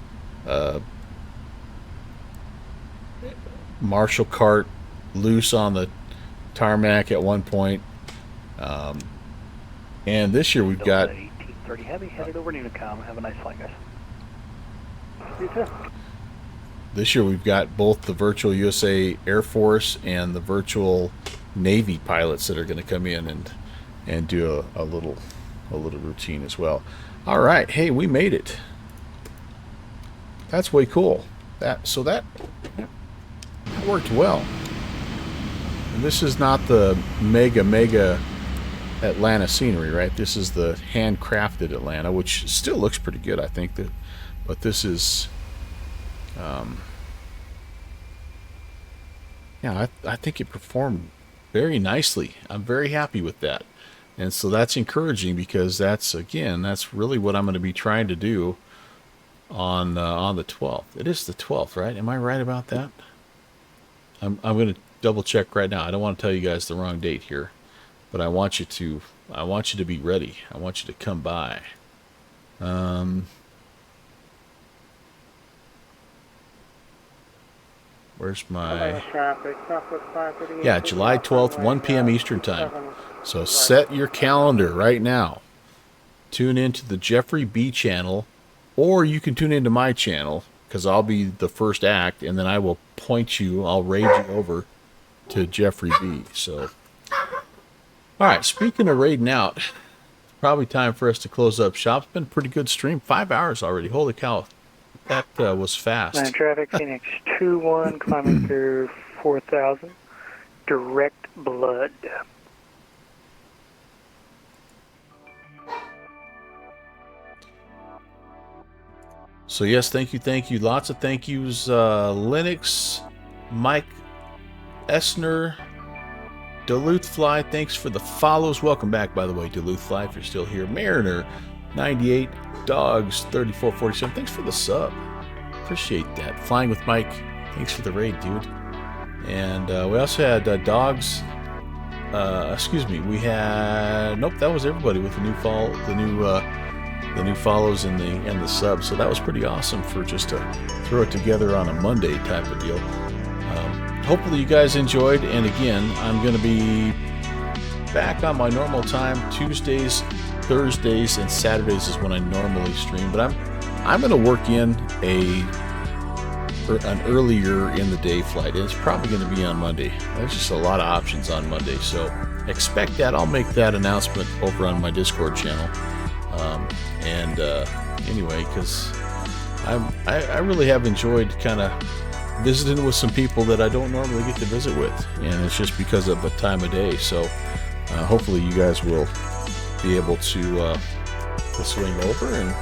Marshall cart loose on the tarmac at one point. And this year we've got 1830 Heavy headed over Unicom. Have a nice flight, guys. You too. This year we've got both the virtual USA Air Force and the virtual Navy pilots that are going to come in and do a little routine as well. All right, hey, we made it. That's way cool. That worked well. And this is not the mega Atlanta scenery, right? This is the handcrafted Atlanta, which still looks pretty good, I think. But this is, yeah, I think it performed very nicely. I'm very happy with that. And so that's encouraging, because that's really what I'm going to be trying to do on the 12th. It is the 12th, right? Am I right about that? I'm going to double check right now. I don't want to tell you guys the wrong date here, but I want you to be ready. I want you to come by. Where's my... Yeah, July 12th, 1 p.m. Eastern Time. So set your calendar right now. Tune into the Jeffrey B channel, or you can tune into my channel, because I'll be the first act, and then I will I'll raid you over to Jeffrey B. So, all right, speaking of raiding out, probably time for us to close up shop. It's been a pretty good stream. 5 hours already. Holy cow. That was fast. Land traffic, Phoenix 2-1, climbing through 4,000. Direct blood. So yes, thank you. Lots of thank yous. Linux, Mike Essner, Duluth Fly, thanks for the follows. Welcome back, by the way, Duluth Fly, if you're still here. Mariner, 98, Dogs, 3447, thanks for the sub. Appreciate that. Flying with Mike, thanks for the raid, dude. And we also had Dogs. We had that was everybody with the new follows and the subs. So that was pretty awesome for just to throw it together on a Monday type of deal. Hopefully you guys enjoyed. And again, I'm going to be back on my normal time. Tuesdays, Thursdays, and Saturdays is when I normally stream. But I'm going to work in an earlier in the day flight. And it's probably going to be on Monday. There's just a lot of options on Monday, so expect that. I'll make that announcement over on my Discord channel. Anyway, because I really have enjoyed kind of visiting with some people that I don't normally get to visit with, and it's just because of the time of day. So hopefully you guys will be able to swing over, and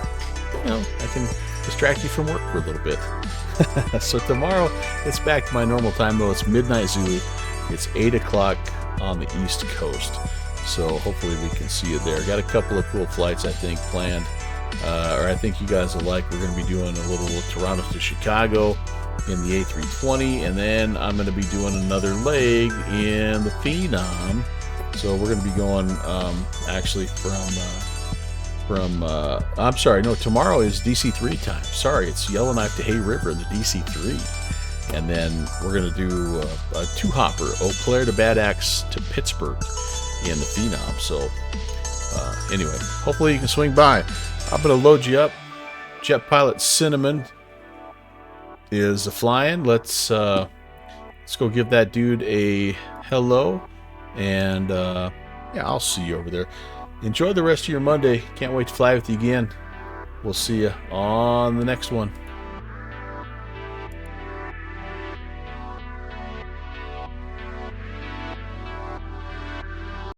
I can distract you from work for a little bit. So tomorrow it's back to my normal time, though. It's midnight Zulu. It's 8 o'clock on the East Coast. So hopefully we can see you there. Got a couple of cool flights, I think, planned. Or I think you guys will like. We're going to be doing a little Toronto to Chicago in the A320. And then I'm going to be doing another leg in the Phenom. So we're going to be going actually I'm sorry, no, tomorrow is DC3 time. Sorry, it's Yellowknife to Hay River in the DC3. And then we're going to do a two-hopper, Eau Claire to Bad Axe to Pittsburgh in the Phenom. So anyway, hopefully you can swing by. I'm going to load you up. Jet Pilot Cinnamon is flying. Let's go give that dude a hello. And yeah, I'll see you over there. Enjoy the rest of your Monday. Can't wait to fly with you again. We'll see you on the next one.